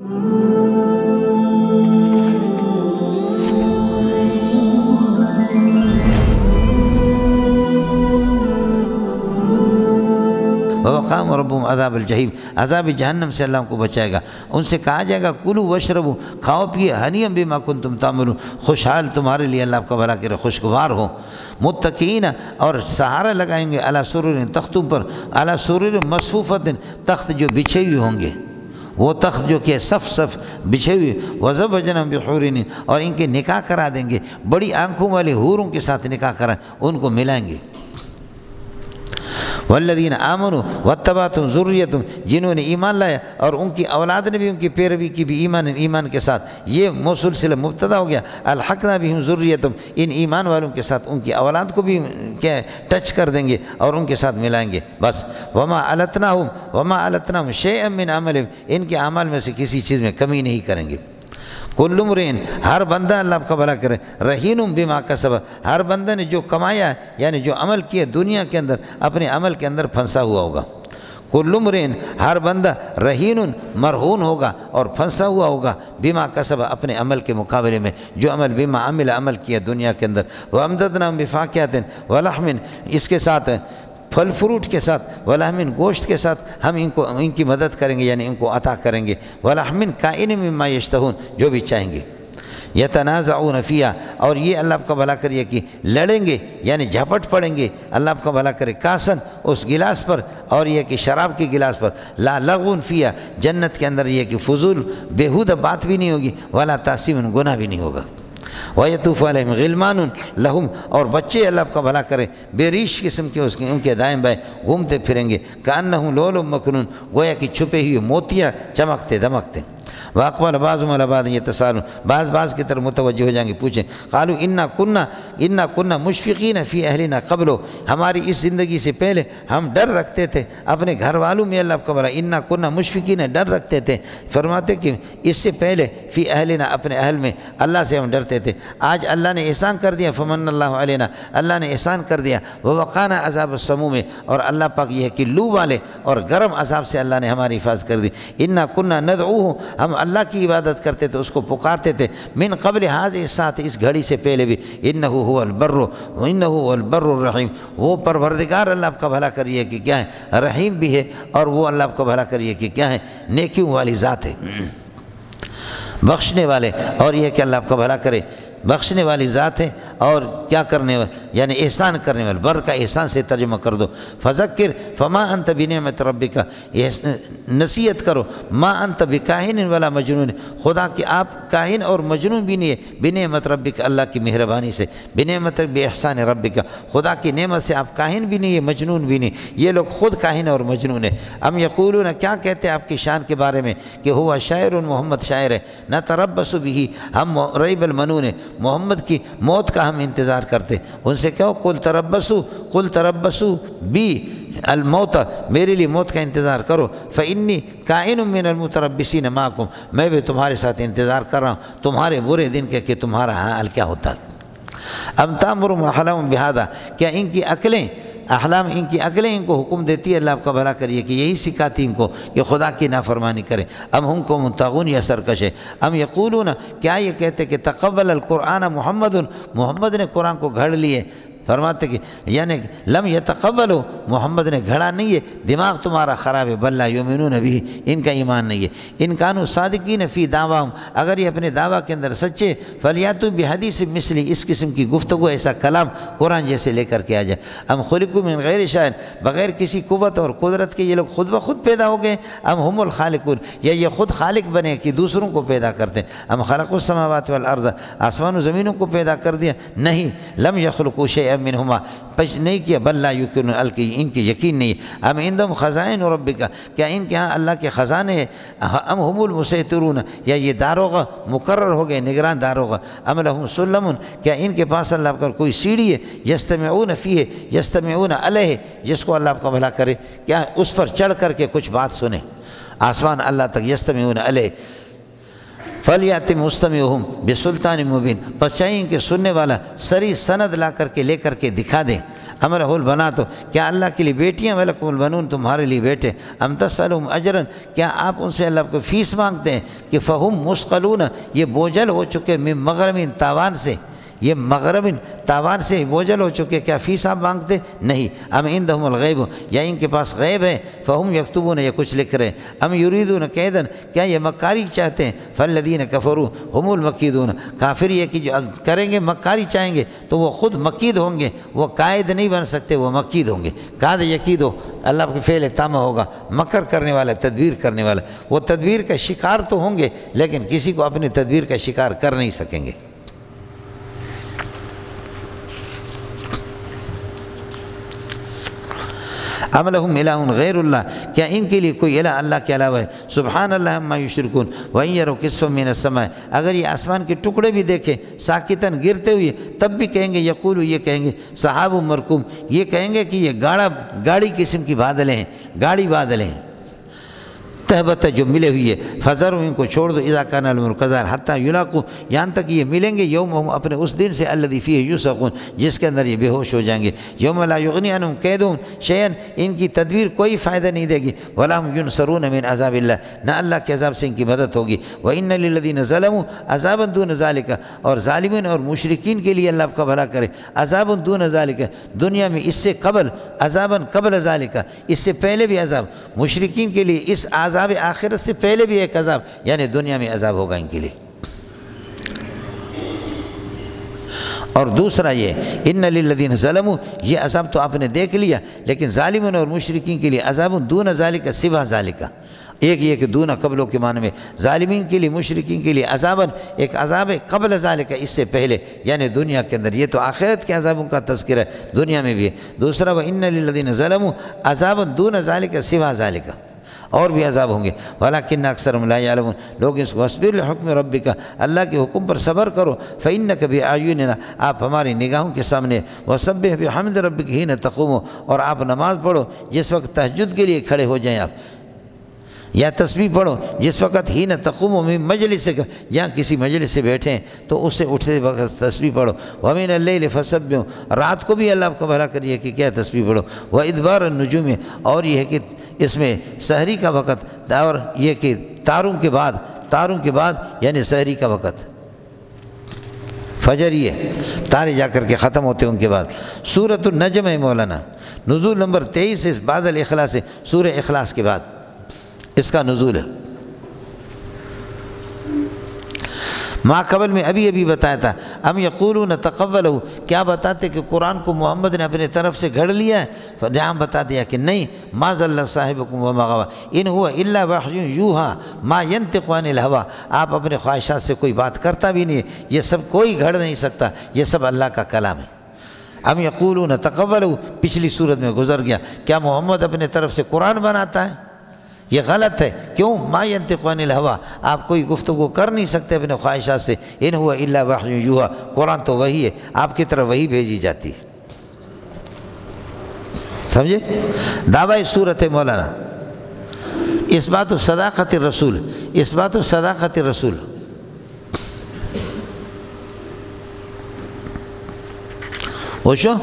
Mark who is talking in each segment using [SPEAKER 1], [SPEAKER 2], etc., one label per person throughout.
[SPEAKER 1] وَوَقَاهُمْ رَبُّهُمْ عَذَابَ الْجَحِيمِ، عذاب جہنم سے اللہ ان کو بچائے گا۔ ان سے کہا جائے گا کلوا واشربوا، کھاؤ پیے، ہنیئا بما کنتم تعملون، خوشحال تمہارے لیے اللہ آپ کا بھلا کرے، خوشگوار ہو۔ متکئین، اور سہارا لگائیں گے، علی سرر، تختوں پر، علی سرر مصفوفۃ، تخت جو بچھے ہوئے ہوں گے، وہ تخت جو کہ صف صف بچھے ہوئے، وَزَوَّجْنَاهُم بِحُورٍ عِین، اور ان کے نکاح کرا دیں گے، بڑی آنکھوں والے حوروں کے ساتھ نکاح کرائیں، ان کو ملائیں گے۔ والذین آمنوا واتبعتهم ذریتهم، جنہوں نے ایمان لایا اور ان کی اولاد نے بھی ان کی پیروی کی بھی ایمان کے ساتھ، یہ موصول صلہ مبتدا ہو گیا، الحقنا بہم ذریتهم، ان ایمان والوں کے ساتھ ان کی اولاد کو بھی کیا ٹچ کر دیں گے اور ان کے ساتھ ملائیں گے بس۔ وما علتناہم شیئا من عملہم، ان کے اعمال میں سے کسی چیز میں کمی نہیں کریں گے۔ کل امرئ، ہر بندہ اللہ آپ کا بھلا کرے، رہین بما کسب، ہر بندہ نے جو کمایا یعنی جو عمل کیا دنیا کے اندر اپنے عمل کے اندر پھنسا ہوا ہوگا۔ کل امرئ، ہر بندہ رہین مرہون ہوگا اور پھنسا ہوا ہوگا، بما کسب، اپنے عمل کے مقابلے میں جو بما عمل کیا دنیا کے اندر۔ وامددناہم بفاکہۃ ولحم، اس کے ساتھ پھل فروٹ کے ساتھ، ولحم، گوشت کے ساتھ ہم ان کی مدد کریں گے یعنی ان کو عطا کریں گے، ولحم کائن مما یشتہون، جو بھی چاہیں گے۔ یتنازعون فیہا، اور یہ اللہ آپ کا بھلا کریے کہ لڑیں گے یعنی جھپٹ پڑیں گے، اللہ آپ کا بھلا کرے، کاسن، اس گلاس پر، اور یہ کہ شراب کی گلاس پر، لا لغو فیہا، جنت کے اندر یہ کہ فضول بیہودہ بات بھی نہیں ہوگی، ولا تاثیم، گناہ بھی نہیں ہوگا۔ وَيَطُوفُ عَلَيْهِمْ غِلْمَانٌ لَهُمْ، اور بچے اللہ آپ کا بھلا کرے بے ریش قسم کے ان کے دائیں بائیں گھومتے پھریں گے، كَأَنَّهُمْ لُؤْلُؤٌ مَكْنُونٌ، گویا کہ چھپے ہوئے موتیاں چمکتے دمکتے۔ وَأَقْبَلَ بَعْضُهُمْ عَلَىٰ بَعْضٍ يَتَسَاءَلُونَ، بعض کی طرف متوجہ ہو جائیں گے، پوچھیں، قالوا اِنَّا كُنَّا مُشْفِقِينَ فِي أَهْلِنَا قَبْلُ، ہماری اس زندگی سے پہلے ہم ڈر رکھتے تھے اپنے گھر والوں میں، اللہ آپ کا بھلا، اِنَّا كُنَّا مُشْفِقِينَ، ڈر رکھتے تھے، فرماتے کہ اس سے پہلے فی اہلنا، اپنے اہل میں اللہ سے ہم ڈرتے تھے، آج اللہ نے احسان کر دیا، فمن اللہ علینا، اللہ نے احسان کر دیا، ووقانا عذاب السموم، اور اللہ پاک یہ ہے کہ لو والے اور گرم عذاب سے اللہ نے ہماری حفاظت کر دی۔ انا کنا ندعوہ، ہم اللہ کی عبادت کرتے تھے، اس کو پکارتے تھے، من قبل هذه الساعة، اس گھڑی سے پہلے بھی، انه هو البر وانه هو البر الرحیم، وہ پروردگار اللہ آپ کا بھلا کریے کہ کیا ہے، رحیم بھی ہے، اور وہ اللہ آپ کا بھلا کریے کہ کیا ہے، نیکیوں والی ذات ہے، بخشنے والے، اور یہ کہ اللہ آپ کا بھلا کرے، بخشنے والی ذات ہے، اور کیا کرنے والی یعنی احسان کرنے والی، بر کا احسان سے ترجمہ کر دو۔ فذکر فما انت بنعمت ربک، نصیحت کرو، ما انت بکاہن ولا مجنون، خدا کہ آپ کاہن اور مجنون بھی نہیں ہے، بنعمت ربک، اللہ کی مہربانی سے، بنعمت باحسان ربک، خدا کی نعمت سے آپ کاہن بھی نہیں ہے، مجنون بھی نہیں، یہ لوگ خود کاہن اور مجنون ہے۔ ام یقولون، کیا کہتے ہیں آپ کی شان کے بارے میں کہ ہوا شاعر، محمد شاعر ہے، نتربص به، ہم ریب المنون ہے، محمد کی موت کا ہم انتظار کرتے، ان سے کہو قل تربصوا بی الموت، میرے لیے موت کا انتظار کرو، فانی کائن من المتربصین معکم، میں بھی تمہارے ساتھ انتظار کر رہا ہوں تمہارے برے دن کے کہ تمہارا حال کیا ہوتا ہے۔ ام تامرهم احلامهم بہذا، کیا ان کی عقلیں، احلام ان کی عقلیں ان کو حکم دیتی ہے، اللہ آپ کا بھلا کریے کہ یہی سکھاتی ان کو کہ خدا کی نافرمانی کرے، ام ہم کو منتغون، یا سرکش ہے، ام یقولون، کیا یہ کہتے کہ تقبل القرآن محمد نے قرآن کو گھڑ لیے، فرماتے کہ یعنی لم یتقبلوا، محمد نے گھڑا نہیں ہے، دماغ تمہارا خراب ہے، بل لا یؤمنون به، ان کا ایمان نہیں ہے، ان کانوا صادقین فی دعواہم، اگر یہ اپنے دعویٰ کے اندر سچے، فلیاتوا بحدیث مثلی، اس قسم کی گفتگو، ایسا کلام قرآن جیسے لے کر کے آ جائے۔ ام خلقوا من غیر شیء، بغیر کسی قوت اور قدرت کے یہ لوگ خود بخود پیدا ہو گئے، ام هم الخالقون، یا یہ خود خالق بنے کہ دوسروں کو پیدا کرتے، ام خلقوا السماوات والارض، آسمان و زمینوں کو پیدا کر دیا، نہیں، لم یخلقوا شیئا منہما، نہیں کیا، بل لا یقینون، ان کی یقین نہیں ہے۔ ام عندهم خزائن ربک، کیا ان کے ہاں اللہ کے خزانے ہیں، ام هم المسیطرون، یا یہ داروغہ مقرر ہو گئے، نگران داروغہ، ام لهم سلم، کیا ان کے پاس اللہ کا کوئی سیڑھی ہے، یستمعون فیہ، یستمعون علیہ، جس کو اللہ آپ کا بھلا کرے کیا اس پر چڑھ کر کے کچھ بات سنیں، آسمان اللہ تک، یستمعون علیہ، فلیات مستمعہم بسلطان مبین، پس چاہیے کہ سننے والا سری سند لا کر کے لے کر کے دکھا دیں۔ امر ہول بنا تو کیا اللہ کے لیے بیٹیاں، ولکم البنون تمہارے لیے بیٹے، ام تسألہم اجرا کیا آپ ان سے اللہ کو فیس مانگتے ہیں، کہ فہم مسقلون یہ بوجھل ہو چکے، من مغرم تاوان سے، یہ مغرب تاوان سے بوجھل ہو چکے، کیا فیس آپ مانگتے؟ نہیں۔ ام عندہم الغیب یا ان کے پاس غیب ہے، فہم یکتبون یہ کچھ لکھ رہے ہیں، ام یریدون کیدن کیا یہ مکاری چاہتے ہیں، فالذین کفروا ہم المکیدون کافر یہ کہ جو کریں گے مکاری چاہیں گے تو وہ خود مکید ہوں گے، وہ قائد نہیں بن سکتے، وہ مکید ہوں گے۔ قاد یکید ہو اللہ کے فعل تامہ ہوگا، مکر کرنے والا، تدبیر کرنے والا، وہ تدبیر کا شکار تو ہوں گے لیکن کسی کو اپنی تدبیر کا شکار کر نہیں سکیں گے۔ ام لہم الہ غیر اللہ کیا ان کے لیے کوئی الہ اللہ کے علاوہ ہے، سبحان اللہ عما یشرکون وإن یروا کسفا من السماء اگر یہ آسمان کے ٹکڑے بھی دیکھیں ساکتاً گرتے ہوئے تب بھی کہیں گے، یقولو یہ کہیں گے سحاب مرکوم یہ کہیں گے کہ یہ گاڑی قسم کی بادلیں ہیں، گاڑی بادلیں ہیں، تہبت جو ملے ہوئی ہے، فذرہم ان کو چھوڑ دو اذا کان الامر کذالک حتی یلاقوا یہاں تک یہ ملیں گے یومہم اپنے اس دن سے الذی فیہ یوثقون جس کے اندر یہ بے ہوش ہو جائیں گے، یوم لا یغنی عنہم کیدہم شیئا ان کی تدبیر کوئی فائدہ نہیں دے گی، ولا ہم ینصرون من عذاب اللہ نہ اللہ کے عذاب سے ان کی مدد ہوگی، وان للذین ظلموا عذابا دون ذلک اور ظالمین اور مشرکین کے لیے اللہ آپ کا بھلا کرے عذاب دون ذلک دنیا میں اس سے قبل، عذابا قبل ذلک اس سے پہلے بھی عذاب، مشرکین کے لیے اس عذاب آخرت سے پہلے بھی ایک عذاب یعنی دنیا میں عذاب ہوگا ان کے لیے۔ اور دوسرا یہ ان للذین ظلموا یہ عذاب تو آپ نے دیکھ لیا لیکن ظالمین اور مشرکین کے لیے عذاب دون ذالک سوا ذالک، ایک یہ کہ دون قبلوں کے معنی میں ظالمین کے لیے مشرکین کے لیے عذاب ایک عذاب قبل ذالک اس سے پہلے یعنی دنیا کے اندر، یہ تو آخرت کے عذابوں کا تذکرہ ہے دنیا میں بھی ہے۔ دوسرا وان للذین ظلموا عذاب دون ذالک سوا ذالک اور بھی عذاب ہوں گے، ولیکن اکثرهم لا یعلمون لوگ اس کو واصبر لحکم ربک اللہ کے حکم پر صبر کرو فإنک بأعیننا آپ ہماری نگاہوں کے سامنے، وسبح بحمد ربک حین تقوم اور آپ نماز پڑھو جس وقت تہجد کے لیے کھڑے ہو جائیں آپ، یا تسبیح پڑھو جس وقت حین تقوم من مجلس سے جہاں کسی مجلس سے بیٹھیں تو اس سے اٹھتے وقت تسبیح پڑھو، ومن اللیل فسبحوا رات کو بھی اللہ آپ کو بھلا کریے کہ کیا تسبیح پڑھو، وادبار النجوم اور یہ ہے کہ اس میں سحری کا وقت اور یہ کہ تاروں کے بعد یعنی سحری کا وقت فجر یہ تارے جا کر کے ختم ہوتے ہیں ان کے بعد۔ سورۃ النجم ہے مولانا، نزول نمبر 23 ہے بعد الاخلاص سے، سورہ اخلاص کے بعد اس کا نزول ہے۔ ماں قبل میں ابھی بتایا تھا ام یقولون تقولہ کیا بتاتے کہ قرآن کو محمد نے اپنے طرف سے گھڑ لیا ہے، جہاں بتا دیا کہ نہیں، ما ضل صاحبکم وما غوی ان هو الا وحی یوحی ما ینطق عن الہوی آپ اپنے خواہشات سے کوئی بات کرتا بھی نہیں، یہ سب کوئی گھڑ نہیں سکتا، یہ سب اللہ کا کلام ہے۔ ام یقولون تقولہ پچھلی صورت میں گزر گیا، کیا محمد اپنے طرف سے قرآن بناتا ہے؟ یہ غلط ہے، کیوں؟ ما ینطق عن الہوی آپ کوئی گفتگو کر نہیں سکتے اپنے خواہشات سے، ان هو الا وحی یوحی قرآن تو وہی ہے، آپ کی طرف وہی بھیجی جاتی ہے، سمجھے؟ دعوی صورت ہے مولانا اثبات صداقت الرسول، اثبات صداقت الرسول۔ ہوشو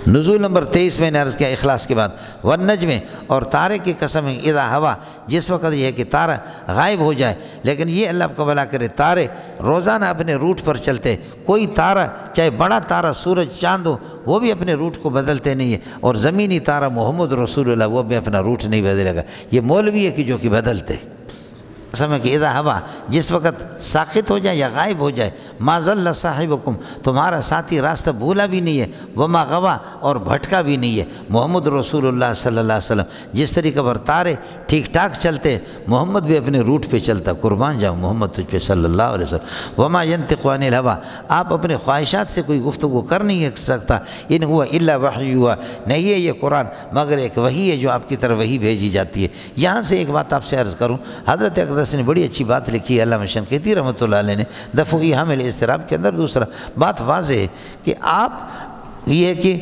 [SPEAKER 1] نزول نمبر 23 میں نے عرض کیا اخلاص کے بعد، والنجم اور تارے کی قسم ہے اذا ہوا جس وقت یہ ہے کہ تارہ غائب ہو جائے، لیکن یہ اللہ آپ کو بھلا کرے تارے روزانہ اپنے روٹ پر چلتے، کوئی تارہ چاہے بڑا تارہ سورج چاند ہو وہ بھی اپنے روٹ کو بدلتے نہیں ہے، اور زمینی تارہ محمد رسول اللہ وہ بھی اپنا روٹ نہیں بدلے گا، یہ مولوی ہے کہ جو کہ بدلتے سمجھ کہ اذا ہوا جس وقت ساقط ہو جائے یا غائب ہو جائے، ما ضل صاحبکم تمہارا ساتھی راستہ بھولا بھی نہیں ہے، وما غوا اور بھٹکا بھی نہیں ہے، محمد رسول اللہ صلی اللہ علیہ وسلم جس طریقے پر تارے ٹھیک ٹھاک چلتے محمد بھی اپنے روٹ پہ چلتا، قربان جاؤں محمد تجھ پہ صلی اللہ علیہ وسلم۔ وما ینطق عن الہوی آپ اپنے خواہشات سے کوئی گفتگو کر نہیں سکتا، ان ہوا الا وحی یوحی نہیں ہے یہ قرآن مگر ایک وحی ہے جو آپ کی طرف وحی بھیجی جاتی ہے۔ یہاں سے ایک بات آپ سے عرض کروں، حضرت اقدس نے بڑی اچھی بات لکھی ہے علامہ شنقیطی رحمۃ اللہ علیہ نے دفع حامل اضطراب کے اندر، دوسرا بات واضح ہے کہ آپ یہ ہے کہ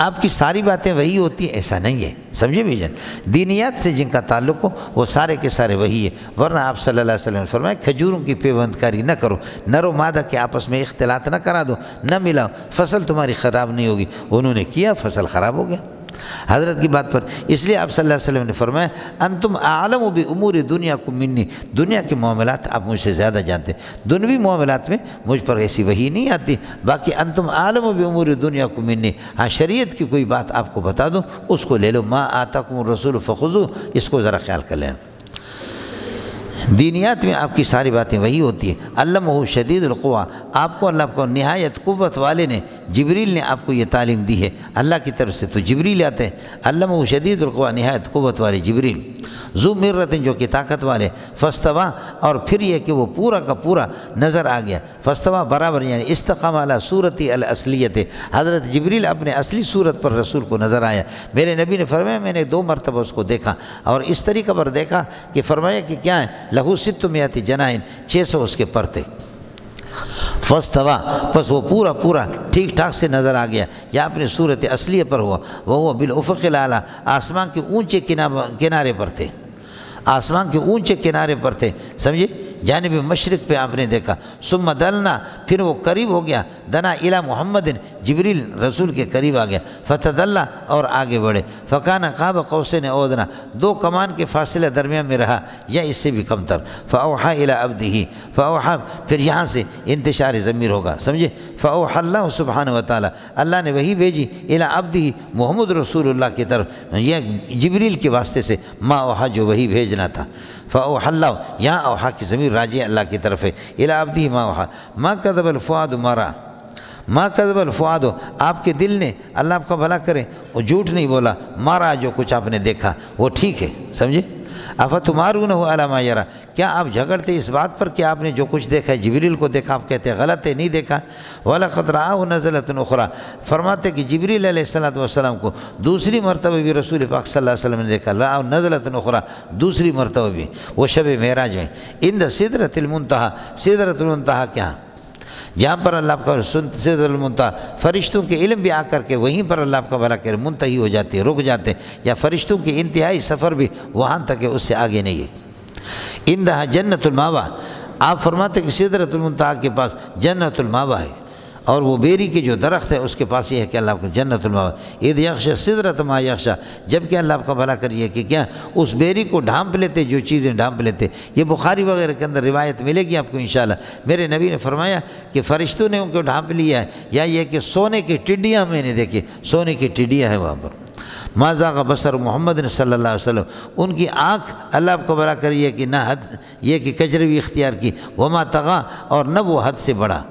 [SPEAKER 1] آپ کی ساری باتیں وہی ہوتی ہیں ایسا نہیں ہے، سمجھے بھائی جان۔ دینیات سے جن کا تعلق ہو وہ سارے کے سارے وہی ہے، ورنہ آپ صلی اللہ علیہ وسلم نے فرمایا کھجوروں کی پیوند کاری نہ کرو، نر و مادہ کے آپس میں اختلاط نہ کرا دو، نہ ملاؤ، فصل تمہاری خراب نہیں ہوگی۔ انہوں نے کیا، فصل خراب ہو گیا حضرت کی بات پر۔ اس لیے آپ صلی اللہ علیہ وسلم نے فرمایا انتم اعلم بامور دنیاکم منی، دنیا کے معاملات آپ مجھ سے زیادہ جانتے ہیں، دنیوی معاملات میں مجھ پر ایسی وحی نہیں آتی، باقی انتم اعلم بامور دنیاکم منی، ہاں شریعت کی کوئی بات آپ کو بتا دوں اس کو لے لو، ما آتاکم الرسول فخذوہ، اس کو ذرا خیال کر لیں۔ دینیات میں آپ کی ساری باتیں وہی ہوتی ہیں۔ علمہ شدید القویٰ، آپ کو اللہ کو نہایت قوت والے نے، جبریل نے آپ کو یہ تعلیم دی ہے اللہ کی طرف سے، تو جبریل آتے ہیں، علمہ شدید القویٰ، نہایت قوت والے جبریل، ذو مرۃ، جو کہ طاقت والے، فاستویٰ، اور پھر یہ کہ وہ پورا کا پورا نظر آ گیا، فاستویٰ برابر یعنی استقام علی صورت الاصلیت، حضرت جبریل اپنے اصلی صورت پر رسول کو نظر آیا۔ میرے نبی نے فرمایا میں نے 2 مرتبہ اس کو دیکھا، اور اس طریقہ پر دیکھا کہ فرمایا کہ کیا ہے، لہو 600 جناحٍ، 600 اس کے پر تھے، فاستویٰ، پس وہ پورا ٹھیک ٹھاک سے نظر آ گیا، یا اپنے صورت اصلیہ پر ہوا، وہ بالافق الاعلیٰ، آسمان کے اونچے کنارے پر تھے، آسمان کے اونچے کنارے پر تھے، سمجھے، جانب مشرق پہ آپ نے دیکھا، ثم دلنا، پھر وہ قریب ہو گیا، دنا الی محمد، جبریل رسول کے قریب آ گیا، فتدلا، اور آگے بڑھے، فکان قاب قوسین او ادنی، 2 کمان کے فاصلے درمیان میں رہا یا اس سے بھی کم تر، فاوحی الی عبدہ، فاوحی، پھر یہاں سے انتشار ضمیر ہوگا، سمجھے، فاوحی اللہ سبحانہ وتعالی، اللہ نے وہی بھیجی الی عبدہ، محمد رسول اللہ کی طرف، یہ جبریل کے واسطے سے، ما اوحی، جو وہی بھیجنا تھا، فاوحی اللہ، یہاں اوحی کی ضمیر راجع اللہ کی طرف ہے، الی عبدہ ما اوحی، ما کذب الفؤاد ما رأى، ما کذب الفؤاد، آپ کے دل نے، اللہ آپ کا بھلا کرے، وہ جھوٹ نہیں بولا، مارا، جو کچھ آپ نے دیکھا وہ ٹھیک ہے، سمجھے، افتمارونہ علی ما یری، کیا آپ جھگڑتے اس بات پر کہ آپ نے جو کچھ دیکھا ہے، جبریل کو دیکھا، آپ کہتے ہیں غلط ہے، نہیں دیکھا، وَلَقَدْ رَآهُ نَزْلَةً أُخْرَى، فرماتے کہ جبریل علیہ السلام کو دوسری مرتبہ بھی رسول پاک صلی اللہ علیہ وسلم نے دیکھا، رَآهُ نَزْلَةً أُخْرَى، دوسری مرتبہ بھی، وہ شب معراج میں، عند سدرۃ المنتہی، سدرۃ المنتہی کیا، جہاں پر اللہ آپ کا سدرۃ المنتہی، فرشتوں کے علم بھی آ کر کے وہیں پر اللہ آپ کا بھلا کرے منتہی ہو جاتے ہیں، رک جاتے ہیں، یا فرشتوں کے انتہائی سفر بھی وہاں تک ہے، اس سے آگے نہیں ہے۔ عندہا جنت الماوا، آپ فرماتے کہ سدرۃ المنتہی کے پاس جنت الماوا ہے، اور وہ بیری کے جو درخت ہے اس کے پاس یہ ہے کہ اللہ کو جنت الماوا، اذ یغشی سدرۃ ما یغشی، جب کہ اللہ آپ کا بھلا کریے کہ کیا اس بیری کو ڈھانپ لیتے جو چیزیں ڈھانپ لیتے، یہ بخاری وغیرہ کے اندر روایت ملے گی آپ کو انشاءاللہ۔ میرے نبی نے فرمایا کہ فرشتوں نے ان کو ڈھانپ لیا ہے، یا یہ کہ سونے کی ٹڈیاں میں نے دیکھی، سونے کی ٹڈیاں ہیں وہاں پر، ما زاغ بصر محمد صلی اللہ علیہ وسلم، ان کی آنکھ اللہ آپ کو بھلا کریے کہ نہ حد یہ کہ کجروی اختیار کی، وما طغیٰ، اور نہ وہ حد سے بڑھا،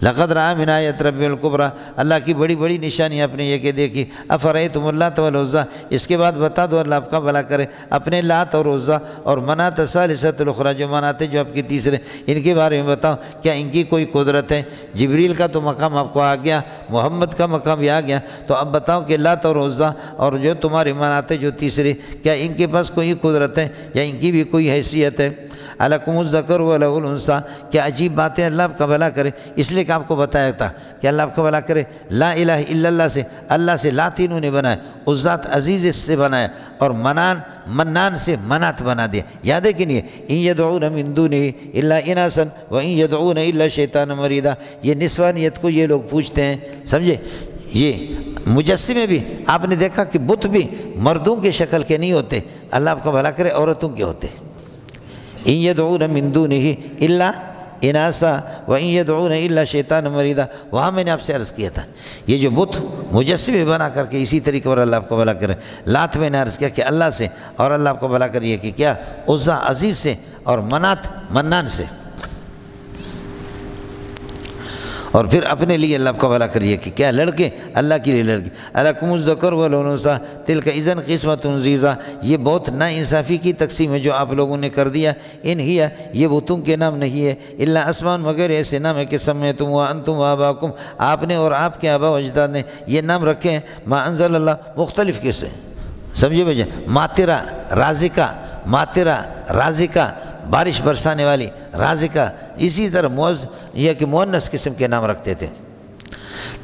[SPEAKER 1] لقد رأى من آیت رب الکبریٰ، اللہ کی بڑی بڑی نشانی اپنے یہ کہ دیکھی، افرأیتم اللات والعزیٰ، اس کے بعد بتا دو اللہ آپ کا بھلا کرے اپنے لات اور عزیٰ اور منات الثالثۃ الاخریٰ، جو منات جو آپ کی تیسرے، ان کے بارے میں بتاؤ کیا ان کی کوئی قدرت ہے؟ جبریل کا تو مقام آپ کو آ گیا، محمد کا مقام بھی آ گیا، تو اب بتاؤ کہ لات اور عزیٰ اور جو تمہاری منات جو تیسرے، کیا ان کے پاس کوئی قدرت ہے یا ان کی بھی کوئی حیثیت ہے؟ الکم الذکر ولہ الانثیٰ، کیا عجیب باتیں، اللہ آپ کا بھلا کرے، اس لیے کہ آپ کو بتایا تھا کہ اللہ آپ کو بھلا کرے، لا الہ الا اللہ سے لات انہوں نے بنایا، عزات عزیز سے بنایا، اور منان سے منات بنا دیا، یاد ہے کہ نہیں؟ ان یدعون من دونہ الا اناسا وان یدعون الا شیطانا مریدا، یہ نسوانیت کو یہ لوگ پوچھتے ہیں، سمجھے، یہ مجسمے بھی آپ نے دیکھا کہ بت بھی مردوں کے شکل کے نہیں ہوتے، اللہ آپ کو بھلا کرے عورتوں کے ہوتے، ان یدعون من دونہ الا اناسا وان یدعون الا شیطانا مریدا، وہاں میں نے آپ سے عرض کیا تھا یہ جو بت مجسمے بنا کر کے اسی طریقے پر اللہ آپ کو بھلا کرے، لات میں نے عرض کیا کہ اللہ سے، اور اللہ آپ کو بھلا کریے کہ کیا عزیٰ عزیز سے، اور منات منان سے، اور پھر اپنے لیے اللہ آپ کا بھلا کریے کہ کیا لڑکے، اللہ کے لیے لڑکے، الکم الذکر والانثیٰ تلک اذا قسمۃ ضیزیٰ، یہ بہت نا انصافی کی تقسیم ہے جو آپ لوگوں نے کر دیا، ان ہی یہ بتوں کے نام نہیں ہے، الا اسمان، مگر ایسے نام ہے کہ سمیتم وانتم وآباؤکم، آپ نے اور آپ کے آبا و اجداد نے یہ نام رکھے ہیں، ما انزل اللہ، مختلف کیسے، سمجھے بھائی، ماترہ رازقہ، ماترہ رازقہ، بارش برسانے والی، رازقہ، اسی طرح یہ کہ مؤنث قسم کے نام رکھتے تھے۔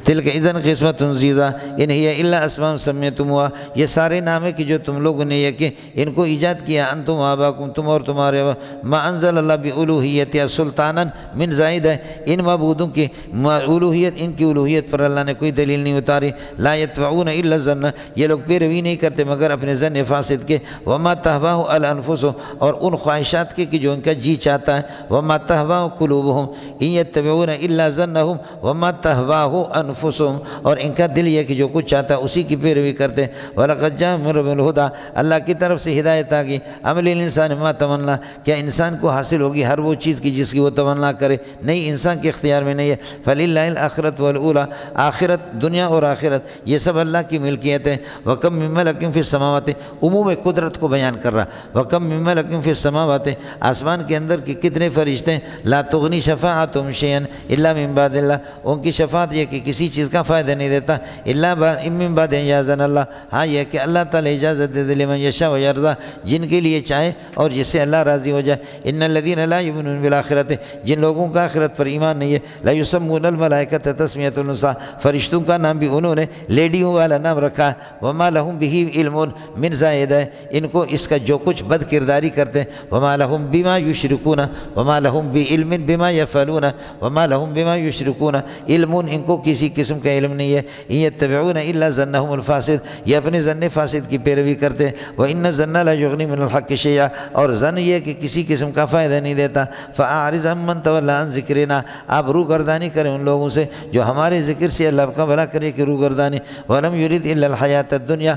[SPEAKER 1] تلک اذن قسمت ضیزہ ان ہی الا اسماء سمیتموها، یہ سارے نام ہے کہ جو تم لوگوں نے یہ کہ ان کو ایجاد کیا، انتم آباکم، تم اور تمہارے ما انزل اللہ بالوہیت یا سلطانا من زائد ہے، ان معبودوں کی الوہیت، ان کی الوہیت پر اللہ نے کوئی دلیل نہیں اتاری. لا يتبعون الا الظن، یہ لوگ پیروی نہیں کرتے مگر اپنے ظن فاسد کے. وما تہواہ الانفس، اور ان خواہشات کے کہ جو ان کا جی چاہتا ہے. وما تہواہ قلوبہم ان یتبعون الا ظنہم وما تہواہ انفسہم، اور ان کا دل یہ کہ جو کچھ چاہتا ہے اسی کی پیروی کرتے. وَلَقَدْ جَاءَهُم مِّن رَّبِّهِمُ الْهُدَىٰ، اللہ کی طرف سے ہدایت آ گئی. ام للانسان ما تمنا، کیا انسان کو حاصل ہوگی ہر وہ چیز کی جس کی وہ تمنا کرے؟ نہیں، انسان کے اختیار میں نہیں ہے. فَلِلَّهِ الْآخِرَةُ وَالْأُولَىٰ، آخرت، دنیا اور آخرت یہ سب اللہ کی ملکیت ہے. وَكَم مِّن مَلَكٍ فِي السَّمَاوَاتِ، عموم قدرت کو بیان کر رہا. وَكَم مِّن مَلَكٍ فِي السَّمَاوَاتِ، آسمان کے اندر کے کتنے فرشتے ہیں. لَا تُغْنِي شَفَاعَتُهُمْ شَيْئًا إِلَّا مِن بَعْدِ اللَّهِ، ان کی شفاعت یہ کہ کسی چیز کا فائدہ نہیں دیتا الا من بعد ان یاذن اللہ، ہاں یہ کہ اللہ تعالی اجازت دے دے لمن یشاء و یرضی، جن کے لیے چاہے اور جس سے اللہ راضی ہو جائے. ان الذین لا یؤمنون بالآخرۃ، جن لوگوں کا آخرت پر ایمان نہیں ہے. لا یسمون الملائکۃ تسمیۃ النساء، فرشتوں کا نام بھی انہوں نے لیڈیوں والا نام رکھا ہے. وما لهم به علم من زائد ہے، ان کو اس کا جو کچھ بد کرداری کرتے ہیں. وما لهم بما یشرکون، وما لهم بعلم بما یفعلون، وما لهم بما یشرکون علم، ان کو کسی قسم کا علم نہیں ہے. ان یتبعون الا ظنهم الفاسد، یہ اپنے ظن فاسد کی پیروی کرتے ہیں. وان الظن لا یغنی من الحق شیئا، اور ظن یہ کہ کسی قسم کا فائدہ نہیں دیتا. فاعرض عمن تولی عن ذکرنا، آپ روگردانی کریں ان لوگوں سے جو ہمارے ذکر سے اللہ کا بھلا کرے کہ روگردانی. ولم یرید الا الحیات الدنیا،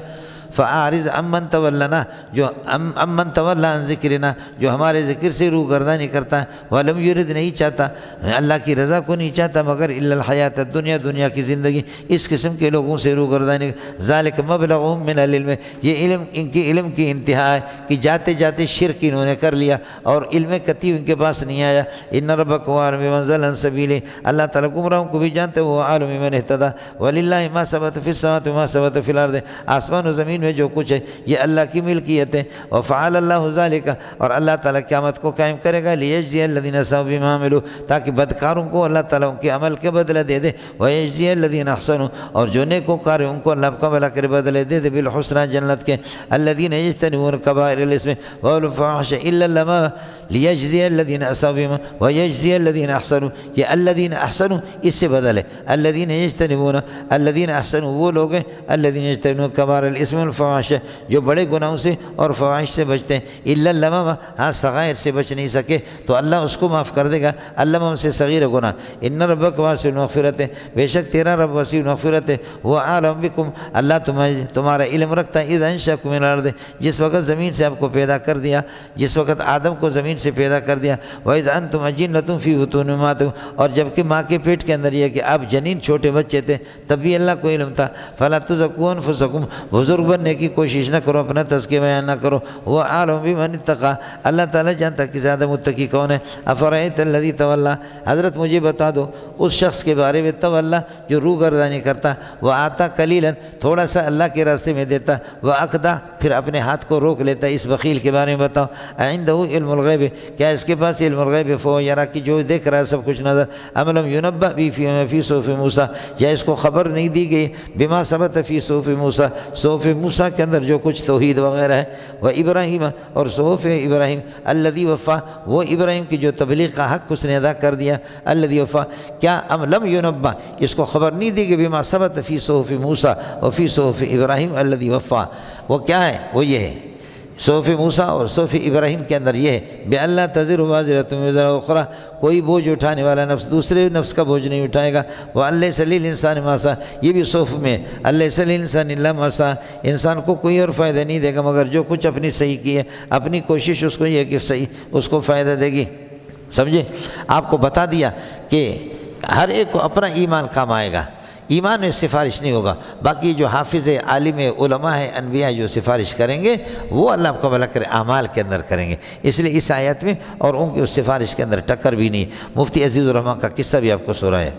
[SPEAKER 1] فاعرض عمن تولینا، جو عمن تولی عن ذکرنا، جو ہمارے ذکر سے روگردانی کرتا ہے. ولم یرید، نہیں چاہتا، اللہ کی رضا کو نہیں چاہتا مگر الا الحیات الدنیا، دنیا کی زندگی. اس قسم کے لوگوں سے روگردانی. ذالک مبلغهم من العلم، یہ علم ان کے علم کی انتہا ہے کہ جاتے جاتے شرک انہوں نے کر لیا اور علم قطعی ان کے پاس نہیں آیا. ان ربک هو اعلم بمن ضل عن سبیلہ، اللہ تعالیٰ گمراہوں کو بھی جانتے، وہ عالم بمن اہتدی. وللہ ما ثبت فی السماوات وما ثبت فی الارض، آسمان و زمین میں جو کچھ ہے یہ اللہ کی ملکیت ہے. وفعل اللہ ذالک، اور اللہ تعالیٰ قیامت کو قائم کرے گا. لیجزی الذین اساءوا بما عملوا، تاکہ بدکاروں کو اللہ تعالیٰ ان کے عمل کے بدلہ دے دے. ویجزی الذین احسنوا، اور جو نیکوکار ہیں ان کو اللہ کا بھلا کرے بدلہ دے دے. بالحسنى، جنت کے. الذین یجتنبون کبائر الاثم والفواحش الا اللمم لیجزی الذین اساءوا بما ویجزی الذین احسنوا، یہ الذین احسنوا اس سے بدل ہے. الذین یجتنبون، الذین احسنوا وہ لوگ ہیں الذین یجتنبون کبائر الاثم والفواحش، جو بڑے گناہوں سے اور فواحش سے بچتے ہیں. الا اللمم، ہاں صغائر سے بچ نہیں سکے تو اللہ اس کو معاف کر دے گا. اللمم سے صغیر گناہ. ان ربک واسع المغفرۃ، بے شک تیرا رب وسیع المغفرت ہے. وہ عالم بکم، اللہ تمہارا علم رکھتا ہے. اذ انشأکم من الارض، جس وقت زمین سے آپ کو پیدا کر دیا، جس وقت آدم کو زمین سے پیدا کر دیا. وَإِذْ أَنْتُمْ أَجِنَّةٌ فِي بُطُونِ أُمَّهَاتِكُمْ، اور جبکہ ماں کے پیٹ کے اندر یہ کہ آپ جنین چھوٹے بچے تھے تب بھی اللہ کو علم تھا. فَلَا تُزَكُّوا أَنفُسَكُمْ، بزرگ بننے کی کوشش نہ کرو، اپنا تزکیہ بیان نہ کرو. وہ عالم بمن اتقى، اللہ تعالیٰ جانتا کہ زیادہ متقی کون ہے. افرأیت الذی تولی، حضرت مجھے بتا دو اس شخص کے بارے میں تولی جو روگردانی کرتا. وہ آتا قلیلا، تھوڑا سا اللہ کے راستے میں دیتا. وہ اقدا، پھر اپنے ہاتھ کو روک لیتا. اس بخیل کے بارے میں بتاؤ. عندہ علم الغیب، کیا اس کے پاس علم الغیب؟ فهو یرا، کہ جو دیکھ رہا ہے سب کچھ نظر. ام لم ینبأ بی فی صحف موسیٰ، یا اس کو خبر نہیں دی گئی بما ثبت فی صحف موسیٰ، صحف موسیٰ کے اندر جو کچھ توحید وغیرہ ہے. و ابراہیم، اور صحف ابراہیم الذی وفا، وہ ابراہیم کی جو تبلیغ کا حق اس نے ادا کر دیا. الذی وفا، کیا ام لم ینبأ، اس کو خبر نہیں دی گئی بما ثبت فی صحف موسیٰ و فی صحف ابراہیم الذی وفا. وہ کیا ہے؟ وہ یہ ہے صحف موسیٰ اور صحف ابراہیم کے اندر یہ ہے بِأَن لَا تَزِرُ وَازِرَةٌ وِزْرَ أُخْرَىٰ، کوئی بوجھ اٹھانے والا نفس دوسرے نفس کا بوجھ نہیں اٹھائے گا. وَأَن لَيْسَ لِلْإِنسَانِ مَا سَعَىٰ، یہ بھی صحف میں أَن لَيْسَ لِلْإِنسَانِ إِلَّا مَا سَعَىٰ، انسان کو کوئی اور فائدہ نہیں دے گا مگر جو کچھ اپنی صحیح کی ہے، اپنی کوشش اس کو یہ کہ صحیح اس کو فائدہ دے گی. سمجھے؟ آپ کو بتا دیا کہ ہر ایک کو اپنا ایمان کام آئے گا، ایمان میں سفارش نہیں ہوگا. باقی جو حافظ عالم علماء ہیں، انبیاء جو سفارش کریں گے وہ اللہ آپ کو بھلا کرے اعمال کے اندر کریں گے. اس لیے اس آیت میں اور ان کی اس سفارش کے اندر ٹکر بھی نہیں. مفتی عزیز الرحمٰن کا قصہ بھی آپ کو سنایا.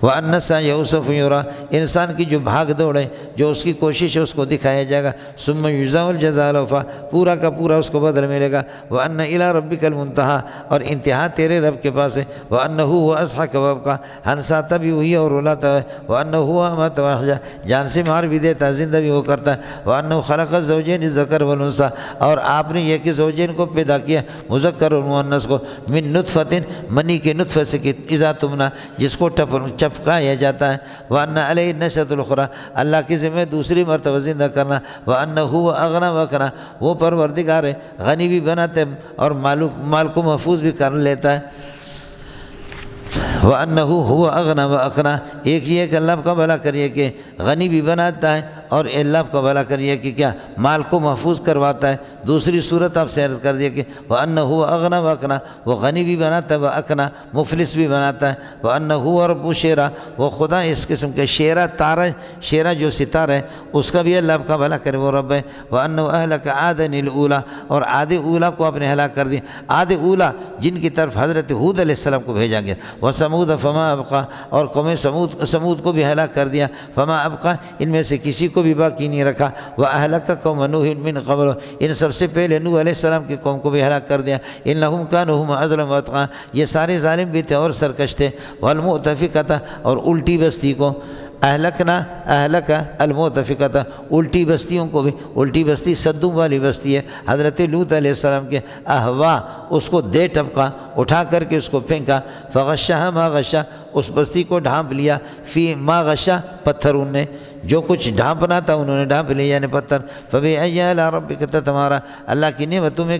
[SPEAKER 1] وَأَنَّ سَعْيَهُ سَوْفَ يُرَىٰ، انسان کی جو بھاگ دوڑ ہے، جو اس کی کوشش ہے، اس کو دکھایا جائے گا۔ ثُمَّ يُجْزَاهُ الْجَزَاءَ الْأَوْفَىٰ، پورا کا پورا اس کو بدل ملے گا۔ وَأَنَّ إِلَىٰ رَبِّكَ الْمُنتَهَىٰ، اور انتہا تیرے رب کے پاس ہے۔ وَأَنَّهُ هُوَ أَضْحَكَ وَأَبْكَىٰ، ہنساتا بھی وہی اور رلاتا ہے۔ وَأَنَّهُ هُوَ أَمَاتَ وَأَحْيَا، جان سے مار بھی دیتا ہے، زندہ بھی وہ کرتا ہے۔ وَأَنَّهُ خَلَقَ الزَّوْجَيْنِ الذَّكَرَ وَالْأُنثَىٰ، اور آپ نے یہ کہ زوجین کو پیدا کیا، مذکر اور مؤنث کو، من نطفۃ، منی کے نطفے سے، اذا تمنا، جس کو چپکایا جاتا ہے۔ وَأَنَّ عَلَيْهِ النَّشْأَةَ الْأُخْرَىٰ، اللہ کی ذمہ دوسری مرتبہ زندہ کرنا۔ وَأَنَّهُ هُوَ أَغْنَىٰ وَأَقْنَىٰ، وہ پروردگار ہے، غنی بھی بناتے اور مال کو محفوظ بھی کر لیتا ہے۔ وَأَنَّهُ هُوَ أَغْنَىٰ وَأَقْنَىٰ، ایک یہ کہ اللہ کا بھلا کریے کہ غنی بھی بناتا ہے، اور اللہ کا بھلا کریے کہ کیا مال کو محفوظ کرواتا ہے۔ دوسری صورت آپ سے عرض کر دیا کہ وَأَنَّهُ هُوَ أَغْنَىٰ وَأَقْنَىٰ، وہ غنی بھی بناتا ہے، وَأَقْنَىٰ مفلس بھی بناتا ہے۔ وَأَنَّهُ هُوَ رَبُّ الشِّعْرَىٰ، وہ خدا اس قسم کے شیرہ تارہ، شیرہ جو ستارہ ہے اس کا بھی اللہ کا بھلا کرے، وہ رب ہے۔ وَأَنَّهُ أَهْلَكَ عَادًا الْأُولَىٰ، اور عاد اولا کو آپ نے ہلاک کر دیا۔ عاد اولا جن کی طرف حضرت ہود علیہ السلام کو بھیجا گیا۔ وَثَمُودَ فَمَا أَبْقَىٰ، اور قوم سمود کو بھی ہلاک کر دیا۔ فَمَا أَبْقَىٰ، ان میں سے کسی کو بھی باقی نہیں رکھا۔ وَأَهْلَكَ قَوْمَ نُوحٍ مِّن قَبْلُ، ان سب سے پہلے نوح علیہ السلام کی قوم کو بھی ہلاک کر دیا۔ إِنَّهُمْ كَانُوا هُمْ أَظْلَمَ وَأَطْغَىٰ، یہ سارے ظالم بھی تھے اور سرکش تھے۔ وَالْمُؤْتَفِكَةَ، اور الٹی بستی کو، اہلک المؤتفکۃ، الٹی بستیوں کو بھی، الٹی بستی سدوں والی بستی ہے، حضرت لوط علیہ السلام کے احوا، اس کو دے ٹپکا، اٹھا کر کے اس کو پھینکا۔ فغشاها ما غشا، اس بستی کو ڈھانپ لیا، فی ما غشا، پتھر ان نے جو کچھ ڈھانپنا تھا انہوں نے ڈھانپ لیا، یعنی پتھر۔ فبأي آلاء ربک تتمارا، اللہ کی نعمتوں میں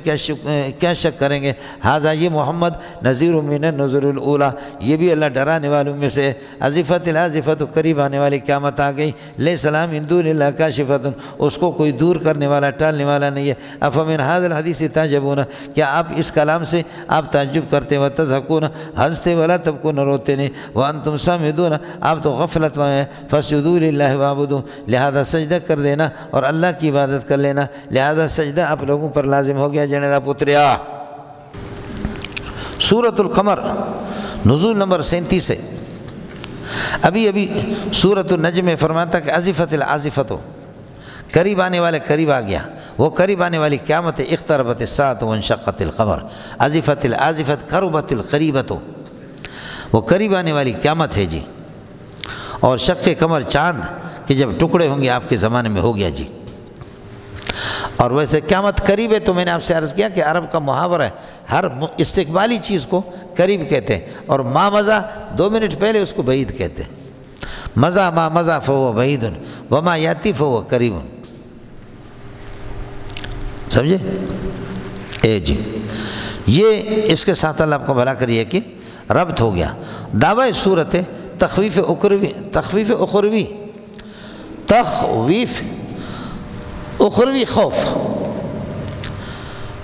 [SPEAKER 1] کیا شک کریں گے۔ ھذا، یہ محمد نذیر من النذر الاولیٰ، یہ بھی اللہ ڈرانے والوں میں سے۔ ازفت الازفۃ، قریب آنے والی قیامت آ گئی۔ لیس لہا من دون اللہ کاشفۃ، اس کو کوئی دور کرنے والا، ٹالنے والا نہیں ہے۔ افمن ھذا الحدیث تعجبون، کیا آپ اس کلام سے آپ تعجب کرتے، وتضحکون، ہنستے، ولا تبکون، روتے نہیں، وانتم سامدون، آپ تو غفلت میں ہیں۔ فاسجدوا للہ وعبدوا، لہذا سجدہ کر دینا اور اللہ کی عبادت کر لینا، لہذا سجدہ آپ لوگوں پر لازم ہو گیا۔ جنیدہ پتریا، سورۃ القمر نزول نمبر 37 ہے۔ ابھی سورۃ النجم میں فرماتا کہ ازفت العازفۃ، قریب آنے والے قریب آ گیا، وہ قریب آنے والی قیامت ہے۔ اقتربت الساعۃ وانشقت القمر، ازفت العازفۃ قربت القریبۃ، وہ قریب آنے والی قیامت ہے جی۔ اور شق قمر، چاند کہ جب ٹکڑے ہوں گے آپ کے زمانے میں ہو گیا جی۔ اور ویسے قیامت قریب ہے، تو میں نے آپ سے عرض کیا کہ عرب کا محاورہ ہے، ہر استقبالی چیز کو قریب کہتے ہیں، اور ما مضى 2 منٹ پہلے اس کو بعید کہتے ہیں۔ مضى ما مضى فهو بعید وما یاتی فهو قریب، سمجھے؟ جی یہ اس کے ساتھ اللہ آپ کو بھلا کریے کہ ربط ہو گیا۔ دعوی صورت ہے تخویف اخروی خوف،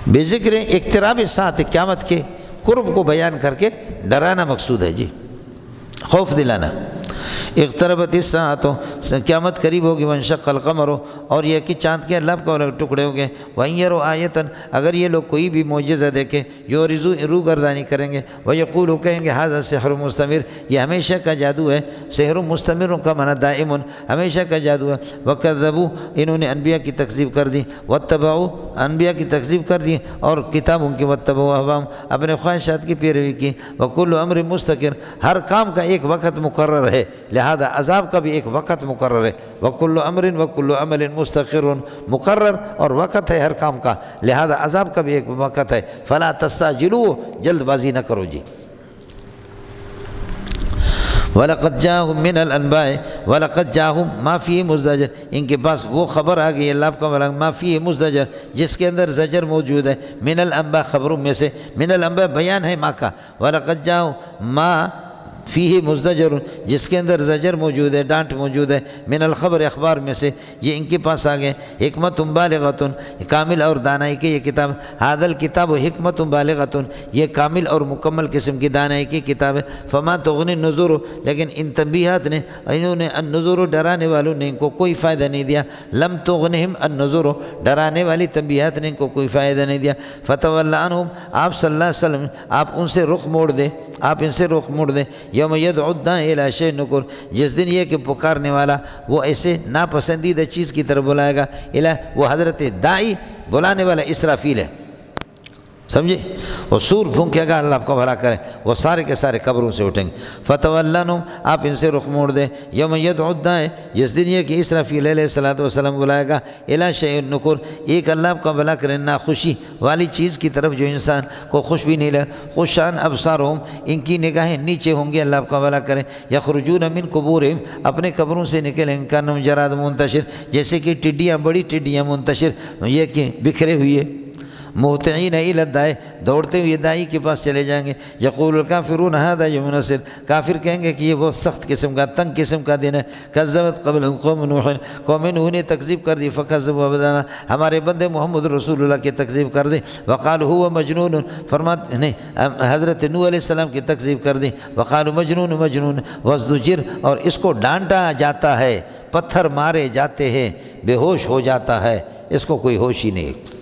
[SPEAKER 1] بے ذکر اقتراب ساعت، قیامت کے قرب کو بیان کر کے ڈرانا مقصود ہے جی، خوف دلانا۔ اقتربت الساعۃ، قیامت قریب ہوگی، وانشق القمر، اور یہ کہ چاند کے اللہ کا ٹکڑے ہو گئے۔ وَإِن يَرَوْا آیَةً، اگر یہ لوگ کوئی بھی معجزہ دیکھیں، یعرضوا، روگردانی کریں گے، وَيَقُولُوا، کہیں گے، ھذا سحر مستمر، یہ ہمیشہ کا جادو ہے۔ سحر مستمر کا معنی دائم، ہمیشہ کا جادو ہے۔ وَكَذَّبُوا، انہوں نے انبیاء کی تکذیب کر دی، وَاتَّبَعُوا، انبیاء کی تکذیب کر دی، اور کتابوں کی، وَاتَّبَعُوا أَهْوَاءَهُمْ، اپنے خواہشات کی پیروی کی۔ وَكُلُّ أَمْرٍ مُسْتَقِرٌ، ہر کام کا ایک وقت مقرر ہے، لہذا عذاب کا بھی ایک وقت مقرر ہے۔ وَكُلُّ أَمْرٍ وَكُلُّ عَمَلٍ مُسْتَقِرٌ، مقرر اور وقت ہے ہر کام کا، لہذا عذاب کا بھی ایک وقت ہے۔ فَلَا تَسْتَعْجِلُوا، جلد بازی نہ کرو جی۔ وَلَقَدْ جَاءَهُم مِّنَ الْأَنبَاءِ، وَلَقَدْ جَاءَهُم مَا فِيهِ مُزْدَجَرٌ، ان کے پاس وہ خبر آ گئی، اللہ کا بلا ما فِيهِ مُزْدَجَرٌ، جس کے اندر زجر موجود ہے، من الانباء، خبروں میں سے، من الانباء بیان ہے ما کا، وَلَقَدْ جَاءَهُم مَا فیہ مزدجر، جس کے اندر زجر موجود ہے، ڈانٹ موجود ہے، من الخبر، اخبار میں سے، یہ ان کے پاس آ گئے۔ حکمت بالغۃ، کامل اور دانائی کی یہ کتاب، ھذا الکتاب حکمت بالغۃ، یہ کامل اور مکمل قسم کی دانائی کی کتاب ہے۔ فما تغنی النذور، لیکن ان تنبیہات نے، انہوں نے، النذور، ڈرانے والوں نے ان کو کوئی فائدہ نہیں دیا۔ لم تغنہم النذور، ڈرانے والی تنبیہات نے ان کو کوئی فائدہ نہیں دیا۔ فتول عنہم، آپ صلی اللہ علیہ وسلم، آپ ان سے رخ موڑ دیں، آپ ان سے رخ موڑ دیں۔ یوم یدعو الداعی الی شیء نکر، جس دن یہ کہ پکارنے والا وہ ایسے ناپسندیدہ چیز کی طرف بلائے گا، وہ حضرت داعی بلانے والا اسرافیل ہے، سمجھے؟ وہ سور پھونکے گا، اللہ آپ کو بھلا کرے، وہ سارے کے سارے قبروں سے اٹھیں گے۔ فتولنہم، آپ ان سے رخ موڑ دیں، یوم یدعو الداعی، جس دن یہ کہ اسرافیل علیہ السلام بلائے گا، الی شیء نکر، ایک اللہ آپ کو بھلا کرے ناخوشی والی چیز کی طرف جو انسان کو خوش بھی نہیں لگے، خشعاً ابصارہم، ان کی نگاہیں نیچے ہوں گی، اللہ آپ کو بھلا کرے، یخرجون من قبورہم، اپنے قبروں سے نکلیں گے، کانہم جراد منتشر، جیسے کہ ٹڈیاں، بڑی ٹڈیاں منتشر، یہ کہ بکھرے ہوئے، مہطعین الی الداعی، دوڑتے ہوئے داعی کے پاس چلے جائیں گے، یقول الکافرون ھذا یوم عسیر، کافر کہیں گے کہ یہ بہت سخت قسم کا، تنگ قسم کا دن ہے، کذبت قبلہم قوم نوح، قوم نوح نے تکذیب کر دی، فکذبوا عبدنا، ہمارے بندے محمد رسول اللہ کی تکذیب کر دی، وقالوا هو مجنون، فرماتے نہیں حضرت نوح علیہ السلام کی تکذیب کر دی، وقالوا مجنون مجنون وازدجر، اور اس کو ڈانٹا جاتا ہے، پتھر مارے جاتے ہیں، بے ہوش ہو جاتا ہے، اس کو کوئی ہوش ہی نہیں۔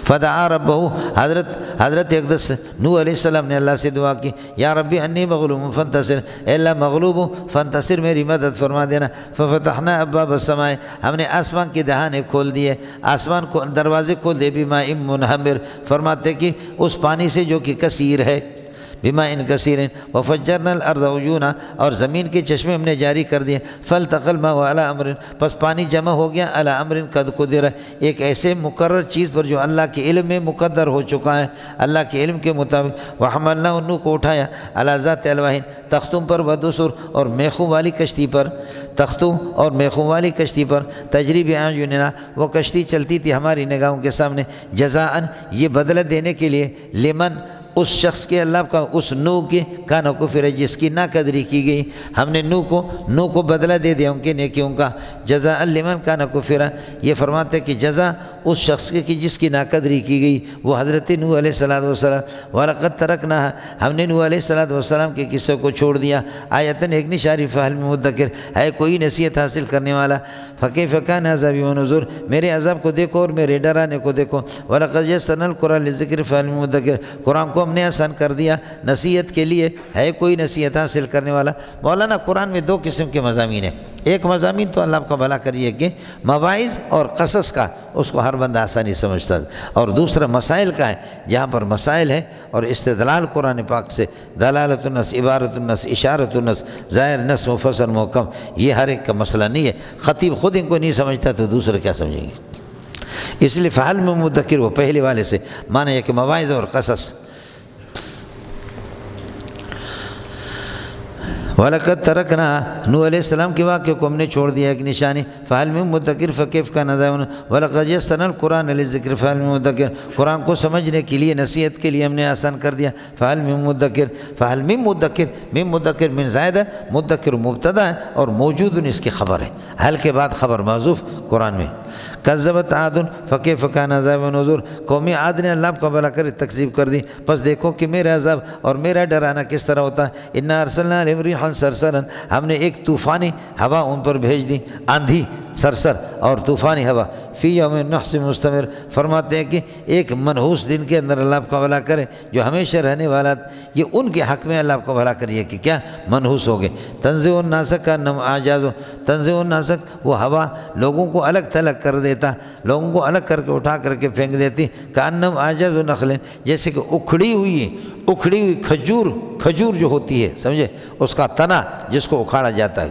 [SPEAKER 1] فدعا ربہ، حضرت اقدس نوح علیہ السلام نے اللہ سے دعا کی، یا ربی انی مغلوب فانتصر، اے اللہ مغلوب ہوں فانتصر، میری مدد فرما دینا۔ ففتحنا ابواب السماء، ہم نے آسمان کے دہانے کھول دیے، آسمان کو دروازے کھول دیے، بماء منہمر، فرماتے کہ اس پانی سے جو کہ کثیر ہے، بماء کثیر، وفجرنا الارض عیونا، اور زمین کے چشمے ہم نے جاری کر دیے، فالتقى الماء علی امر، پس پانی جمع ہو گیا، علی امر قد قدر، ایک ایسے مقرر چیز پر جو اللہ کے علم میں مقدر ہو چکا ہے، اللہ کے علم کے مطابق، وحملنا، نوح کو اٹھایا، علی ذات الواح، تختوں پر، ودسر، اور میخوں والی کشتی پر، تختوں اور میخوں والی کشتی پر، تجری باعیننا، وہ کشتی چلتی تھی ہماری نگاہوں کے سامنے، جزاء، یہ بدلہ دینے کے لیے، لمن، اس شخص کے، اللہ کا اس نوح کے، کان کفر، جس کی ناقدری کی گئی، ہم نے نوح کو بدلہ دے دیا ان کے نیکیوں کا، جزاء لمن کان کفر، یہ فرماتے کہ جزا اس شخص کی جس کی ناقدری کی گئی، وہ حضرت نوح علیہ السلام، وَلَقَدْ تَرَكْنَاهَا، ہم نے نوح علیہ السلام کے قصے کو چھوڑ دیا، آیتاً، ایک نشانی، فَهَلْ مِن مُدَّکِر، ہے کوئی نصیحت حاصل کرنے والا، فَكَيْفَ كَانَ عَذَابِي وَنُذُرِ، میرے عذاب کو دیکھو اور میرے ڈرانے کو دیکھو، وَلَقَدْ يَسَّرْنَا الْقُرْآنَ لِلذِّكْرِ فَهَلْ مِن مُدَّکِر، قرآن کو ہم نے آسان کر دیا نصیحت کے لیے، ہے کوئی نصیحت حاصل کرنے والا۔ مولانا قرآن میں دو قسم کے مضامین ہیں، ایک مضامین تو اللہ آپ کا بھلا کریے کہ مواعظ اور قصص کا، اس کو ہر بندہ آسانی سمجھتا ہے، اور دوسرا مسائل کا ہے، جہاں پر مسائل ہے اور استدلال قرآن پاک سے، دلالت النص، عبارت النص، اشارت النص، ظاہر نص، مفصل محکم، یہ ہر ایک کا مسئلہ نہیں ہے، خطیب خود ان کو نہیں سمجھتا تو دوسرے کیا سمجھیں گے؟ اس لیے فعل میں مدکر، وہ پہلے والے سے معنی ہے کہ مواعظ اور قصص۔ وَلَقَدْ تَرَكْنَاهَا، نوح علیہ السلام کے واقعے کو ہم نے چھوڑ دیا ایک نشانی، فَهَلْ مِن مُدَّکِرٍ فَكَيْفَ كَانَ عَذَابِ، وَلَقَدْ يَسَّرْنَا الْقُرْآنَ لِلذِّكْرِ فَهَلْ مِن مُدَّکِرٍ، قرآن کو سمجھنے کے لیے، نصیحت کے لیے ہم نے آسان کر دیا، فَهَلْ مِن مُدَّکِرٍ، فَهَلْ مِن مُدَّکِرٍ، من مدکر من زائد ہے، مدکر مبتدا ہے اور موجود اس کی خبر ہے، حل کے بعد خبر محذوف قرآن میں۔ کذبت عاد فکیف کان عذاب ونذر، قوم عاد نے اللہ کو بھلا کر تکذیب کر دی، پس دیکھو کہ میرا عذاب اور میرا ڈرانا کس طرح ہوتا ہے۔ انا ارسلنا علیہم ریحا صرصرا، ہم نے ایک طوفانی ہوا ان پر بھیج دی، آندھی سرسر اور طوفانی ہوا، فی یوم نحس مستمر، فرماتے ہیں کہ ایک منحوس دن کے اندر اللہ آپ کو بھلا کرے جو ہمیشہ رہنے والا، یہ ان کے حق میں اللہ آپ کو بھلا کریے کہ کیا منحوس ہو گئے۔ تنزع الناس کانہم اعجاز، تنزع الناس، وہ ہوا لوگوں کو الگ تھلگ کر دیتا، لوگوں کو الگ کر کے اٹھا کر کے پھینک دیتی، کانہم اعجاز نخل، جیسے کہ اکھڑی ہوئی کھجور جو ہوتی ہے، سمجھے، اس کا تنا جس کو اکھاڑا جاتا ہے۔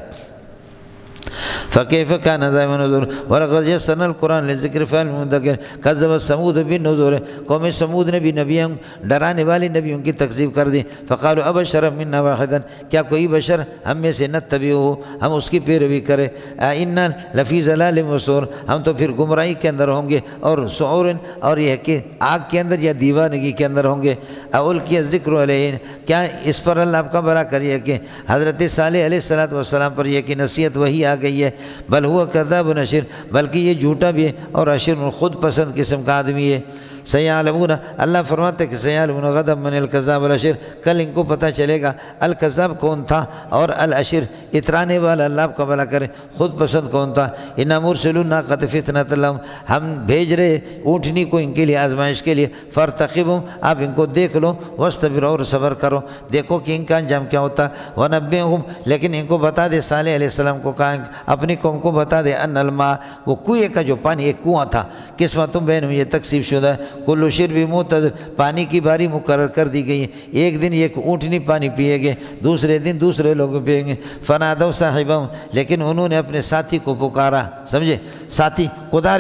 [SPEAKER 1] فکیف کان عذاب ونذر ولقد یسرنا القرآن للذکر فہل من مدکر کذبت ثمود بالنذر، قوم سمود نے بھی نبیوں، ڈرانے والی نبیوں کی تکذیب کر دی، فقالوا ابشرا منا واحدا، کیا کوئی بشر ہم میں سے نتبعہ، ہم اس کی پیروی کرے، انا لفی ضلال وسعور، ہم تو پھر گمراہی کے اندر ہوں گے اور سعور، اور یہ کہ آگ کے اندر یا دیوانگی کے اندر ہوں گے۔ اولقی الذکر علیہ، کیا اس پر اللہ آپ کا بھلا کریے کہ حضرت صالح علیہ السلام پر یہ کہ نصیحت وہی آ گئی ہے، بل ہوا کذاب نشر، بلکہ یہ جھوٹا بھی ہے اور اشر خود پسند قسم کا آدمی ہے۔ سیعلمون، اللہ فرماتے کہ سیعلمون غدا من الکذاب والاشر، کل ان کو پتہ چلے گا الکذاب کون تھا اور الاشر اترانے والا، اللہ آپ کا بھلا کرے، خود پسند کون تھا۔ انا مرسلون الناقۃ فتنۃ لہم، ہم بھیج رہے اونٹنی کو ان کے لیے آزمائش کے لیے، فارتقبہم، آپ ان کو دیکھ لو، واصطبر، اور صبر کرو، دیکھو کہ ان کا انجام کیا ہوتا ہے۔ ونبئہم، لیکن ان کو بتا دے، صالح علیہ السلام کو کہا اپنی قوم کو بتا دے، ان الماء، وہ کنویں کا جو پانی ایک کنواں تھا، قسمۃ بینہم، یہ تقسیم شدہ ہے، کل شرب متدر، پانی کی باری مقرر کر دی گئی ہے، ایک دن ایک اونٹنی پانی پیے گے، دوسرے دن دوسرے لوگ پیئیں گے۔ فنادوا صاحبہم، لیکن انہوں نے اپنے ساتھی کو پکارا، سمجھے، ساتھی قدار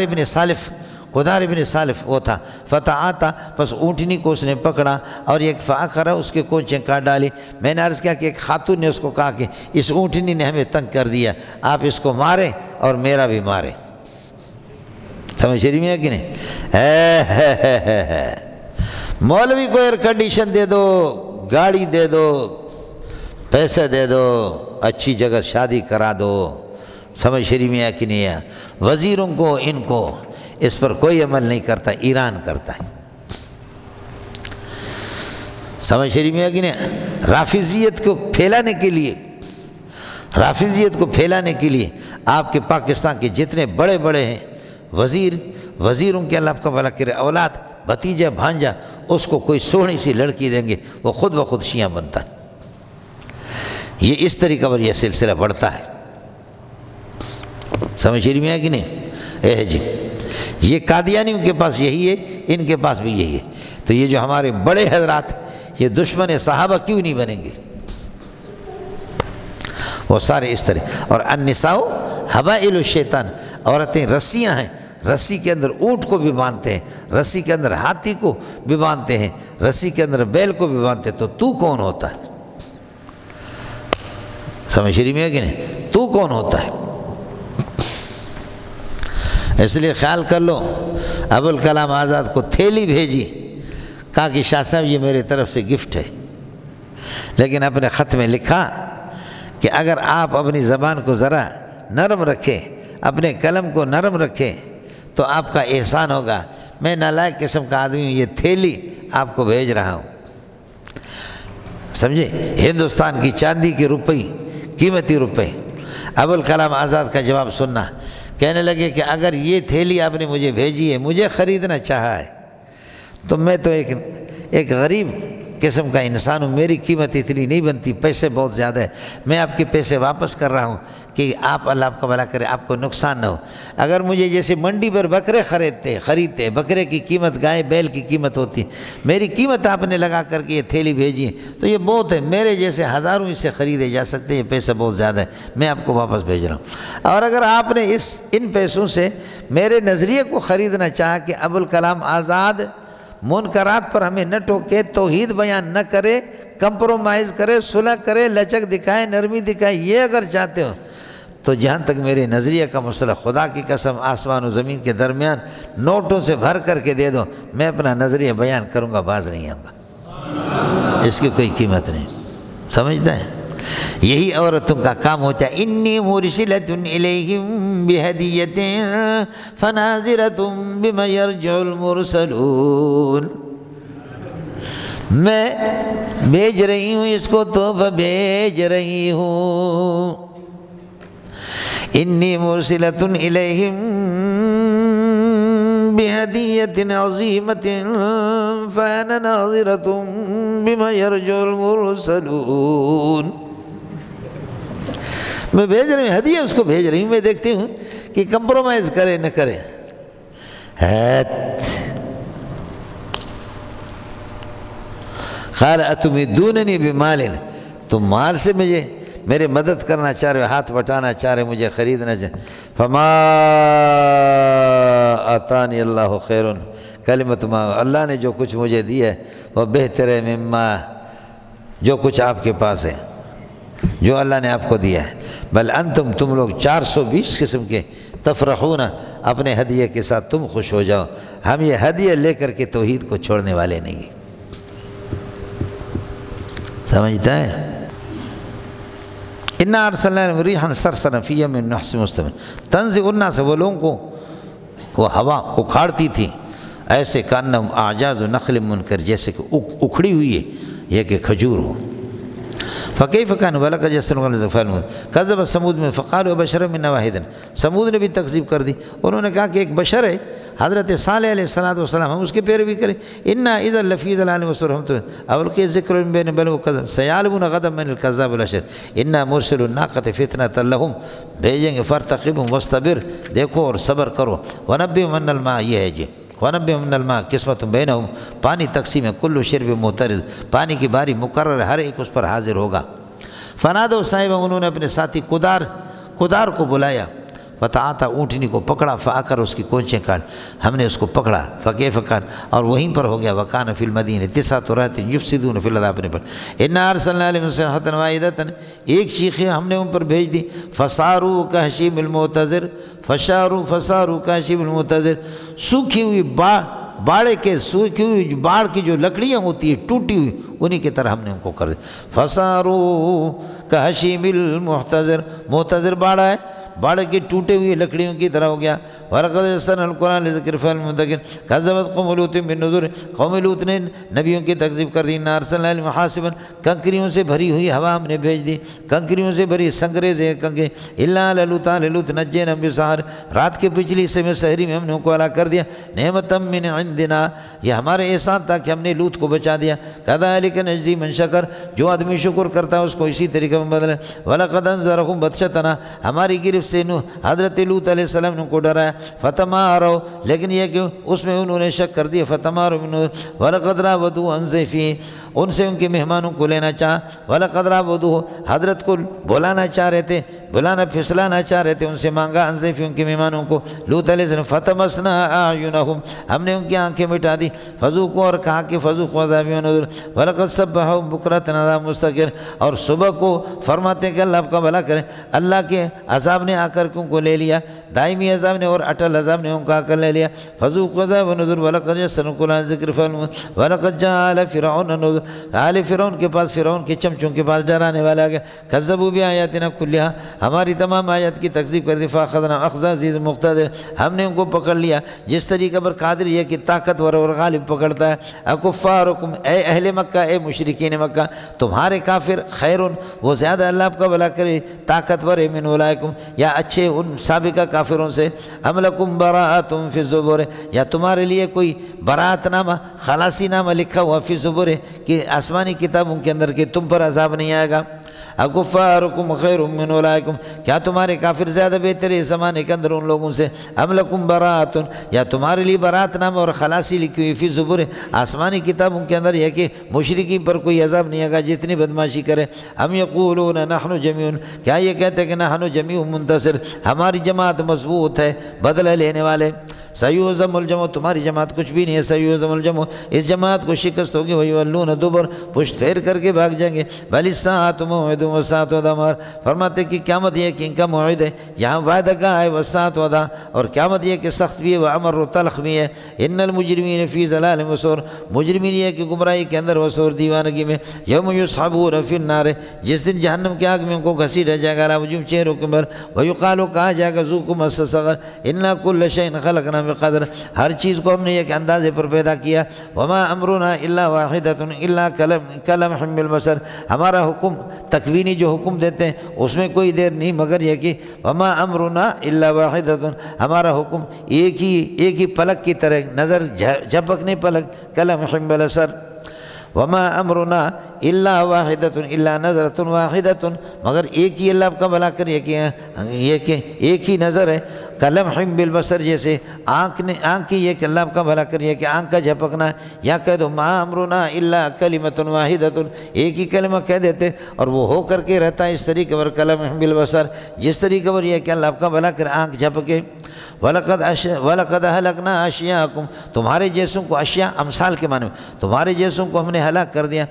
[SPEAKER 1] ابن سالف وہ تھا، فتعاطا، پس اونٹنی کو اس نے پکڑا اور ایک فاخرہ، اس کے کونچیں کاٹ ڈالی۔ میں نے عرض کیا کہ ایک خاتون نے اس کو کہا کہ اس اونٹنی نے ہمیں تنگ کر دیا، آپ اس کو ماریں اور میرا بھی ماریں۔ سمجھ رہی میں ہے کہ نہیں؟ مولوی کو ایئر کنڈیشن دے دو، گاڑی دے دو، پیسے دے دو، اچھی جگہ شادی کرا دو، سمجھ شریف میں ہے کہ نہیں ہے؟ وزیروں کو، ان کو اس پر کوئی عمل نہیں کرتا، ایران کرتا ہے، سمجھ شریف میں ہے کہ نہیں؟ رافضیت کو پھیلانے کے لیے آپ کے پاکستان کے جتنے بڑے بڑے ہیں وزیروں کے، اللہ آپ کا بھلا کرے، اولاد، بھتیجا، بھانجا، اس کو کوئی سوہنی سی لڑکی دیں گے، وہ خود بخود شیعہ بنتا ہے۔ یہ اس طریقہ پر یہ سلسلہ بڑھتا ہے، سمجھ شریف میں ہے کہ نہیں؟ جی، یہ قادیانیوں کے پاس یہی ہے، ان کے پاس بھی یہی ہے۔ تو یہ جو ہمارے بڑے حضرات، یہ دشمن صحابہ کیوں نہیں بنیں گے؟ وہ سارے اس طرح۔ اور النساء حبائل الشیطان، عورتیں رسیاں ہیں، رسی کے اندر اونٹ کو بھی باندھتے ہیں، رسی کے اندر ہاتھی کو بھی باندھتے ہیں، رسی کے اندر بیل کو بھی باندھتے ہیں، تو کون ہوتا ہے؟ سمجھ رہی میں کہ نہیں؟ تو کون ہوتا ہے؟ اس لیے خیال کر لو۔ ابوالکلام آزاد کو تھیلی بھیجی، کہا کہ شاہ صاحب یہ میرے طرف سے گفٹ ہے، لیکن اپنے خط میں لکھا کہ اگر آپ اپنی زبان کو ذرا نرم رکھیں، اپنے قلم کو نرم رکھیں تو آپ کا احسان ہوگا۔ میں نالائق قسم کا آدمی ہوں، یہ تھیلی آپ کو بھیج رہا ہوں، سمجھے؟ ہندوستان کی چاندی کے روپے، قیمتی روپے۔ ابوالکلام آزاد کا جواب سننا، کہنے لگے کہ اگر یہ تھیلی آپ نے مجھے بھیجی ہے، مجھے خریدنا چاہا ہے، تو میں تو ایک غریب قسم کا انسان ہوں، میری قیمت اتنی نہیں بنتی، پیسے بہت زیادہ ہے، میں آپ کے پیسے واپس کر رہا ہوں کہ آپ، اللہ آپ کا بھلا کرے، آپ کو نقصان نہ ہو۔ اگر مجھے جیسے منڈی پر بکرے خریدتے، بکرے کی قیمت گائے بیل کی قیمت ہوتی ہے، میری قیمت آپ نے لگا کر کے یہ تھیلی بھیجی ہے، تو یہ بہت ہے، میرے جیسے ہزاروں اس سے خریدے جا سکتے ہیں، یہ پیسہ بہت زیادہ ہے، میں آپ کو واپس بھیج رہا ہوں۔ اور اگر آپ نے ان پیسوں سے میرے نظریے کو خریدنا چاہا کہ ابوالکلام آزاد منکرات پر ہمیں نہ ٹوکے، توحید بیان نہ کرے، کمپرومائز کرے، صلح کرے، لچک دکھائے، نرمی دکھائے، یہ اگر چاہتے ہو تو جہاں تک میرے نظریے کا مسئلہ، خدا کی قسم آسمان و زمین کے درمیان نوٹوں سے بھر کر کے دے دو، میں اپنا نظریہ بیان کروں گا، باز نہیں آؤں گا، اس کی کوئی قیمت نہیں، سمجھتا ہے؟ یہی عورتوں کا کام ہوتا ہے۔ انی مرسلۃ الیہم بہدیۃ فناظرۃ بما یرجع المرسلون، میں بھیج رہی ہوں اس کو، تحفہ بھیج رہی ہوں۔ انی مرسلۃ الیہم بہدیۃ عظیمۃ فانا ناظرۃ بما یرجع المرسلون، میں بھیج رہی ہوں، ہدیہ اس کو بھیج رہی ہوں، میں دیکھتی ہوں کہ کمپرومائز کرے نہ کرے۔ قال اتمدوننی بمال، تم مال سے مجھے میرے مدد کرنا چاہ رہے، ہاتھ بٹانا چاہ رہے، مجھے خریدنا چاہ رہے۔ فما آتانی اللہ خیر، کلمۃ ما، اللہ نے جو کچھ مجھے دیا ہے وہ بہتر ہے مما، جو کچھ آپ کے پاس ہے، جو اللہ نے آپ کو دیا ہے۔ بل انتم، تم لوگ 420 قسم کے، تفرحون، اپنے ہدیے کے ساتھ تم خوش ہو جاؤ، ہم یہ ہدیہ لے کر کے توحید کو چھوڑنے والے نہیں ہیں، سمجھتا ہے؟ انا ارسلنا ریحا صرصرا فی یوم نحس مستمر تنزع الناس، وہ لوگوں کو وہ ہوا اکھاڑتی تھی، ایسے کانہم اعجاز نخل منکر، جیسے کہ اکھڑی ہوئی ہے یہ کہ کھجور ہو۔ فکیف کان ولقد یسرنا کذب ثمود میں فقالوا بشرا منا واحدا، سمود نے بھی تکذیب کر دی، انہوں نے کہا کہ ایک بشر ہے حضرت صالح علیہ السلام، ہم اس کے پیروی کریں، انا اذا لفی ضلال وسعر، ہم تو القی ذکر من بین بل وکذب سیعلمون غدا من الکذاب الاشر انا مرسل الناقۃ فتنۃ لهم، بھیجیں گے فارتقبهم واصطبر، دیکھو اور صبر کرو، ونبئهم ان الماء، یہ ہے جی وَنَبِّئْهُمْ مِنَ الْمَاءِ قِسْمَةٌ بَيْنَهُمْ، پانی تقسیم ہے، کل شرب معترض، پانی کی باری مقرر ہے، ہر ایک اس پر حاضر ہوگا۔ فنادوا صاحبہ، انہوں نے اپنے ساتھی کدار کو بلایا، فتعاطى، اونٹنی کو پکڑا، فآکر، اس کی کونچیں کاٹ، ہم نے اس کو پکڑا، فکیف کان، اور وہیں پر ہو گیا، وکان فی المدینہ تسعۃ رہط یفسدون فی الارض، اپنے پر، انا ارسلنا علیہم صیحۃ واحدۃ، ایک چیخیں ہم نے ان پر بھیج دی، فصاروا کہشیم المعتذر، فصاروا کہشیم المعتذر، سوکھی ہوئی سوکھی ہوئی باڑ کی جو لکڑیاں ہوتی ہیں ٹوٹی ہوئی، انہی کی طرح ہم نے ان کو کر دیا، فصاروا کہشیم المعتذر، معتذر باڑا ہے، باڑ کی ٹوٹے ہوئی لکڑیوں کی طرح ہو گیا۔ وَلَقَدْ يَسَّرْنَا الْقُرْآنَ لِلذِّكْرِ فَهَلْ مِن مُّدَّكِرٍ كَذَّبَتْ قَوْمُ لُوطٍ بِالنُّذُرِ، قوم لوط نے نبیوں کی تکذیب کر دی، اِنَّا أَرْسَلْنَا عَلَيْهِمْ حَاصِبًا، کنکریوں سے بھری ہوئی ہوا ہم نے بھیج دی، کنکریوں سے بھری سنگریز ہے کنکری، إِلَّا عَلَى لُوطٍ نَجَّيْنَاهُم بِالسَّحَرِ، رات کے پچھلی حصے میں سحری میں ہم نے ان کو ہلاک کر دیا، نعمةً مِّنْ عِندِنَا، یہ ہمارے احسان تھا کہ ہم نے لوط کو بچا دیا، كَذَلِكَ نَجْزِي مَن شَكَرَ، جو آدمی شکر کرتا ہے اس کو اسی طریقے میں بدلے، وَلَقَدْ أَنذَرَهُم بَطْشَتَنَا، ہماری گرفت سے حضرت لوط علیہ السلام نے ان کو ڈرایا، فتماروا، لیکن یہ کہ اس میں انہوں نے شک کر دیا، فتماروا، وَلَقَدْ رَاوَدُوهُ عَن ضَيْفِهِ، ان سے ان کے مہمانوں کو لینا چاہا، وَلَقَدْ رَاوَدُوهُ، حضرت کو بلانا چاہ رہے تھے، بلانا پھسلانا چاہ رہے تھے، ان سے مانگا عن ضیفہ، ان کے مہمانوں کو، لوط علیہ السلام، فَطَمَسْنَا أَعْيُنَهُمْ، ہم نے ان کی آنکھیں مٹا دی، فذوقوا، اور کہا کہ فذوقوا عذابی ونذر، وَلَقَدْ صَبَّحَهُم بُكْرَةً عَذَابٌ مُسْتَقِرٌ، اور صبح کو فرماتے ہیں کہ اللہ آپ کا بھلا کرے، اللہ کے عذاب نے آ کر ان کو لے لیا، دائمی عذاب نے اور اٹل عذاب نے ان کو آ کر لے لیا، فذوقوا عذاب ونذر، وَلَقَدْ يَسَّرْنَا الْقُرْآنَ لِلذِّكْرِ وَلَقَدْ جَاءَ آلَ فِرْعَوْنَ النُّذُرُ، آل فرعون کے پاس، فرعون کے چمچوں کے پاس ڈرانے والا آ گیا، کذبوا بآیاتنا کلھا، ہماری تمام آیات کی تکذیب کر دی، فأخذناهم أخذ عزیز مقتدر، ہم نے ان کو پکڑ لیا جس طریقے پر قادر یہ کہ طاقتور اور غالب پکڑتا ہے۔ اکفارکم، اے اہل مکہ، اے مشرکین مکہ، تمہارے کافر، خیرن، وہ زیادہ اللہ آپ کا بھلا کرے، طاقتور ہے، من اولئکم، یا اچھے ان سابقہ کافروں سے، ام لکم براءۃ فی الزبر، یا تمہارے لیے کوئی براءت نامہ، خلاصی نامہ لکھا ہوا فی الزبر، کہ آسمانی کتابوں کے اندر کہ تم پر عذاب نہیں آئے گا۔ اکفارکم خیر من اولئکم، کیا تمہارے کافر زیادہ بہتر ہے اس زمانے کے اندر ان لوگوں سے، ام لکم براءۃ، یا تمہارے لیے براءت نامہ اور خلاصی لکھی ہوئی فی الزبر، آسمانی کتابوں کے اندر یہ کہ مشرکین پر کوئی عذاب نہیں آئے گا جتنی بدماشی کرے۔ ام یقولون نحن جمیع، کیا یہ کہتے ہیں کہ نحن جمیع منتصر، ہماری جماعت مضبوط ہے، بدلہ لینے والے، سیہزم الجمع، تمہاری جماعت کچھ بھی نہیں ہے، سیہزم الجمع، اس جماعت کو شکست ہوگی، ویولون دبر، پشت پھیر کر کے بھاگ جائیں گے، بل الساعۃ موعد والساعۃ وعدہ، فرماتے کہ قیامت یہ کہ ان کا موعد ہے، یہاں وعدہ گاہ ہے، والساعۃ وعدہ، اور قیامت یہ کہ سخت بھی ہے، وامر تلخ بھی ہے، ان المجرمین فی ضلال وسعر، مجرمین یہ کہ گمراہی کے اندر وسعر، دیوانگی میں، یوم یسحبون فی النار، جس دن جہنم کی آگ میں ان کو گھسیٹا جائے گا، علی وجوہہم، چہروں کے اوپر، ویقال، کہا جائے گا، ذوقوا مس سقر، انا کل شیء خلقنا بقدر، ہر چیز کو ہم نے ایک اندازے پر پیدا کیا، وما امرنا الا واحدۃ الا کلمح بالبصر، ہمارا حکم تکوینی جو حکم دیتے ہیں اس میں کوئی دیر نہیں مگر یہ کہ وما امرنا الا واحدۃ، ہمارا حکم ایک ہی پلک کی طرح، نظر جھپکنے پلک، کلمح بالبصر، وما امرنا الا واحدۃ الا نظرۃ واحدۃ، مگر ایک ہی، اللہ آپ کا بھلا کر، یہ کہ ایک ہی نظر ہے، کلمح بالبصر، جیسے آنکھ کی، یہ کہ اللہ آپ کا بھلا کر، یہ کہ آنکھ کا جھپکنا ہے، یا کہہ دو ما امرنا الا کلمۃ واحدۃ، ایک ہی کلمہ کہہ دیتے اور وہ ہو کر کے رہتا ہے، اس طریقے پر کلمح بالبصر، جس طریقے پر یہ کہ اللہ آپ کا بھلا کر آنکھ جھپکے۔ وَلَقَدْ أَهْلَكْنَا أَشْيَاءَكُمْ، تمہارے جیسوں کو، اشیاء امثال کے معنی میں، تمہارے جیسوں کو ہم نے ہلاک کر دیا،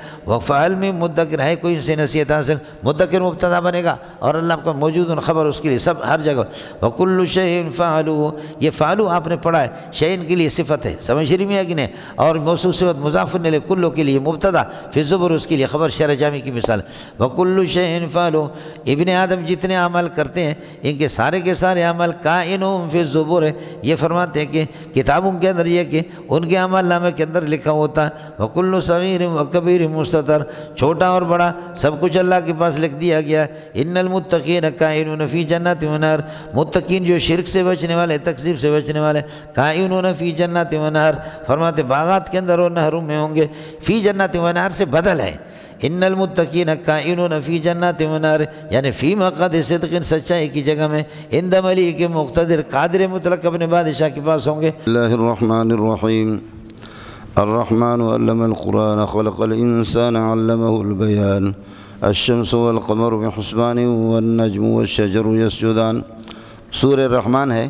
[SPEAKER 1] حل میں مدکر ہے کوئی سے نصیحت حاصل، مدکر مبتدا بنے گا اور اللہ کا موجود خبر اس کے لیے سب ہر جگہ۔ وَكُلُّ شَيْءٍ فَعَلُوهُ، یہ فعلو آپ نے پڑھا ہے، شیئن کے لیے صفت ہے، سمجھ رہی میں ہے کہ نہیں، اور موصوف صفت مضاف الیہ کلو کے لیے مبتدا، فی الزبر اس کے لیے خبر، شرح جامی کی مثال۔ وَكُلُّ شَيْءٍ فَعَلُوهُ، ابن آدم جتنے عمل کرتے ہیں ان کے سارے عمل کائنٌ فی الزبر، یہ فرماتے ہیں کہ کتابوں کے اندر یہ کہ ان کے عمل نامے کے اندر لکھا ہوتا ہے۔ وَكُلُّ صغیر وکبیر مستتر، چھوٹا اور بڑا سب کچھ اللہ کے پاس لکھ دیا گیا ہے۔ ان المتقین کائنون فی جنات و نہر، متقین جو شرک سے بچنے والے، تکذیب سے بچنے والے، کائنون فی جنات و نہر، فرماتے باغات کے اندر اور نہروں میں ہوں گے۔ فی جنات و نہر سے بدل ہے، ان المتقین کائنون فی جنات و نہر، یعنی فی مقعد صدق، سچائی کی جگہ میں، عند ملیک مقتدر، قادر مطلق اپنے بادشاہ کے پاس ہوں گے۔
[SPEAKER 2] اللہ الرحمن الرحیم۔ الرحمن علم القرآن خلق الإنسان علمه البیان، الشمس والقمر بحسبان والنجم والشجر يسجدان۔ سورہ الرحمن ہے،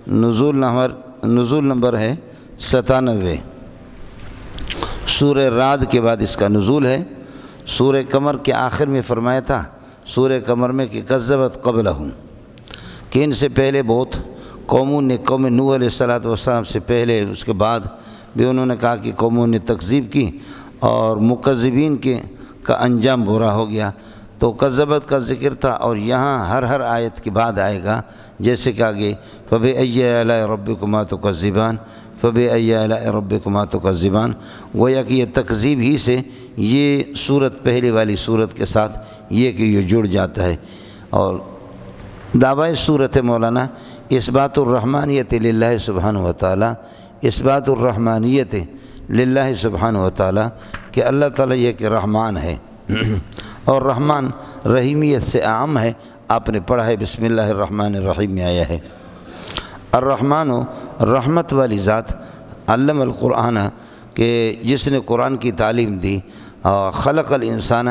[SPEAKER 2] نزول نمبر ہے 97۔ سورہ رعد کے بعد اس کا نزول ہے۔ سورہ قمر کے آخر میں فرمایا تھا سورہ قمر میں کہ کذبت قبلہم، کہ ان سے پہلے بہت قوموں نے، قوم نوح علیہ السلام سے پہلے، اس کے بعد بھی انہوں نے کہا کہ قوموں نے تکذیب کی اور مکذبین کا انجام برا ہو گیا۔ تو کذبت کا ذکر تھا، اور یہاں ہر آیت کے بعد آئے گا، جیسے کہ آگے فَبِأَيِّ آلَاءِ رَبِّكُمَا تُكَذِّبَانِ، فَبِأَيِّ آلَاءِ رَبِّكُمَا تُكَذِّبَانِ، گویا کہ یہ تکذیب ہی سے یہ صورت پہلے والی صورت کے ساتھ یہ کہ یہ جڑ جاتا ہے۔ اور دعوی صورت مولانا اثبات الرحمانیت للہ سبحانہ و تعالی، اثبات الرحمانیت للہ سبحانہ و تعالی، کہ اللہ تعالیٰ یہ کہ رحمان ہے، اور رحمان رحیمیت سے عام ہے۔ آپ نے پڑھا ہے بسم اللہ الرحمن الرحیم میں آیا ہے۔ الرحمن رحمت والی ذات، علم القرآن، کہ جس نے قرآن کی تعلیم دی، خلق الانسان،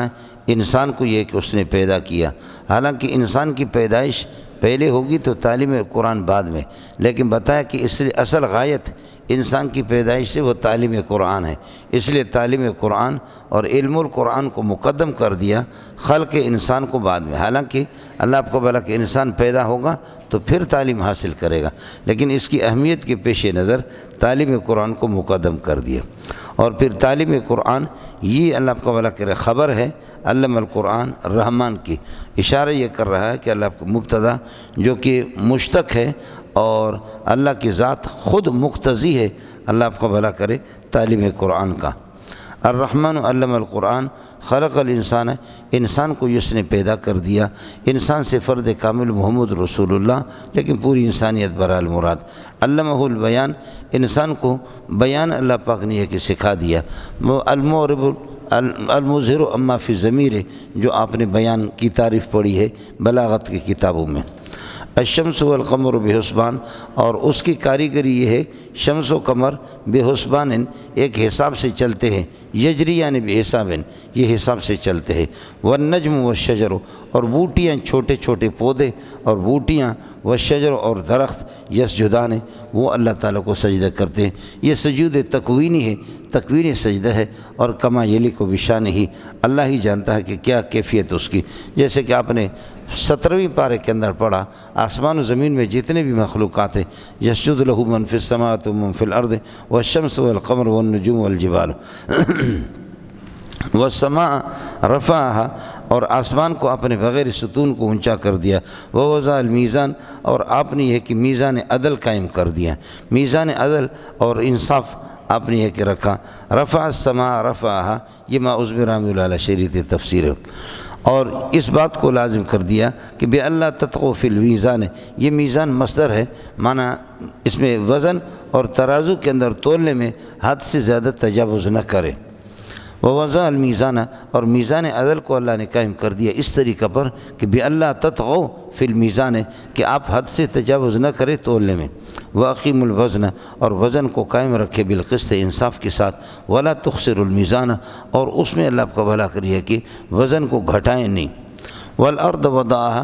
[SPEAKER 2] انسان کو یہ کہ اس نے پیدا کیا۔ حالانکہ انسان کی پیدائش پہلے ہوگی تو تعلیم قرآن بعد میں، لیکن بتایا کہ اس لیے اصل غایت انسان کی پیدائش سے وہ تعلیم قرآن ہے، اس لیے تعلیم قرآن اور علم القرآن کو مقدم کر دیا، خلق انسان کو بعد میں۔ حالانکہ اللہ آپ کو بلا کہ انسان پیدا ہوگا تو پھر تعلیم حاصل کرے گا، لیکن اس کی اہمیت کے پیش نظر تعلیم قرآن کو مقدم کر دیا۔ اور پھر تعلیم قرآن یہ اللہ آپ کو بلا کہ خبر ہے، علم القرآن رحمان کی، اشارہ یہ کر رہا ہے کہ اللہ آپ کو مبتدا جو کہ مشتق ہے، اور اللہ کی ذات خود مقتضی ہے، اللہ آپ کو بھلا کرے، تعلیم قرآن کا۔ الرحمن علم القرآن خلق الانسان، انسان کو جس نے پیدا کر دیا، انسان سے فرد کامل محمد رسول اللہ، لیکن پوری انسانیت برحال مراد۔ علمہ البیان، انسان کو بیان اللہ پاک نے یہ کہ سکھا دیا۔ المعرب المظہر اما فی الضمیر، جو آپ نے بیان کی تعریف پڑھی ہے بلاغت کی کتابوں میں۔ الشمس والقمر بحسبان، اور اس کی کاریگری یہ ہے، شمس و قمر بحسبان، ایک حساب سے چلتے ہیں، یجریان بحساب، یہ حساب سے چلتے ہیں۔ والنجم والشجر، اور بوٹیاں، چھوٹے چھوٹے پودے اور بوٹیاں، والشجر، اور درخت، یسجدان، وہ اللہ تعالیٰ کو سجدہ کرتے ہیں۔ یہ سجود تکوینی ہے، تکوینی سجدہ ہے، اور کما یلیق بشان ہی، اللہ ہی جانتا ہے کہ کیا کیفیت اس کی۔ جیسے کہ آپ نے 17ویں پارے کے اندر پڑھا، آسمان و زمین میں جتنے بھی مخلوقات ہیں، یسجد لہ من فی السماوات و من فی الارض والشمس والقمر والنجوم والجبال والسماء رفعہا، اور آسمان کو آپ نے بغیر ستون کو اونچا کر دیا۔ ووضع المیزان، اور آپ نے یہ کہ میزان عدل قائم کر دیا، میزان عدل اور انصاف آپ نے یہ کہ رکھا۔ رفع السماء رفعہا، یہ ما عزم رحمۃ اللہ علیہ شریعت تفسیر ہے۔ اور اس بات کو لازم کر دیا کہ بے اللہ تطغوا فی المیزان، یہ میزان مصدر ہے، معنی اس میں وزن اور ترازو کے اندر تولنے میں حد سے زیادہ تجاوز نہ کرے۔ ووضع المیزان، اور میزان عدل کو اللہ نے قائم کر دیا اس طریقہ پر کہ بے اللہ تطغوا فی المیزان، کہ آپ حد سے تجاوز نہ کرے تولنے میں۔ واقیم الوزن، اور وزن کو قائم رکھے بالقسط، انصاف کے ساتھ۔ ولا تخسر المیزان، اور اس میں اللہ کو بھلا کریے کہ وزن کو گھٹائیں نہیں۔ والارض وضعها،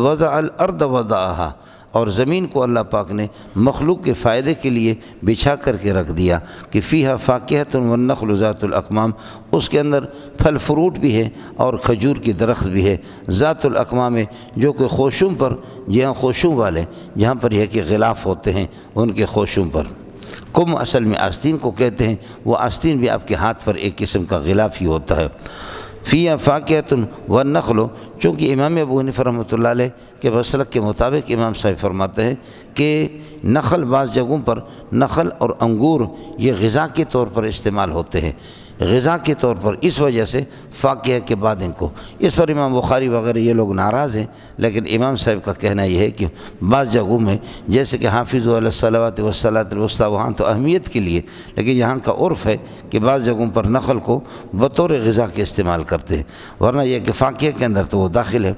[SPEAKER 2] وضع الارض وضعها، اور زمین کو اللہ پاک نے مخلوق کے فائدے کے لیے بچھا کر کے رکھ دیا کہ فیہا فاکہۃ والنخل ذات الاکمام، اس کے اندر پھل فروٹ بھی ہے اور کھجور کی درخت بھی ہے، ذات الاکمام ہے جو کہ خوشوں پر، جہاں خوشوں والے، جہاں پر یہ کہ غلاف ہوتے ہیں ان کے خوشوں پر۔ کم اصل میں آستین کو کہتے ہیں، وہ آستین بھی آپ کے ہاتھ پر ایک قسم کا غلاف ہی ہوتا ہے۔ فیہا فاکہۃ والنخل، چونکہ امام ابو حنیفہ رحمۃ اللہ علیہ کے مسلک کے مطابق امام صاحب فرماتے ہیں کہ نخل بعض جگہوں پر نخل اور انگور یہ غذا کے طور پر استعمال ہوتے ہیں، غذا کے طور پر، اس وجہ سے فاکہہ کے بعد ان کو، اس پر امام بخاری وغیرہ یہ لوگ ناراض ہیں، لیکن امام صاحب کا کہنا یہ ہے کہ بعض جگہوں میں جیسے کہ حافظوا علی الصلوات والصلاۃ الوسطیٰ، وہاں تو اہمیت کے لیے، لیکن یہاں کا عرف ہے کہ بعض جگہوں پر نخل کو بطور غذا کے استعمال کرتے ہیں، ورنہ یہ کہ فاکہہ کے اندر تو وہ داخل ہے۔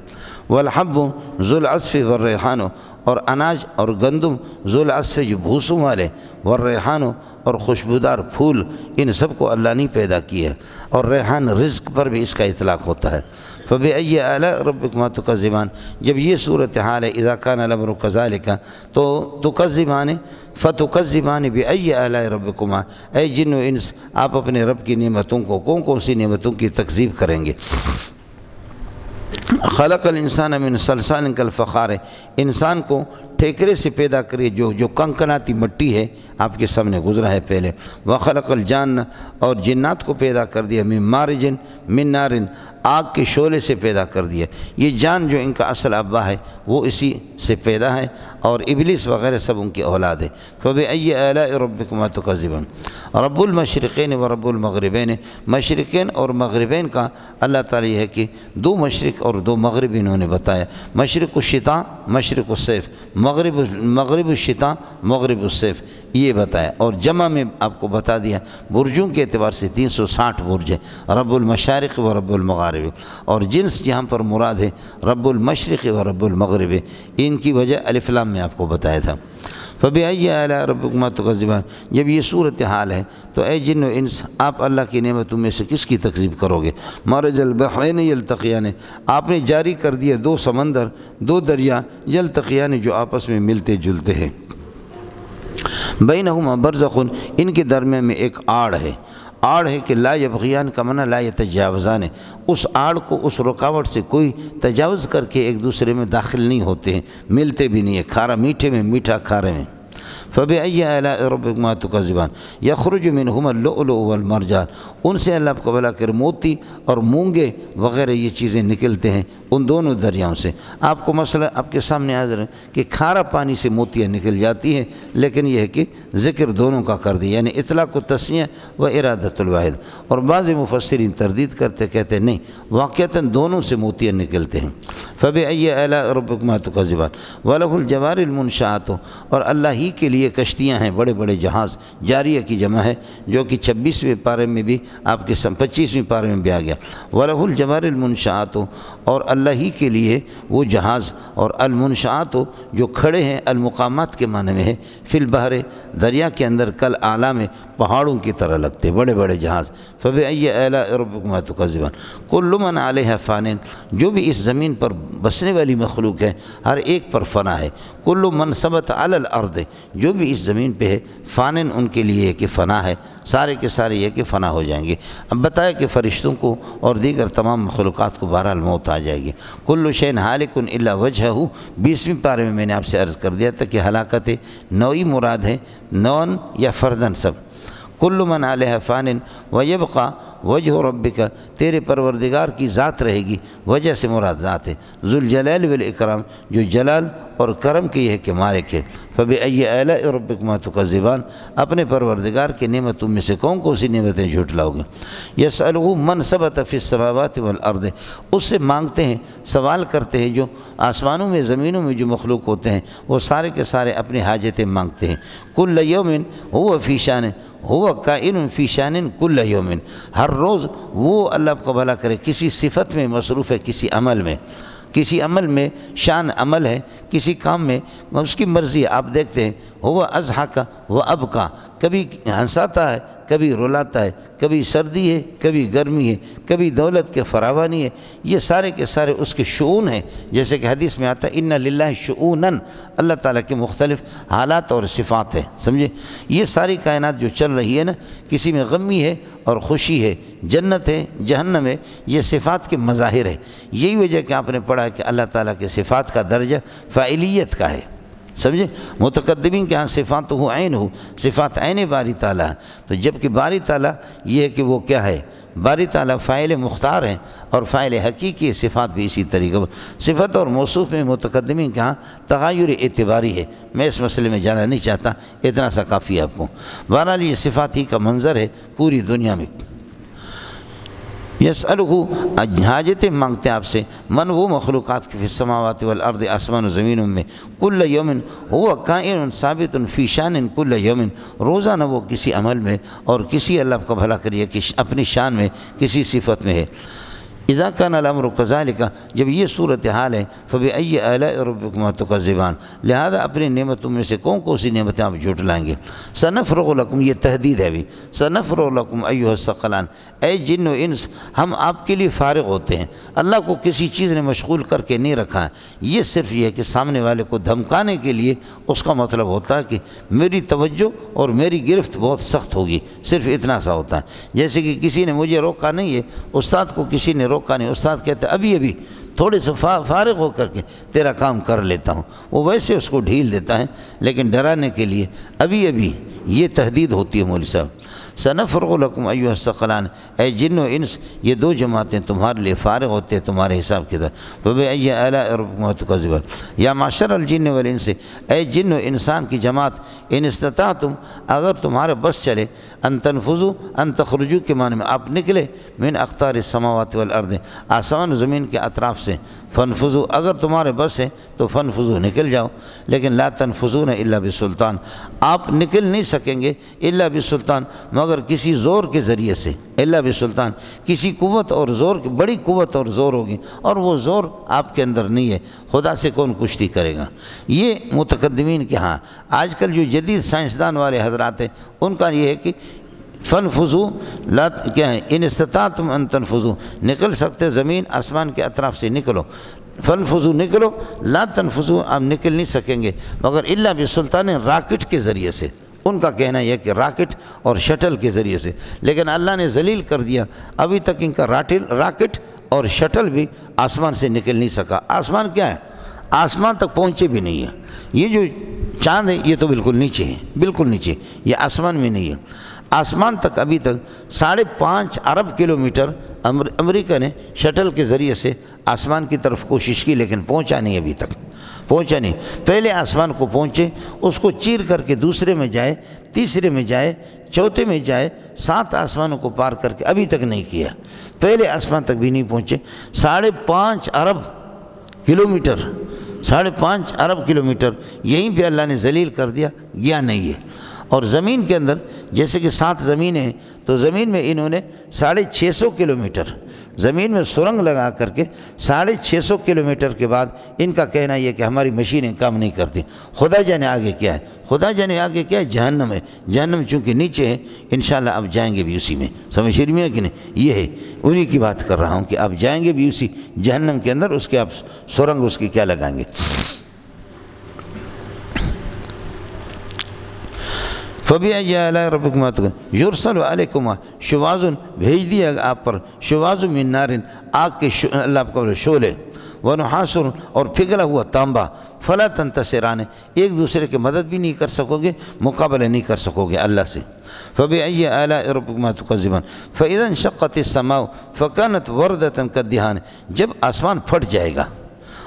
[SPEAKER 2] والحب ذو العصف والریحان، اور اناج اور گندم ذو العصف جو بھوسوں والے، والریحان اور خوشبودار پھول، ان سب کو اللہ نے پیدا کیا ہے، اور ریحان رزق پر بھی اس کا اطلاق ہوتا ہے۔ فبأي آلاء ربكما تكذبان، جب یہ صورتحال ہے اذا كان الامر كذلك، تو تكذبان فتكذبان بأي آلاء ربكما، اے جن و انس آپ اپنے رب کی نعمتوں کو کون کون سی نعمتوں کی تکذیب کریں گے۔ خلق الانسان من صلصال کالفخار، انسان کو ٹھیکرے سے پیدا کریے جو کنکناتی مٹی ہے، آپ کے سامنے گزرا ہے پہلے۔ وخلق الجان، اور جنات کو پیدا کر دیا، من مارج من نار، آگ کے شعلے سے پیدا کر دیا۔ یہ جان جو ان کا اصل ابا ہے وہ اسی سے پیدا ہے، اور ابلیس وغیرہ سب ان کی اولاد ہے۔ فبأي آلاء ربكما تكذبان، رب المشرقین و رب المغربین، مشرقین اور مغربین کا اللہ تعالیٰ یہ ہے کہ دو مشرق اور دو مغرب انہوں نے بتایا، مشرق الشتاء مشرق الصیف، مغرب الشتاء مغرب الصیف، یہ بتایا، اور جمع میں آپ کو بتا دیا برجوں کے اعتبار سے 360 برج ہے، رب المشارق و رب المغارب، اور جنس جہاں پر مراد ہے رب المشرق و رب المغرب، ان کی وجہ الف لام میں آپ کو بتایا تھا۔ فبأي آلاء ربكما تكذبان، جب یہ صورتحال ہے تو اے جن و انس آپ اللہ کی نعمتوں میں سے کس کی تکذیب کرو گے۔ مرج البحرین یلتقیان، آپ نے جاری کر دیا دو سمندر، دو دریا، یلتقیان جو آپس میں ملتے جلتے ہیں، بینہما برزخ، ان کے درمیان میں ایک آڑ ہے، آڑ ہے کہ لا یبغیان کا معنی لا یتجاوزان، اس آڑ کو، اس رکاوٹ سے کوئی تجاوز کر کے ایک دوسرے میں داخل نہیں ہوتے ہیں، ملتے بھی نہیں ہیں، کھارا میٹھے میں، میٹھا کھارے میں۔ فبأي آلاء ربكما تكذبان، يخرج منهما اللؤلؤ والمرجان، ان سے اللہ کو بلا کر موتی اور مونگے وغیرہ یہ چیزیں نکلتے ہیں ان دونوں دریاؤں سے۔ آپ کو مسئلہ آپ کے سامنے حاضر ہے کہ کھارا پانی سے موتیاں نکل جاتی ہیں، لیکن یہ ہے کہ ذکر دونوں کا کر دیا، یعنی اطلاق و تسنیہ و ارادۃ الواحد، اور بعض مفسرین تردید کرتے کہتے نہیں، واقعتاً دونوں سے موتیاں نکلتے ہیں۔ فبأي آلاء ربكما تكذبان، وله الجوار المنشآت، اور اللہ ہی کے لیے کشتیاں ہیں، بڑے بڑے جہاز، جاریہ کی جمع ہے، جو کہ 26ویں پارے میں بھی آپ کے 25ویں پارے میں بھی آ گیا۔ وَلَهُ الْجَوَارِ الْمُنشَآتُ، اور اللہ ہی کے لیے وہ جہاز، اور المنشآت جو کھڑے ہیں، المقامات کے معنی میں ہے، فی البحر، دریا کے اندر، کل اعلام، پہاڑوں کی طرح لگتے بڑے بڑے جہاز۔ فبأي آلاء ربكما تكذبان، كل من علیہا فان، جو بھی اس زمین پر بسنے والی مخلوق ہے ہر ایک پر فنا ہے، کل من ثبت علی الارض، جو بھی اس زمین پہ ہے، فانن ان کے لیے کہ فنا ہے، سارے کے سارے یہ کہ فنا ہو جائیں گے۔ اب بتایا کہ فرشتوں کو اور دیگر تمام مخلوقات کو بہرحال موت آ جائے گی۔ کل شیء ہالک الا وجہہ، 20ویں پارے میں میں نے آپ سے عرض کر دیا تھا کہ ہلاکت نوعی مراد ہے، نون یا فردن سب۔ کل من علیہا فان ویبقى وجہ ربک، تیرے پروردگار کی ذات رہے گی، وجہ سے مراد ذات ہے، ذو الجلال والاکرام، جو جلال اور کرم کی ہے کہ مالک ہے۔ فبأي آلاء ربكما تكذبان، اپنے پروردگار کی نعمتوں میں سے کون کون سی نعمتیں جھٹلاؤ گے۔ یسألہ من ثبت فی السماوات والارض، اس سے مانگتے ہیں، سوال کرتے ہیں جو آسمانوں میں زمینوں میں جو مخلوق ہوتے ہیں، وہ سارے کے سارے اپنی حاجتیں مانگتے ہیں۔ کل یوم هو فی شان، هو کائن فی شان کل یوم، ہر روز وہ اللہ کو بھلا کرے کسی صفت میں مصروف ہے، کسی عمل میں شان عمل ہے، کسی کام میں اس کی مرضی ہے۔ آپ دیکھتے ہیں ہوا اضحک وہ اب کا، کبھی ہنساتا ہے کبھی رلاتا ہے، کبھی سردی ہے کبھی گرمی ہے، کبھی دولت کے فراوانی ہے، یہ سارے کے سارے اس کے شؤون ہیں۔ جیسے کہ حدیث میں آتا ہے ان للہ شؤوناً، اللہ تعالیٰ کے مختلف حالات اور صفات ہیں، سمجھے؟ یہ ساری کائنات جو چل رہی ہے نا، کسی میں غمی ہے اور خوشی ہے، جنت ہے جہنم ہے، یہ صفات کے مظاہر ہے۔ یہی وجہ کہ آپ نے پڑھا کہ اللہ تعالیٰ کے صفات کا درجہ فاعلیت کا ہے، سمجھے؟ متقدمین کے ہاں صفات ہو عین ہو، صفات عین باری تعالیٰ، تو جب کہ باری تعالیٰ یہ ہے کہ وہ کیا ہے، باری تعالیٰ فاعل مختار ہیں اور فاعل حقیقی، صفات بھی اسی طریقے پر۔ صفت اور موصوف میں متقدمین کے ہاں تغیر اعتباری ہے، میں اس مسئلے میں جانا نہیں چاہتا، اتنا سا کافی ہے آپ کو۔ بہرحال یہ صفات ہی کا منظر ہے پوری دنیا میں۔ یسألہ، حاجتیں مانگتے ہیں آپ سے، من وہ مخلوقات کی فی السماوات والارض، آسمان و زمینوں میں، کل یوم ہوا کائن ثابت فی شان کل یوم، روزانہ وہ کسی عمل میں اور کسی، اللہ کا بھلا کریے، کہ اپنی شان میں کسی صفت میں ہے۔ اذا کان الامر کذالک، جب یہ صورتحال ہے، فبأی آلاء ربکما تکذبان، لہذا اپنی نعمتوں میں سے کون کون سی نعمتیں آپ جھٹلائیں گے۔ سنفرغ لکم، یہ تہدید ہے بھی، سنفرغ لکم ایھا الثقلان، اے جن و انس، ہم آپ کے لیے فارغ ہوتے ہیں۔ اللہ کو کسی چیز نے مشغول کر کے نہیں رکھا ہے، یہ صرف یہ ہے کہ سامنے والے کو دھمکانے کے لیے اس کا مطلب ہوتا ہے کہ میری توجہ اور میری گرفت بہت سخت ہوگی، صرف اتنا سا ہوتا ہے۔ جیسے کہ کسی نے مجھے روکا نہیں ہے، استاد کو کسی نے روکا نہیں، استاد کہتے ابھی تھوڑے سے فارغ ہو کر کے تیرا کام کر لیتا ہوں، وہ ویسے اس کو ڈھیل دیتا ہے لیکن ڈرانے کے لیے ابھی یہ تہدید ہوتی ہے۔ مولوی صاحب سنفرغ لکم ایھا الثقلان، اے جن و انس، یہ دو جماعتیں تمہارے لیے فارغ ہوتے ہیں تمہارے حساب کی طرح۔ فبأی آلاء ربکما تکذبان، یا معشر الجن والانس، اے جن و انسان کی جماعت، ان استطعتم، اگر تمہارے بس چلے، ان تنفذوا، ان تخرجوا کے معنی میں آپ نکلے، من اقطار السماوات والارض، آسمان و زمین کے اطراف سے، فانفذوا، اگر تمہارے بس ہے تو فانفذوا، نکل جاؤ، لیکن لا تنفذون الا بسلطان، آپ نکل نہیں سکیں گے الا بسلطان، مگر کسی زور کے ذریعے سے، الا بسلطان، کسی قوت اور زور، بڑی قوت اور زور ہوگی، اور وہ زور آپ کے اندر نہیں ہے، خدا سے کون کشتی کرے گا۔ یہ متقدمین کے ہاں، آج کل جو جدید سائنسدان والے حضرات ہیں، ان کا یہ ہے کہ فنفذوا، لا کیا ہے، ان استطعتم ان تنفذوا، نکل سکتے زمین آسمان کے اطراف سے نکلو، فنفذوا، نکلو، لا تنفذوا، آپ نکل نہیں سکیں گے مگر الا بسلطان، راکٹ کے ذریعے سے، ان کا کہنا یہ کہ راکٹ اور شٹل کے ذریعے سے، لیکن اللہ نے ذلیل کر دیا، ابھی تک ان کا راکٹ اور شٹل بھی آسمان سے نکل نہیں سکا۔ آسمان کیا ہے؟ آسمان تک پہنچے بھی نہیں ہے۔ یہ جو چاند ہے یہ تو بالکل نیچے ہے، بالکل نیچے، یہ آسمان میں نہیں ہے۔ آسمان تک ابھی تک 5.5 ارب کلومیٹر امریکہ نے شٹل کے ذریعے سے آسمان کی طرف کوشش کی، لیکن پہنچا نہیں، ابھی تک پہنچا نہیں۔ پہلے آسمان کو پہنچے، اس کو چیر کر کے دوسرے میں جائے، تیسرے میں جائے، چوتھے میں جائے، 7 آسمانوں کو پار کر کے ابھی تک نہیں کیا، پہلے آسمان تک بھی نہیں پہنچے۔ 5.5 ارب کلومیٹر، 5.5 ارب کلومیٹر یہیں پہ اللہ نے ذلیل کر دیا، گیا نہیں ہے۔ اور زمین کے اندر جیسے کہ 7 زمینیں ہیں، تو زمین میں انہوں نے 650 کلومیٹر زمین میں سرنگ لگا کر کے 650 کلومیٹر کے بعد ان کا کہنا یہ کہ ہماری مشینیں کام نہیں کرتی۔ خدا جانے آگے کیا ہے، خدا جانے آگے کیا ہے، جہنم ہے۔ جہنم چونکہ نیچے ہے، انشاءاللہ اب جائیں گے بھی اسی میں، سمجھ رہی ہیں کہ نہیں؟ یہ ہے، انہی کی بات کر رہا ہوں کہ اب جائیں گے بھی اسی جہنم کے اندر، اس کے آپ سرنگ اس کی کیا لگائیں گے۔ فبأی آلاء ربکما تکذبان، یرسل علیکما شواظ، بھیج دیا آپ پر، شواظ من نار، آگ کے اللہ آپ کا شعلے، ونحاس، اور پگھلا ہوا تانبا، فلا تنتصران، ایک دوسرے کی مدد بھی نہیں کر سکو گے، مقابلہ نہیں کر سکو گے اللہ سے۔ فبأی آلاء ربکما تکذبان، فإذا انشقت السماء فکانت وردۃ کالدہان، جب آسمان پھٹ جائے گا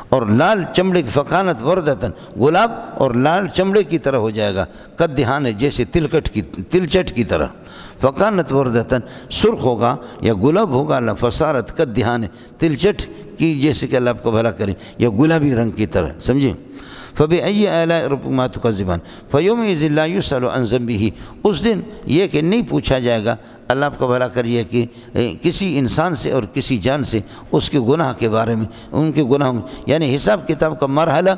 [SPEAKER 2] اور لال چمڑے کی، فکانت وردتن، گلاب اور لال چمڑے کی طرح ہو جائے گا، کالدہان، جیسے تلچٹ کی طرح، فکانت وردتن، سرخ ہوگا یا گلاب ہوگا، فصارت کالدہان، تلچٹ کی جیسے کہ اللہ آپ کو بھلا کرے، یا گلابی رنگ کی طرح، سمجھیں۔ فبأی آلاء ربکما تکذبان، فیومئذ لا یسأل عن ذنبہ، اس دن یہ کہ نہیں پوچھا جائے گا اللہ آپ کا بھلا کریے کہ کسی انسان سے اور کسی جان سے اس کے گناہ کے بارے میں، ان کے گناہ میں، یعنی حساب کتاب کا مرحلہ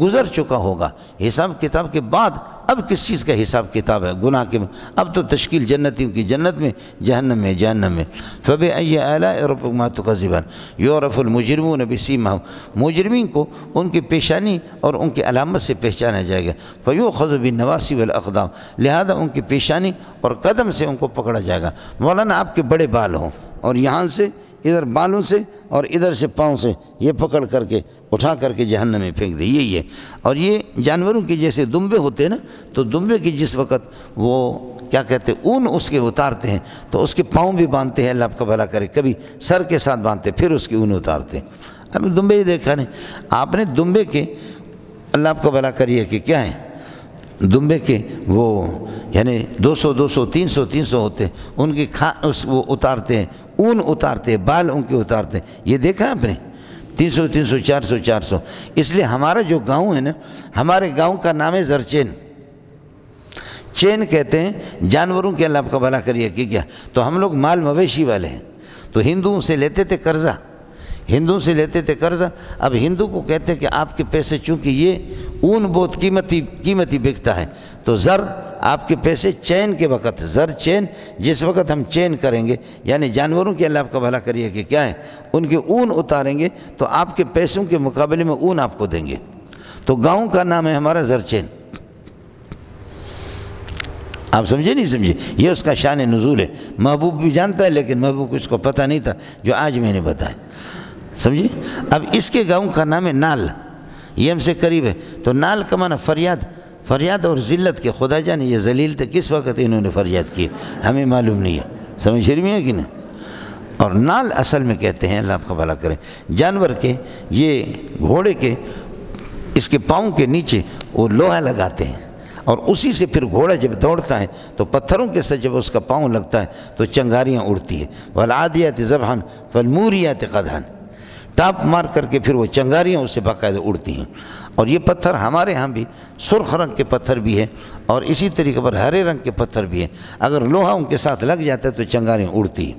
[SPEAKER 2] گزر چکا ہوگا، حساب کتاب کے بعد اب کس چیز کا حساب کتاب ہے؟ گناہ کے، اب تو تشکیل جنتیوں کی جنت میں، جہنم میں جہنم میں۔ فَبِأَيِّ آلَاءِ رَبِّكُمَا تُكَذِّبَانِ يُعْرَفُ الْمُجْرِمُونَ بِسِيمَاهُمْ، مجرمین کو ان کی پیشانی اور ان کی علامت سے پہچانا جائے گا۔ فَيُؤْخَذُ بِالنَّوَاصِي وَالْأَقْدَامِ، لہذا ان کی پیشانی اور قدم سے ان کو پکڑا جائے گا۔ مولانا آپ کے بڑے بال ہوں اور یہاں سے ادھر بالوں سے اور ادھر سے پاؤں سے یہ پکڑ کر کے اٹھا کر کے جہنم میں پھینک دے، یہی ہے۔ اور یہ جانوروں کی جیسے دمبے ہوتے ہیں نا، تو دمبے کی جس وقت وہ کیا کہتے ہیں اون اس کے اتارتے ہیں تو اس کے پاؤں بھی باندھتے ہیں، اللہ آپ کا بھلا کرے، کبھی سر کے ساتھ باندھتے پھر اس کی اون اتارتے ہیں۔ اب دمبے ہی دیکھا نہیں آپ نے، دمبے کے اللہ آپ کا بھلا کریے کہ کیا ہے، دمبے کے وہ یعنی 200 200 300 300 ہوتے ہیں، ان کی وہ اتارتے ہیں، اون اتارتے ہیں، بال ان کے اتارتے ہیں، یہ دیکھا آپ نے 300 300 400 400۔ اس لیے ہمارا جو گاؤں ہے نا، ہمارے گاؤں کا نام ہے زرچین، چین کہتے ہیں جانوروں کے، اللہ آپ کا بھلا کریے کہ کیا، تو ہم لوگ مال مویشی والے ہیں، تو ہندوؤں سے لیتے تھے قرضہ، ہندوؤں سے لیتے تھے قرضہ۔ اب ہندو کو کہتے ہیں کہ آپ کے پیسے چونکہ یہ اون بہت قیمتی بکتا ہے، تو زر آپ کے پیسے چین کے وقت، زر چین جس وقت ہم چین کریں گے، یعنی جانوروں کے اللہ آپ کا بھلا کریے کہ کیا ہے، ان کے اون اتاریں گے تو آپ کے پیسوں کے مقابلے میں اون آپ کو دیں گے۔ تو گاؤں کا نام ہے ہمارا زر چین۔ آپ سمجھے نہیں سمجھے؟ یہ اس کا شان نزول ہے۔ محبوب بھی جانتا ہے لیکن محبوب کو اس کو پتہ نہیں تھا جو آج میں نے بتایا، سمجھے؟ اب اس کے گاؤں کا نام ہے نال، یہ ہم سے قریب ہے۔ تو نال کا معنی فریاد اور ذلت کے، خدا جانے یہ ذلیل تھے کس وقت انہوں نے فریاد کی، ہمیں معلوم نہیں ہے، سمجھ رہی ہے کہ نہیں؟ اور نال اصل میں کہتے ہیں، اللہ آپ کا بھلا کرے، جانور کے، یہ گھوڑے کے، اس کے پاؤں کے نیچے وہ لوہا لگاتے ہیں اور اسی سے پھر گھوڑا جب دوڑتا ہے تو پتھروں کے ساتھ جب اس کا پاؤں لگتا ہے تو چنگاریاں اڑتی ہیں۔ وَالْعَادِيَاتِ ذَبْحًا فَالْمُورِيَاتِ قَدْحًا، ٹاپ مار کر کے پھر وہ چنگاریاں اس سے باقاعدہ اڑتی ہیں۔ اور یہ پتھر ہمارے ہاں بھی سرخ رنگ کے پتھر بھی ہیں اور اسی طریقے پر ہرے رنگ کے پتھر بھی ہیں، اگر لوہا ان کے ساتھ لگ جاتا ہے تو چنگاریاں اڑتی ہیں۔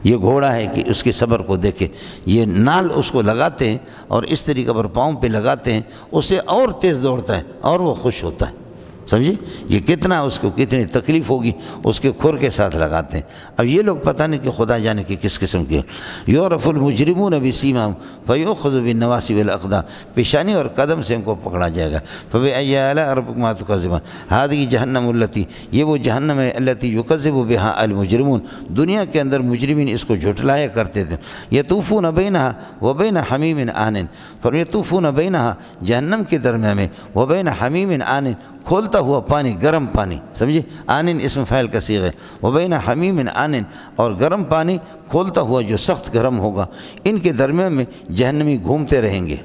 [SPEAKER 2] یہ گھوڑا ہے کہ اس کے صبر کو دیکھے، یہ نال اس کو لگاتے ہیں اور اس طریقے پر پاؤں پہ لگاتے ہیں، اس سے اور تیز دوڑتا ہے اور وہ خوش ہوتا ہے، سمجھے؟ یہ کتنا اس کو کتنی تکلیف ہوگی، اس کے کھر کے ساتھ لگاتے ہیں۔ اب یہ لوگ پتہ نہیں کہ خدا جانے کہ کس قسم کے۔ یعرف المجرمون بسیماہم فیؤخذ بالنواصی والاقدام، پیشانی اور قدم سے ان کو پکڑا جائے گا۔ فبأی آلاء ربکما تکذبان، ہذہ جہنم التی، یہ وہ جہنم ہے التی یکذب بہا المجرمون، دنیا کے اندر مجرمین اس کو جھٹلایا کرتے تھے۔ یطوفون بینہا وبین حمیم آن، یطوفون بینہا جہنم کے درمیان میں، وبین حمیم آن کھولتا ہوا پانی، گرم پانی، سمجھے؟ آنن اسم فاعل کا صیغہ ہے، وبین حمیم آنن، اور گرم پانی کھولتا ہوا جو سخت گرم ہوگا، ان کے درمیان میں جہنمی گھومتے رہیں گے۔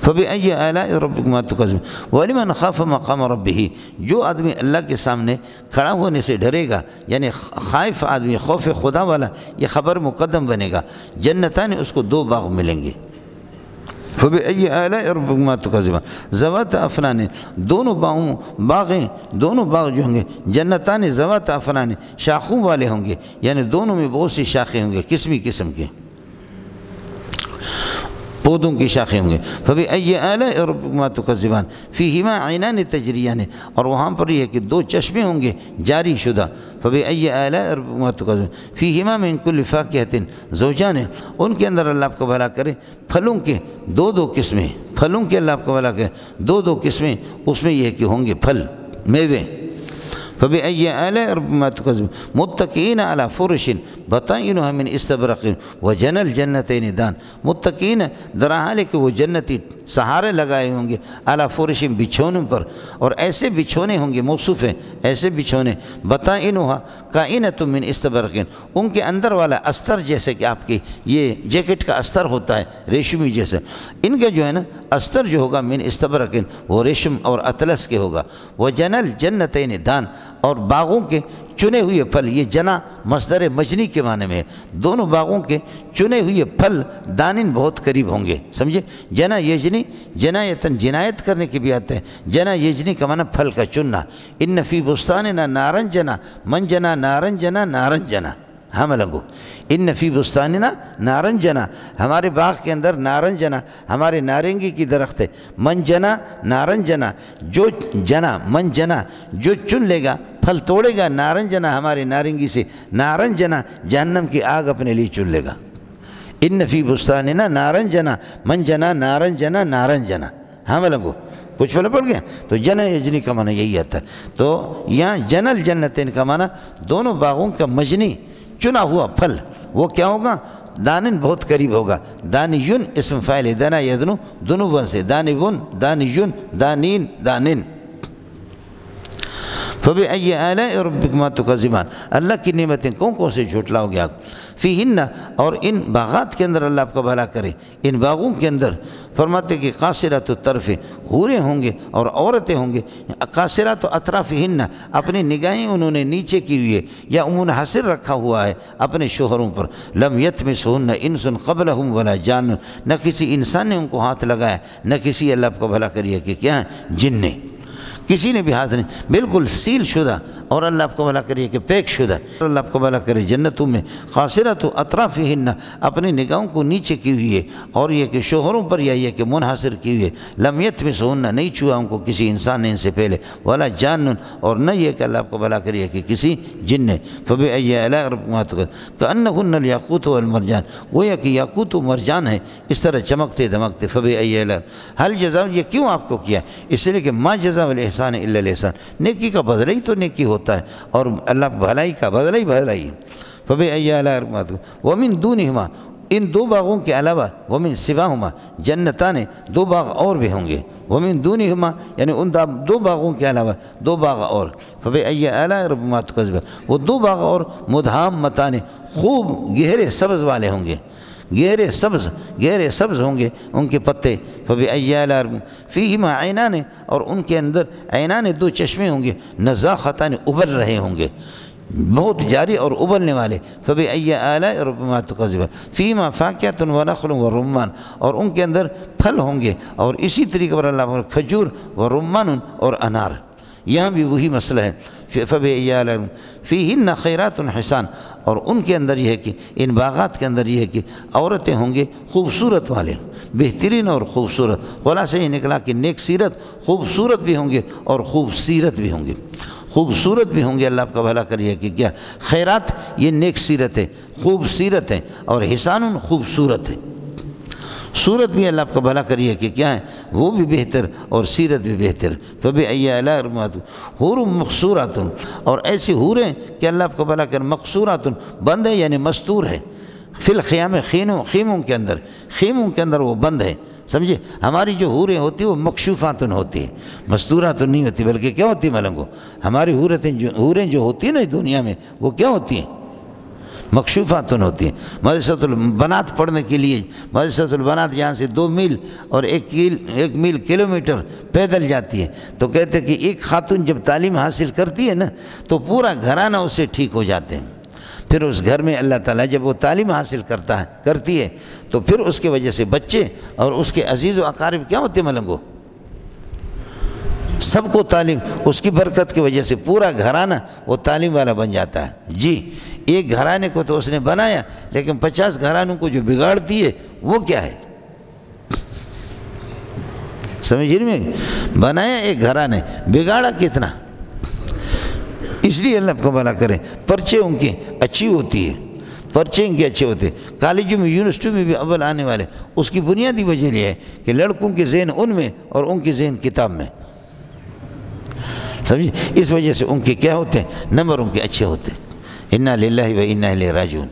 [SPEAKER 2] فبأي آلاء ربكما تكذبان ولمن خاف مقام ربه، جو آدمی اللہ کے سامنے کھڑا ہونے سے ڈرے گا، یعنی خائف آدمی، خوف خدا والا، یہ خبر مقدم بنے گا۔ جنتان، اس کو 2 باغ ملیں گے۔ فبأي آلاء ربكما تكذبان ذوات افنان، دونوں باغ جو ہوں گے، جنتان ذوات افنان، شاخوں والے ہوں گے، یعنی دونوں میں بہت سی شاخیں ہوں گے، قسم کے پودوں کی شاخیں ہوں گے۔ فبأي آلاء ربكما تكذبان فيهما عينان تجريان، اور وہاں پر یہ کہ 2 چشمے ہوں گے جاری شدہ۔ فبأي آلاء ربكما تكذبان فيهما من كل فاكهة زوجان، ان کے اندر اللہ آپ کو بھلا کرے پھلوں کے 2 قسمیں، پھلوں کے اللہ آپ کو بھلا کرے 2 قسمیں، اس میں یہ کہ ہوں گے پھل، میوے۔ فبأي آلاء ربكما تكذبان متكئين على فرش بطائنها من استبرق وجنى الجنتين دان، متکئین در حال کہ وہ جنتی سہارے لگائے ہوں گے، اعلیٰ فرش، بچھونوں پر، اور ایسے بچھونے ہوں گے، موصوف ہیں ایسے بچھونے، بطائنها کائنۃ من استبرق، ان کے اندر والا استر جیسے کہ آپ کی یہ جیکٹ کا استر ہوتا ہے ریشمی جیسا، ان کا جو ہے نا استر جو ہوگا من استبرق، وہ ریشم اور اطلس کے ہوگا۔ وجنى الجنتين دان،
[SPEAKER 1] اور باغوں کے چنے ہوئے پھل، یہ جنا مصدر مجنی کے معنی میں ہے، دونوں باغوں کے چنے ہوئے پھل دانن بہت قریب ہوں گے، سمجھے؟ جنا یجنی جنایتن جنایت کرنے کی بھی آتا ہے، جنا یجنی کا معنی پھل کا چننا، ان فی بستاننا نارن جنا من جنا نارن جنا نارن جنا، ہم لگو ان فی بستاننا نارن جنا، ہمارے باغ کے اندر نارن جنا ہمارے نارنگی کی درخت ہے، من جنا نارن جنا جو جنا من جنا جو چن لے گا پھل توڑے گا، نارن جنا ہمارے نارنگی سے، نارن جنا جہنم کی آگ اپنے لیے چن لے گا، ان فی بستاننا نارن جنا من جنا نارن جنا نارن جنا، ہم لگو کچھ پھل پڑ گیا، تو جنا یجنی کا معنی یہی آتا ہے۔ تو یہاں جنل جنتین کا معنی دونوں باغوں کا مجنی چنا ہوا پھل، وہ کیا ہوگا؟ دانن بہت قریب ہوگا، دانیون اسم فاعل ہے، دنا یدنو دونوں ون سے، دانیون دانیون دانین دانن۔ فبأي آلاء ربكما تكذبان، اللہ کی نعمتیں کون کون سے جھٹلاؤ گے آپ؟ فیہن، اور ان باغات کے اندر اللہ آپ کا بھلا کرے، ان باغوں کے اندر فرماتے کہ قاصرات الطرف، حوریں ہوں گے اور عورتیں ہوں گے، قاصرات اطرافہن، اپنی نگاہیں انہوں نے نیچے کی ہوئی ہے یا منحصر رکھا ہوا ہے اپنے شوہروں پر، لم یطمثہن انس قبلہم ولا جان، نہ کسی انسان نے ان کو ہاتھ لگایا، نہ کسی اللہ آپ کا بھلا کریے کہ کیا ہیں جن نے، کسی نے بھی ہاتھ نہیں، بالکل سیل شدہ، اور اللہ آپ کو بھلا کریے کہ پیک شدہ، اللہ آپ کو بھلا کرے جنتوں میں، قاصرات اطرافہن، اپنی نگاہوں کو نیچے کی ہوئی ہے، اور یہ کہ شوہروں پر یا یہ کہ منحصر کی ہوئی ہے، لم یطمثہن، نہیں چھوا ان کو کسی انسان نے ان سے پہلے، ولا جان، اور نہ یہ کہ اللہ آپ کو بھلا کریے کہ کسی جن نے، فبأي آلاء ربكما تكذبان كأنهن الياقوت والمرجان، گویا کہ یاقوت و مرجان ہے اس طرح چمکتے دمکتے، فبأي آلاء، حل جزاء، یہ کیوں آپ کو کیا؟ اس لیے کہ ما جزاء الاحسان الا الاحسان، نیکی کا بدلہ ہی تو نیکی ہوتا ہے، اور اللہ بھلائی کا بدلہ ہی بھلائی ہے۔ فبأي آلاء ربكما تكذبان ومن دونهما، ان دو باغوں کے علاوہ، ومن سواہما جنتان، دو باغ اور بھی ہوں گے، ومن دونہما یعنی ان دو باغوں کے علاوہ دو باغ اور، فبأي آلاء ربكما تكذبان، وہ دو باغ اور مدہامتان، خوب گہرے سبز والے ہوں گے، گہرے سبز ہوں گے ان کے پتے، فبأي آلاء فیہما عینان، اور ان کے اندر عینان، دو چشمے ہوں گے، نضاختان، ابل رہے ہوں گے، بہت جاری اور ابلنے والے، فبأي آلاء ربكما تكذبان فیہما فاکہۃ ونخل ورمان، اور ان کے اندر پھل ہوں گے، اور اسی طریقے پر اللہ کھجور ورمان اور انار، یہاں بھی وہی مسئلہ ہے، فبأي آلاء فیہن خیرات حسان، اور ان کے اندر یہ ہے کہ ان باغات کے اندر یہ ہے کہ عورتیں ہوں گے خوبصورت والے، بہترین اور خوبصورت، خلاصہ یہ نکلا کہ نیک سیرت، خوبصورت بھی ہوں گے اور خوب سیرت بھی ہوں گے، خوبصورت بھی ہوں گے، اللہ آپ کا بھلا کریے کہ کیا خیرات، یہ نیک سیرت ہے، خوب سیرت ہے، اور حسان خوبصورت ہے، صورت بھی اللہ آپ کا بھلا کریے کہ کیا ہے وہ بھی بہتر اور سیرت بھی بہتر، فبأي آلاء ربكما حور مقصورات، اور ایسی حوریں کہ اللہ آپ کا بھلا کر مقصورات، بند ہے یعنی مستور ہے، فی الخیام، خیموں کے اندر وہ بند ہے، سمجھے؟ ہماری جو حوریں ہوتی ہیں وہ مکشوفات ہوتی ہیں، مستورات نہیں ہوتی، بلکہ کیا ہوتی ملنگو، ہماری حوریں جو ہوتی ہیں نا دنیا میں وہ کیا ہوتی ہیں؟ مکشوفات ہوتی ہیں۔ مدرسۃ البنات پڑھنے کے لیے، مدرسۃ البنات یہاں سے 2 میل اور 1 میل کلومیٹر پیدل جاتی ہے، تو کہتے ہیں کہ ایک خاتون جب تعلیم حاصل کرتی ہے نا تو پورا گھرانہ اسے ٹھیک ہو جاتے ہیں، پھر اس گھر میں اللہ تعالیٰ جب وہ تعلیم حاصل کرتی ہے تو پھر اس کی وجہ سے بچے اور اس کے عزیز و اقارب کیا ہوتے ہیں ملنگو، سب کو تعلیم، اس کی برکت کی وجہ سے پورا گھرانہ وہ تعلیم والا بن جاتا ہے۔ جی، ایک گھرانے کو تو اس نے بنایا، لیکن 50 گھرانوں کو جو بگاڑتی ہے وہ کیا ہے؟ سمجھ رہے ہیں؟ بنایا ایک گھرانے، بگاڑا کتنا؟ اس لیے اللہ کو بھلا کرے، پرچے ان کی اچھی ہوتی ہے، پرچے ان کے اچھے ہوتے ہیں، کالجوں میں یونیورسٹیوں میں بھی اول آنے والے، اس کی بنیادی وجہ یہ ہے کہ لڑکوں کے ذہن ان میں اور ان کے ذہن کتاب میں، سمجھے؟ اس وجہ سے ان کے کیا ہوتے ہیں؟ نمبر ان کے اچھے ہوتے ہیں۔ انا للہ و انا الیہ راجعون۔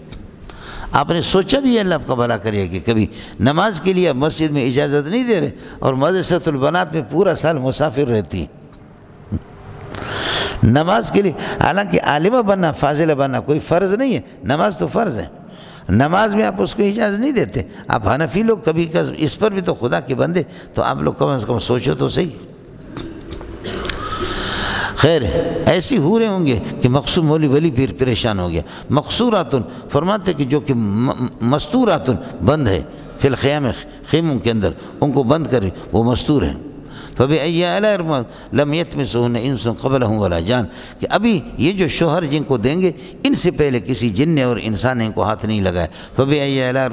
[SPEAKER 1] آپ نے سوچا بھی اللہ آپ کا بھلا کرے کہ کبھی نماز کے لیے مسجد میں اجازت نہیں دے رہے اور مدرسۃ البنات میں پورا سال مسافر رہتی ہیں نماز کے لیے، حالانکہ عالمہ بننا، فاضلہ بننا کوئی فرض نہیں ہے، نماز تو فرض ہے، نماز میں آپ اس کو اجازت نہیں دیتے۔ آپ حنفی لوگ کبھی اس پر بھی تو خدا کے بندے، تو آپ لوگ کم از کم سوچو تو صحیح۔ خیر ایسی حوریں ہوں گے کہ مقصور مولوی ولی پیر پریشان ہو گیا. مقصوراتن فرماتے کہ جو کہ مستوراتن بند ہے، فی الخیام خیموں کے اندر ان کو بند کر وہ مستور ہیں. فبأي آلاء لم يطمثهن انس قبلهم ولا جان، کہ ابھی یہ جو شوہر جن کو دیں گے ان سے پہلے کسی جن نے اور انسان نے ان کو ہاتھ نہیں لگایا. فبأي آلاء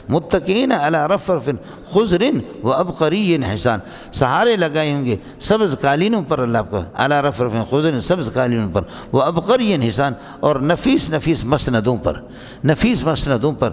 [SPEAKER 1] متکئین علی رفرف خضر وابقری حسان، سہارے لگائے ہوں گے سبز قالینوں پر، اللہ کو علی رفرف خضر سبز قالینوں پر، وابقری حسان اور نفیس نفیس مسندوں پر، نفیس مسندوں پر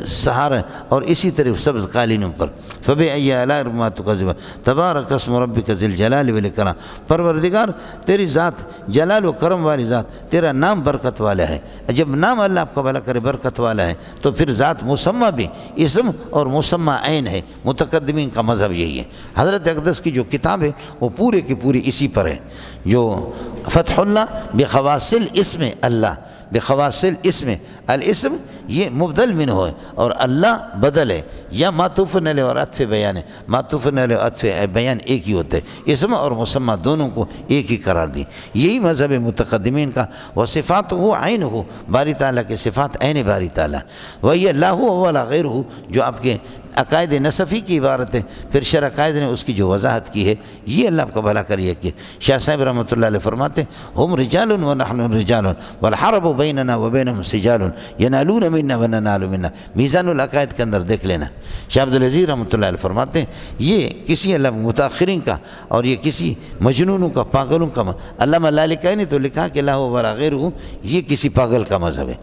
[SPEAKER 1] سہارا اور اسی طرح سبز قالینوں پر. فبأي آلاء تکذبان تبارک اسم ربک ذی الجلال والاکرام، پروردگار تیری ذات جلال و کرم والی ذات، تیرا نام برکت والا ہے. جب نام اللہ آپ کا بھلا کرے برکت والا ہے تو پھر ذات مسمہ بھی اسم اور مسمہ عین ہے. متقدمین کا مذہب یہی ہے. حضرت اقدس کی جو کتاب ہے وہ پورے کی پوری اسی پر ہے، جو فتح اللہ بخواصل اسم اللہ، بخواصل اسم الاسم یہ مبدل منہ ہے اور اللہ بدل ہے، یا معطوف علیہ اور عطف بیان ہے. معطوف علیہ اور عطف بیان ایک ہی ہوتے ہیں، اسم اور مسمہ دونوں کو ایک ہی قرار دی. یہی مذہب متقدمین کا. وصفات ہو عین ہو، باری تعالیٰ کے صفات عین باری تعالیٰ. وہی اللہ ولا غیر ہو، جو آپ کے عقائد نصفی کی عبارت ہے، پھر شرع عقائد نے اس کی جو وضاحت کی ہے، یہ اللہ کا بھلا کریے. کہ شاہ صاحب رحمۃ اللہ علیہ فرماتے ہیں ہم رجال و نحن رجال والحرب بیننا وبینہم سجال ینالون منا وننال منا. میزان العقائد کے اندر دیکھ لینا. شاہ عبدالعزیز رحمۃ اللہ علیہ فرماتے ہیں یہ کسی اللہ متاخرین کا اور یہ کسی مجنونوں کا، پاگلوں کا. علامہ لالکائی نے تو لکھا کہ لا ولا غیر ہوں، یہ کسی پاگل کا مذہب ہے.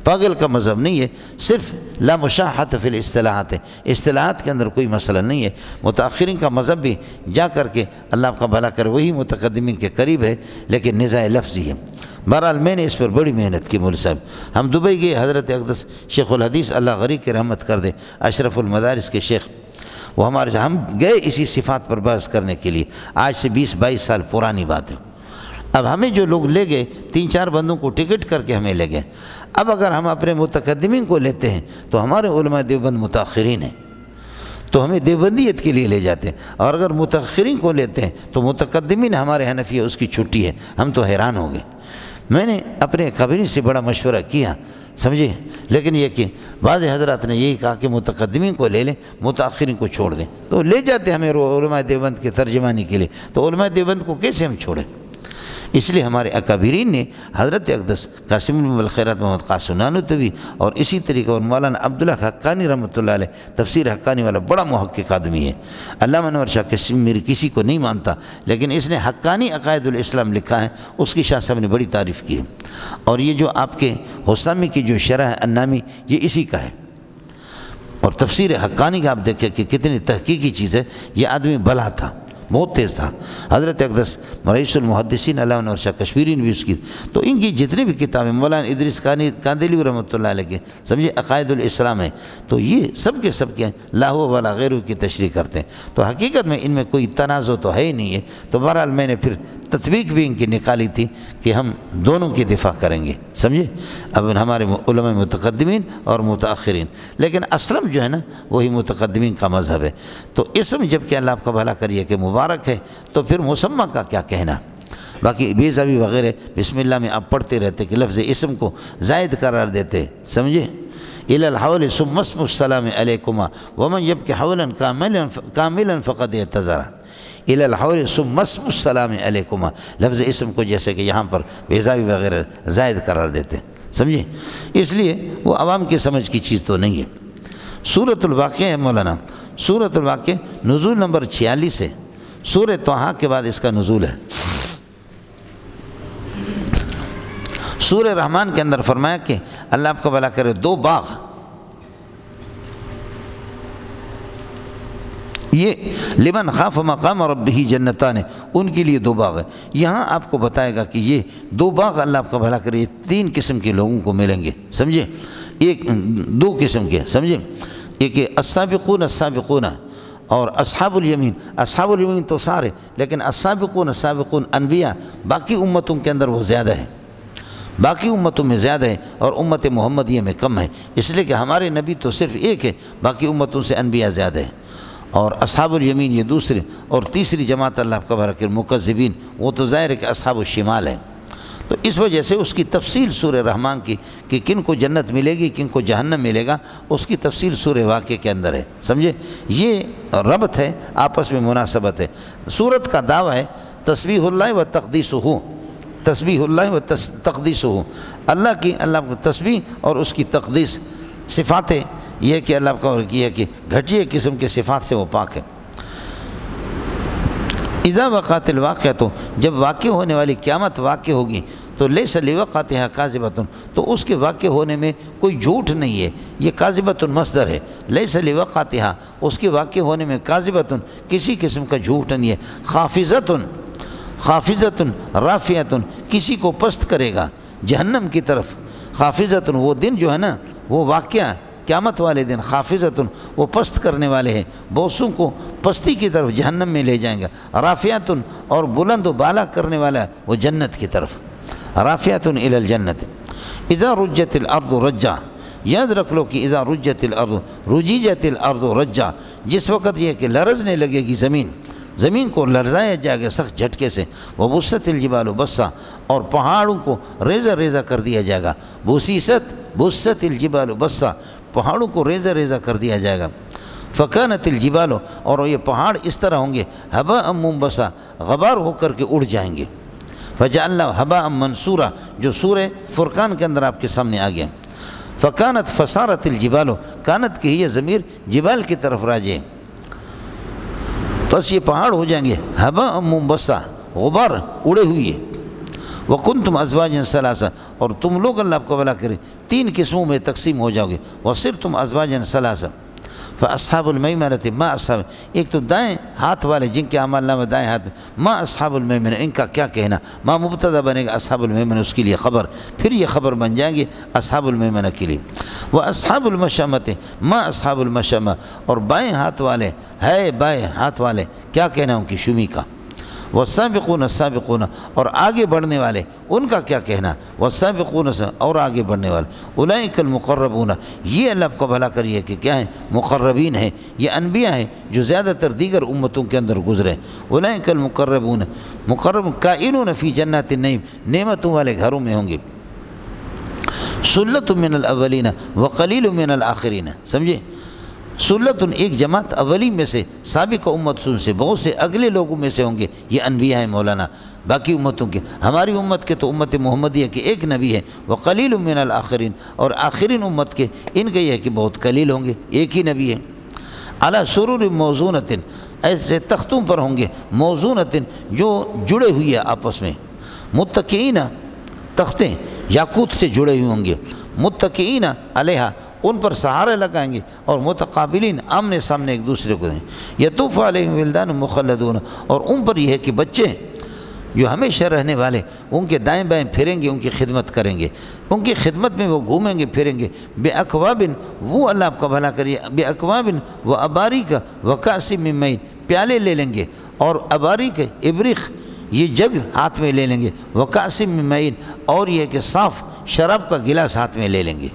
[SPEAKER 1] پاگل کا مذہب نہیں ہے، صرف لا مشاحت فی الاصطلاحات ہے، اصطلاحات کے اندر کوئی مسئلہ نہیں ہے. متاخرین کا مذہب بھی جا کر کے اللہ آپ کا بھلا کر وہی متقدمین کے قریب ہے، لیکن نزاع لفظی ہے. بہرحال میں نے اس پر بڑی محنت کی مول صاحب. ہم دبئی گئے، حضرت اقدس شیخ الحدیث اللہ غریق کی رحمت کر دے، اشرف المدارس کے شیخ، وہ ہمارے ہم گئے اسی صفات پر بحث کرنے کے لیے. آج سے 20-22 سال پرانی بات ہے. اب ہمیں جو لوگ لے گئے 3-4 بندوں کو ٹکٹ کر کے ہمیں لے گئے. اب اگر ہم اپنے متقدمین کو لیتے ہیں تو ہمارے علماء دیوبند متاخرین ہیں تو ہمیں دیوبندیت کے لیے لے جاتے ہیں، اور اگر متاخرین کو لیتے ہیں تو متقدمین ہمارے حنفی اس کی چھٹی ہے. ہم تو حیران ہو گئے. میں نے اپنے قبری سے بڑا مشورہ کیا، سمجھے، لیکن یہ کہ بعض حضرات نے یہی کہا کہ متقدمین کو لے لیں، متاخرین کو چھوڑ دیں. تو لے جاتے ہمیں علماء دیوبند کے ترجمانی کے لیے، تو علماء دیوبند کو کیسے ہم چھوڑیں؟ اس لیے ہمارے اکابرین نے حضرت اقدس قاسم بن الخیرات محمد قاسم نانوتوی اور اسی طریقے اور مولانا عبداللہ حقانی رحمۃ اللہ علیہ، تفسیر حقانی والا بڑا محقق آدمی ہے. علامہ انور شاہ قاسم میری کسی کو نہیں مانتا، لیکن اس نے حقانی عقائد الاسلام لکھا ہے، اس کی شاہ صاحب نے بڑی تعریف کی ہے. اور یہ جو آپ کے حسامی کی جو شرح ہے النامی، یہ اسی کا ہے. اور تفسیر حقانی کا آپ دیکھیں کہ کتنی تحقیقی چیز ہے. یہ آدمی بلا تھا، بہت تیز تھا. حضرت اقدس رئیس المحدثین علامہ انور شاہ کشمیری نے بھی اس کی، تو ان کی جتنی بھی کتابیں مولانا ادریس کاندیلوی رحمۃ اللہ علیہ کے سمجھے عقائد الاسلام ہے، تو یہ سب کے لا هو ولا غیر کی تشریح کرتے ہیں. تو حقیقت میں ان میں کوئی تنازع تو ہے ہی نہیں ہے. تو بہرحال میں نے پھر تطبیق بھی ان کی نکالی تھی کہ ہم دونوں کی دفاع کریں گے، سمجھے. اب ہمارے علماء متقدمین اور متاخرین، لیکن اسلم جو ہے نا وہی متقدمین کا مذہب ہے. تو اسم جب کہ اللہ آپ کا بھلا کریے کہ مبارک ہے، تو پھر مسمہ کا کیا کہنا. باقی بیزاوی وغیرہ بسم اللہ میں آپ پڑھتے رہتے کہ لفظ اسم کو زائد قرار دیتے، سمجھے. الی الحول ثم اسم السلام علیکما ومن یبکی حولا کاملا فقد اعتذر. الی الحول ثم اسم السلام علیکما، لفظ اسم کو جیسے کہ یہاں پر بیزاوی وغیرہ زائد قرار دیتے، سمجھے. اس لیے وہ عوام کی سمجھ کی چیز تو نہیں ہے. سورۃ الواقعہ ہے مولانا. سورۃ الواقعہ نزول نمبر 46 ہے. سورہ طٰہٰ کے بعد اس کا نزول ہے. سورہ رحمان کے اندر فرمایا کہ اللہ آپ کو بھلا کرے 2 باغ، یہ لمن خاف مقام ربہ جنتان، ان کے لیے 2 باغ ہے. یہاں آپ کو بتائے گا کہ یہ 2 باغ اللہ آپ کا بھلا کرے 3 قسم کے لوگوں کو ملیں گے، سمجھے. 2 قسم کے، سمجھے. ایک السابقون السابقون اور اصحاب الیمین. اصحاب الیمین تو سارے، لیکن السابقون انبیاء باقی امتوں کے اندر وہ زیادہ ہے، باقی امتوں میں زیادہ ہے اور امت محمدیہ میں کم ہے. اس لیے کہ ہمارے نبی تو صرف ایک ہے، باقی امتوں سے انبیاء زیادہ ہے. اور اصحاب الیمین یہ دوسری، اور تیسری جماعت اللہ کا بھلا کرے مکذبین، وہ تو ظاہر ہے کہ اصحاب الشمال ہے۔ تو اس وجہ سے اس کی تفصیل سورہ رحمان کی کہ کن کو جنت ملے گی کن کو جہنم ملے گا، اس کی تفصیل سورہ واقعہ کے اندر ہے، سمجھے؟ یہ ربط ہے، آپس میں مناسبت ہے۔ سورت کا دعویٰ ہے تسبیح اللہ و تقدیسہ، تسبیح اللہ و تقدیسہ، اللہ کی تسبیح اور اس کی تقدیس، صفات یہ کہ اللہ کا یہ کہ گھٹیا قسم کے صفات سے وہ پاک ہے۔ اذا وقعت الواقعہ، تو جب واقع ہونے والی قیامت واقع ہوگی تو لیس لوقعتها کاذبۃ، تو اس کے واقع ہونے میں کوئی جھوٹ نہیں ہے، یہ کاذبۃ مصدر ہے، لیس لوقعتها، اس کے واقع ہونے میں کاذبۃ کسی قسم کا جھوٹ نہیں ہے، خافضۃ، خافضۃ رافعۃ، کسی کو پست کرے گا جہنم کی طرف، خافضۃ وہ دن جو ہے نا وہ واقعہ قیامت والے دن، خافضۃ وہ پست کرنے والے ہیں، بوسوں کو پستی کی طرف جہنم میں لے جائیں گا، رافعۃ اور بلند و بالا کرنے والا وہ جنت کی طرف، رافعۃ الی الجنت۔ اذا رجت الارض رجا، یاد رکھ لو کہ اذا رجت الارض، رجیجت الارض رجا، جس وقت یہ کہ لرزنے لگے گی زمین، زمین کو لرزایا جائے گا سخت جھٹکے سے، وبست الجبال بسا، اور پہاڑوں کو ریزہ ریزہ کر دیا جائے گا، بست الجبال بسا، پہاڑوں کو ریزہ ریزہ کر دیا جائے گا، فکانت الجبال، اور یہ پہاڑ اس طرح ہوں گے ہباء منبسا، غبار ہو کر کے اڑ جائیں گے، فجعلنا ہباء منصورا، جو سورہ فرقان کے اندر آپ کے سامنے آ گیا، فکانت فصارت الجبال، کانت کی یہ ضمیر جبال کی طرف راجع، بس یہ پہاڑ ہو جائیں گے ہباء منبسا، غبار اڑے ہوئے، وکنتم ازواجا ثلاثا، اور تم لوگ اللہ آپ کو بھلا کرے 3 قسموں میں تقسیم ہو جاؤ گے، وصرتم ازواجا ثلاثا، فاصحاب المیمنۃ ما اصحاب، ایک تو دائیں ہاتھ والے جن کے اعمال نامہ دائیں ہاتھ میں، ما اصحاب المیمنہ، ان کا کیا کہنا، ما مبتدا بنے گا اصحاب المیمنہ اس کے لیے خبر، پھر یہ خبر بن جائیں گے اصحاب المیمنہ کے لیے، واصحاب المشأمۃ ما اصحاب المشأمہ، اور بائیں ہاتھ والے ہے بائیں ہاتھ والے کیا کہنا ان کی شومی کا، والسابقون السابقون، اور آگے بڑھنے والے ان کا کیا کہنا، والسابقون اور آگے بڑھنے والے، اولئک المقربون، یہ اللہ کو بھلا کریے کہ کیا ہیں، مقربین ہیں، یہ انبیاء ہیں جو زیادہ تر دیگر امتوں کے اندر گزرے، اولئک المقربون، مقرب کائنون فی جنات النعیم، نعمتوں والے گھروں میں ہوں گے، سلۃ من الاولین وقلیل من الآخرین، سمجھے؟ سلتن ایک جماعت اولی میں سے، سابق امت سے بہت سے اگلے لوگوں میں سے ہوں گے، یہ انبیاء ہیں مولانا، باقی امتوں کے، ہماری امت کے تو امت محمدیہ کے ایک نبی ہے، وقلیل من الآخرین، اور آخرین امت کے ان کے یہ ہے کہ بہت قلیل ہوں گے، ایک ہی نبی ہے، علی سرور موزونۃ، ایسے تختوں پر ہوں گے، موزونۃ جو جڑے ہوئی ہے آپس میں، متکئین، تختیں یاقوت سے جڑے ہوئے ہوں گے، متکئین علیہا، ان پر سہارے لگائیں گے، اور متقابلین آمنے سامنے ایک دوسرے کو دیں، یطوف علیہم ولدان مخلدون، اور ان پر یہ ہے کہ بچے جو ہمیشہ رہنے والے ان کے دائیں بائیں پھریں گے، ان کی خدمت کریں گے، ان کی خدمت میں وہ گھومیں گے پھریں گے، بے اکوابن، وہ اللہ آپ کا بھلا کریے، بے اکوابن و اباریک و کأس من معین، پیالے لے لیں گے، اور اباریک ابرق یہ جگ ہاتھ میں لے لیں گے، و کأس من معین، اور یہ کہ صاف شراب کا گلاس ہاتھ میں لے لیں گے،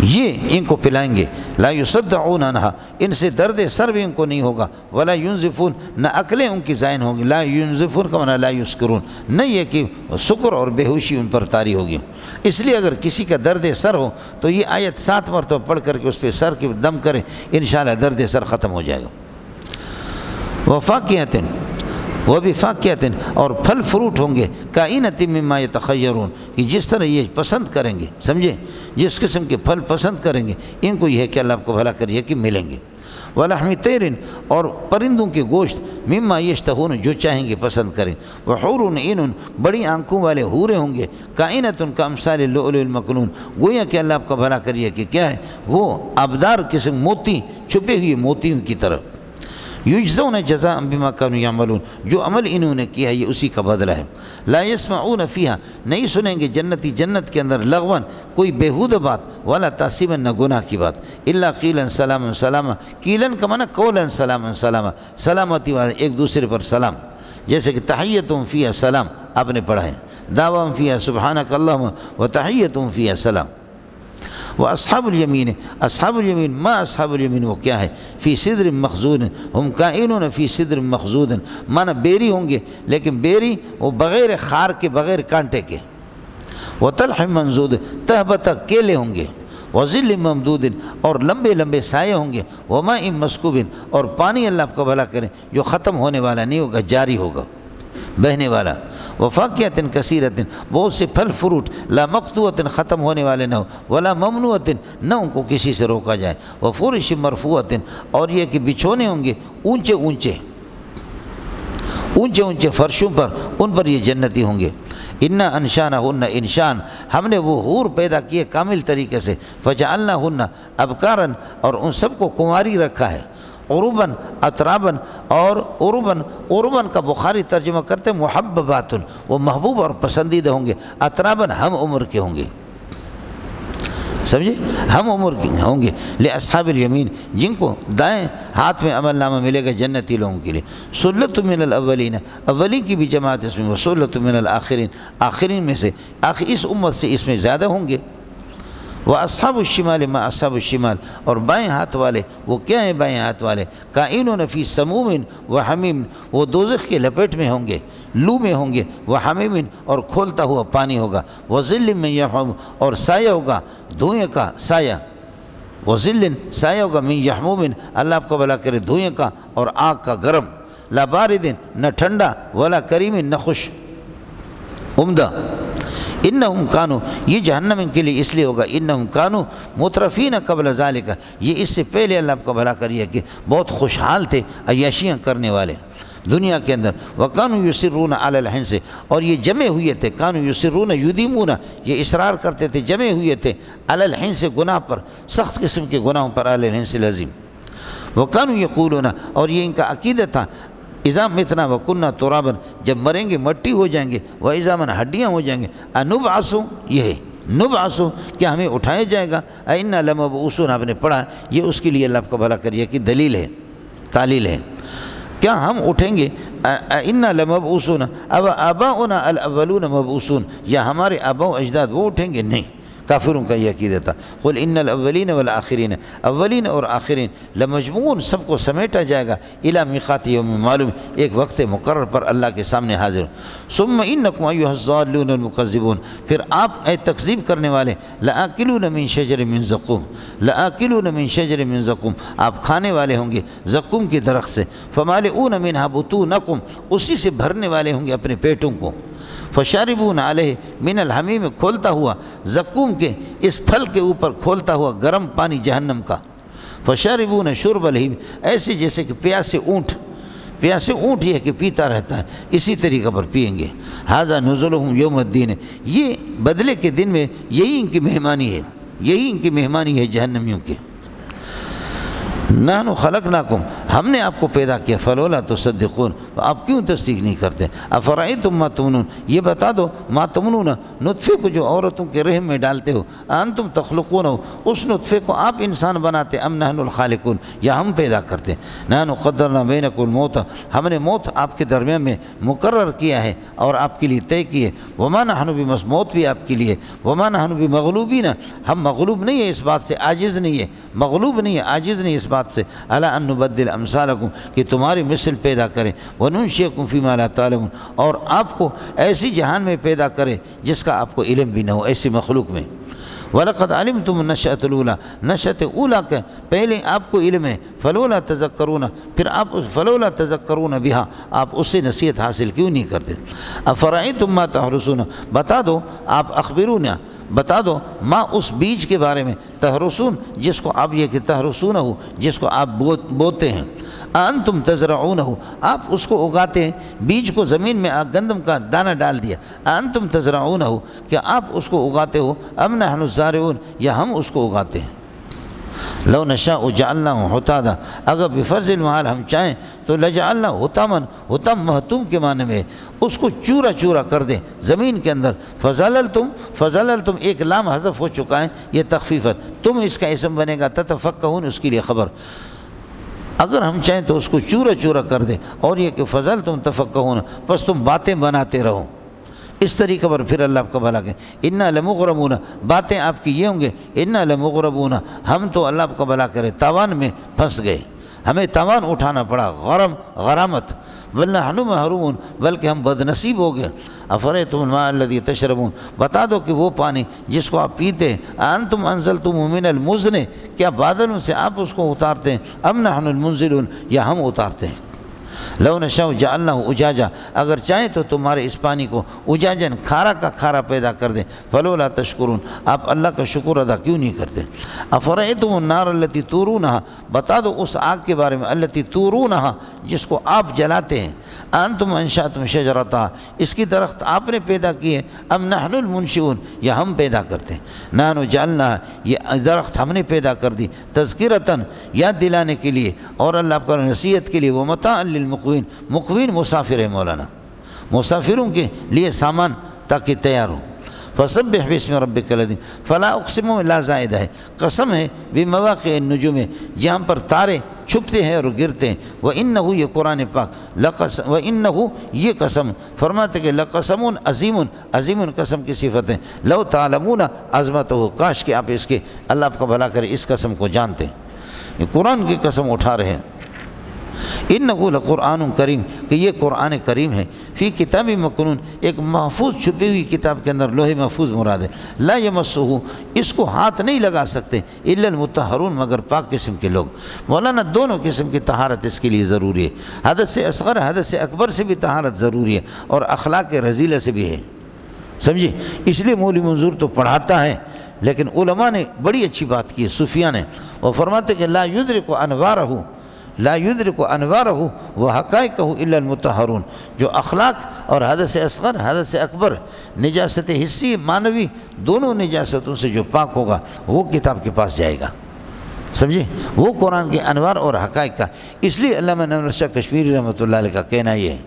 [SPEAKER 1] یہ ان کو پلائیں گے، لا یصدعون عنہا، ان سے درد سر بھی ان کو نہیں ہوگا، ولا ینزفون، نہ عقلیں ان کی زائن ہوں گی، لا ینزفون کا معنی لا یسکرون، نہ یہ کہ سکر اور بے ہوشی ان پر طاری ہوگی، اس لیے اگر کسی کا درد سر ہو تو یہ آیت 7 مرتبہ پڑھ کر کے اس پہ سر کی دم کریں، انشاءاللہ درد سر ختم ہو جائے گا، وفاکہۃ، وہ بھی فاکہۃ، اور پھل فروٹ ہوں گے، کائنۃ مما یتخیرون، کہ جس طرح یہ پسند کریں گے، سمجھے؟ جس قسم کے پھل پسند کریں گے ان کو یہ ہے کہ اللہ آپ کو بھلا کریے کہ ملیں گے، ولحم طیر، اور پرندوں کے گوشت، مما یشتہون، جو چاہیں گے پسند کریں، وحور عین، بڑی آنکھوں والے حوریں ہوں گے، کائنۃ کامثال اللؤلؤ المکنون، گویا کہ اللہ آپ کا بھلا کریے کہ کیا ہے، وہ آبدار قسم موتی، چھپے ہوئے موتیوں کی طرح، یجزون جزاء بما كانوا يعملون، جو عمل انہوں نے کیا ہے یہ اسی کا بدلہ ہے، لا يسمعون فيها، نہیں سنیں گے جنتی جنت کے اندر لغوا کوئی بیہودہ بات، ولا تاثیما، نہ گناہ کی بات، الا قیلا سلاما سلاما، قیلا کا معنی قولا سلاما سلاما، سلامتی والے ایک دوسرے پر سلام، جیسے کہ تحیتهم فيها سلام آپ نے پڑھا ہے، دعواهم فيها سبحانك اللهم وتحیتهم فيها سلام، وہ اصحاب الیمین، اصحاب الیمین ما اصحاب الیمین وہ کیا ہے؟ فی صدر مخضود، ہم کائنون فی صدر مخضود، مانا بیری ہوں گے، لیکن بیری وہ بغیر خار کے، بغیر کانٹے کے، وہ طلح منضود، تہ بتہ کیلے ہوں گے، وظل ممدود، اور لمبے لمبے سائے ہوں گے، وماء مسکوب، اور پانی اللہ آپ کا بھلا کرے جو ختم ہونے والا نہیں ہوگا، جاری ہوگا، بہنے والا، وفاکہۃ کثیرۃ، بہت سے پھل فروٹ، لا مقطوعۃ ختم ہونے والے نہ ہو، ولا ممنوعۃ نہ ان کو کسی سے روکا جائے، وفرش مرفوعۃ، اور یہ کہ بچھونے ہوں گے اونچے اونچے اونچے اونچے فرشوں پر، ان پر یہ جنتی ہوں گے۔ انا انشانہن، انشان ہم نے وہ حور پیدا کیے کامل طریقے سے، فجعلناہن ابکارن، اور ان سب کو کنواری رکھا ہے، عرباً اتراباً، اور عرباً کا بخاری ترجمہ کرتے محببات، وہ محبوب اور پسندیدہ ہوں گے، اتراباً ہم عمر کے ہوں گے، سمجھے، ہم عمر کے ہوں گے، لاصحاب الیمین جن کو دائیں ہاتھ میں عمل نامہ ملے گا جنتی لوگوں کے لیے، سلۃ من الاولین، اولین کی بھی جماعت اس میں، وسلۃ من الاخرین، آخرین میں سے، اس امت سے اس میں زیادہ ہوں گے، واصحاب الشمال ما اصحاب الشمال، اور بائیں ہاتھ والے وہ کیا ہیں بائیں ہاتھ والے؟ کائنون فی سموم و حمیم، وہ دوزخ کے لپیٹ میں ہوں گے، لو میں ہوں گے، وہ حمیم، اور کھولتا ہوا پانی ہوگا، وظل من یحموم، اور سایہ ہوگا دھوئیں کا سایہ، وظل سایہ ہوگا من یحموم، اللہ آپ کو بھلا کرے دھوئیں کا اور آگ کا گرم، لا بارد نہ ٹھنڈا، ولا کریم نہ خوش، عمدہ۔ انہم کانو، یہ جہنم ان کے لیے اس لیے ہوگا، انہم کانو مترفین قبل ذالک، یہ اس سے پہلے اللہ آپ کا بھلا کریے کہ بہت خوشحال تھے، عیاشیاں کرنے والے دنیا کے اندر، وکانو یصرون علی الحنث، اور یہ جمے ہوئے تھے، کانو یصرون یدیمون، یہ اصرار کرتے تھے، جمے ہوئے تھے، علی الحنث گناہ پر، سخت قسم کے گناہوں پر، علی الحنث العظیم، وکانو یقولون، اور یہ ان کا عقیدہ تھا، اذا متنا وکننا ترابا، جب مریں گے مٹی ہو جائیں گے، واذا من ہڈیاں ہو جائیں گے، انبعث، یہ ہے نبعث، کیا ہمیں اٹھایا جائے گا، انا لمبعوثون، آپ نے پڑھا، یہ اس کے لیے اللہ آپ کا بھلا کریے کہ دلیل ہے، تعلیل ہے، کیا ہم اٹھیں گے، انا لمبعوثون اب آباؤنا الاولون مبعوثون، یا ہمارے آباء و اجداد وہ اٹھیں گے؟ نہیں، کافروں کا یہ عقیدہ تھا، قل ان الاولین والآخرین، اولین اور آخرین، لمجموعون، سب کو سمیٹا جائے گا، الی میقات یوم معلوم، ایک وقت مقرر پر اللہ کے سامنے حاضر، ثم انکم ایھا الضالون المکذبون، پھر آپ اے تکذیب کرنے والے، لآکلون من شجر من زقوم، لآکلون من شجر من زقوم، آپ کھانے والے ہوں گے زقوم کے درخت سے، فمالئون منھا بطونکم، اسی سے بھرنے والے ہوں گے اپنے پیٹوں کو، فشاربون علیہ من الحمیم، کھولتا ہوا زقوم کے اس پھل کے اوپر کھولتا ہوا گرم پانی جہنم کا، فشاربون شرب الہیم، ایسے جیسے کہ پیاسے اونٹ یہ کہ پیتا رہتا ہے، اسی طریقہ پر پئیں گے، ھذا نزلھم یوم الدین، یہ بدلے کے دن میں یہی ان کی مہمانی ہے، یہی ان کی مہمانی ہے جہنمیوں کی۔ نحن خلقناکم، ہم نے آپ کو پیدا کیا، فلولا تصدقون، آپ کیوں تصدیق نہیں کرتے، افرأیتم ما تمنون، یہ بتا دو، ما تمنون، نطفے کو جو عورتوں کے رحم میں ڈالتے ہو، انتم تخلقون، اس نطفے کو آپ انسان بناتے، ام نحن الخالقون، یا ہم پیدا کرتے، نحن قدرنا بینکم الموت، ہم نے موت آپ کے درمیان میں مقرر کیا ہے اور آپ کے لیے طے کیے، وما نحن موت بھی آپ کے لیے، وما نحن بمغلوبین، ہم مغلوب نہیں ہے اس بات سے، عاجز نہیں ہے، مغلوب نہیں ہے، عاجز نہیں اس بات سے، الا ان نبدل امثالکم، کہ تمہاری مثل پیدا کریں، وننشئکم فیما لا تعلمون، اور آپ کو ایسی جہان میں پیدا کرے جس کا آپ کو علم بھی نہ ہو، ایسی مخلوق میں، وَلَقَدْ عَلِمْتُمُ النَّشْأَةَ الْأُولَىٰ، نشأۃ اولیٰ کا پہلے آپ کو علم ہے، فَلَوْلَا تَذَكَّرُونَ، پھر آپ فَلَوْلَا تَذَكَّرُونَ بِهَا، آپ اس سے نصیحت حاصل کیوں نہیں کرتے، أَفَرَأَيْتُم مَّا تَحْرُثُونَ، بتا دو آپ، اخبرونا، بتا دو، ماں اس بیج کے بارے میں، تحرسون، جس کو آپ یہ کہ تحرسون ہو، جس کو آپ بوتے ہیں، انتم تزرعون ہو، آپ اس کو اگاتے ہیں، بیج کو زمین میں گندم کا دانہ ڈال دیا، انتم تزرعون ہو، کہ آپ اس کو اگاتے ہو، ام نحن الزارعون، یا ہم اس کو اگاتے ہیں، لو نشاء جعلناه حطاما، اگر بفرض المحال ہم چاہیں تو لجعلناه حطاما، حطام محتوم کے معنی میں اس کو چورا چورا کر دیں زمین کے اندر، فزللتم ایک لام حذف ہو چکا ہے، یہ تخفیفت، تم اس کا اسم بنے گا، تتفقہون اس کے لیے خبر، اگر ہم چاہیں تو اس کو چورا چورا کر دیں، اور یہ کہ فضلتم تفقہون، پس تم باتیں بناتے رہو، اس طریقے پر پھر اللہ آپ کا بھلا کرے۔ انا لمغرمون، باتیں آپ کی یہ ہوں گے، انا لمغرمون، ہم تو اللہ آپ کا بھلا کرے تاوان میں پھنس گئے، ہمیں تاوان اٹھانا پڑا، غرامت، بل نحن محرومون، بلکہ ہم بد نصیب ہو گئے۔ افریتم الماء الذی تشربون، بتا دو کہ وہ پانی جس کو آپ پیتے، انتم انزلتم من المزن، کیا بادلوں سے آپ اس کو اتارتے ہیں، ام نحن المنزلون، یا ہم اتارتے ہیں۔ لو نشاء جعلناہ اجاجا، اگر چاہیں تو تمہارے اس پانی کو اجاجن، کھارا کا کھارا پیدا کر دیں، فلولا تشکرون، آپ اللہ کا شکر ادا کیوں نہیں کرتے۔ افرأیتم النار التی تورونہا، بتا دو اس آگ کے بارے میں، التی تورونہا، جس کو آپ جلاتے ہیں، انتم انشأتم شجرتہا، اس کی درخت آپ نے پیدا کی ہے، ام نحن المنشئون، یا ہم پیدا کرتے ہیں۔ نحن جعلناہا، یہ درخت ہم نے پیدا کر دی، تذکرتاً، یاد دلانے کے لیے، اور اللہ آپ کا نصیحت کے لیے، ومتاعا للمقوین، مقوین مسافر ہے مولانا، مسافروں کے لیے سامان تاکہ تیار ہوں۔ فسبح باسم ربک العظیم، فلا اقسم لا زائدہ ہے، قسم ہے بمواقع النجوم، جہاں پر تارے چھپتے ہیں اور گرتے ہیں، وَإِنَّهُ، یہ قرآن پاک، وَإِنَّهُ، یہ قسم فرماتے کہ لقسم عظیم، عظیم قسم کی صفت ہے، لو تعلمون عظمتہ، کاش کہ آپ اس کے، اللہ آپ کا بھلا کرے، اس قسم کو جانتے ہیں۔ یہ قرآن کی قسم اٹھا رہے ہیں۔ انہ لقرآن کریم، کہ یہ قرآن کریم ہے، فی کتاب مکنون، ایک محفوظ چھپی ہوئی کتاب کے اندر، لوح محفوظ مراد ہے، لا یمسہ، اس کو ہاتھ نہیں لگا سکتے، الا المطہرون، مگر پاک قسم کے لوگ۔ مولانا دونوں قسم کی طہارت اس کے لیے ضروری ہے، حدث سے اصغر، حدث سے اکبر سے بھی طہارت ضروری ہے، اور اخلاق رذیلہ سے بھی ہے، سمجھے؟ اس لیے مولوی منظور تو پڑھاتا ہے، لیکن علماء نے بڑی اچھی بات کی ہے، صوفیہ نے، وہ فرماتے کہ لا یدرک انوارہ، لا یدرک انوارہ و حقائقہ الا المطہرون، جو اخلاق اور حدث اصغر، حدث اکبر، نجاست حسی معنوی دونوں نجاستوں سے جو پاک ہوگا وہ کتاب کے پاس جائے گا، سمجھے؟ وہ قرآن کے انوار اور حقائق کا۔ اس لیے علامہ نعمت شاہ کشمیری رحمۃ اللہ علیہ کا کہنا یہ ہے،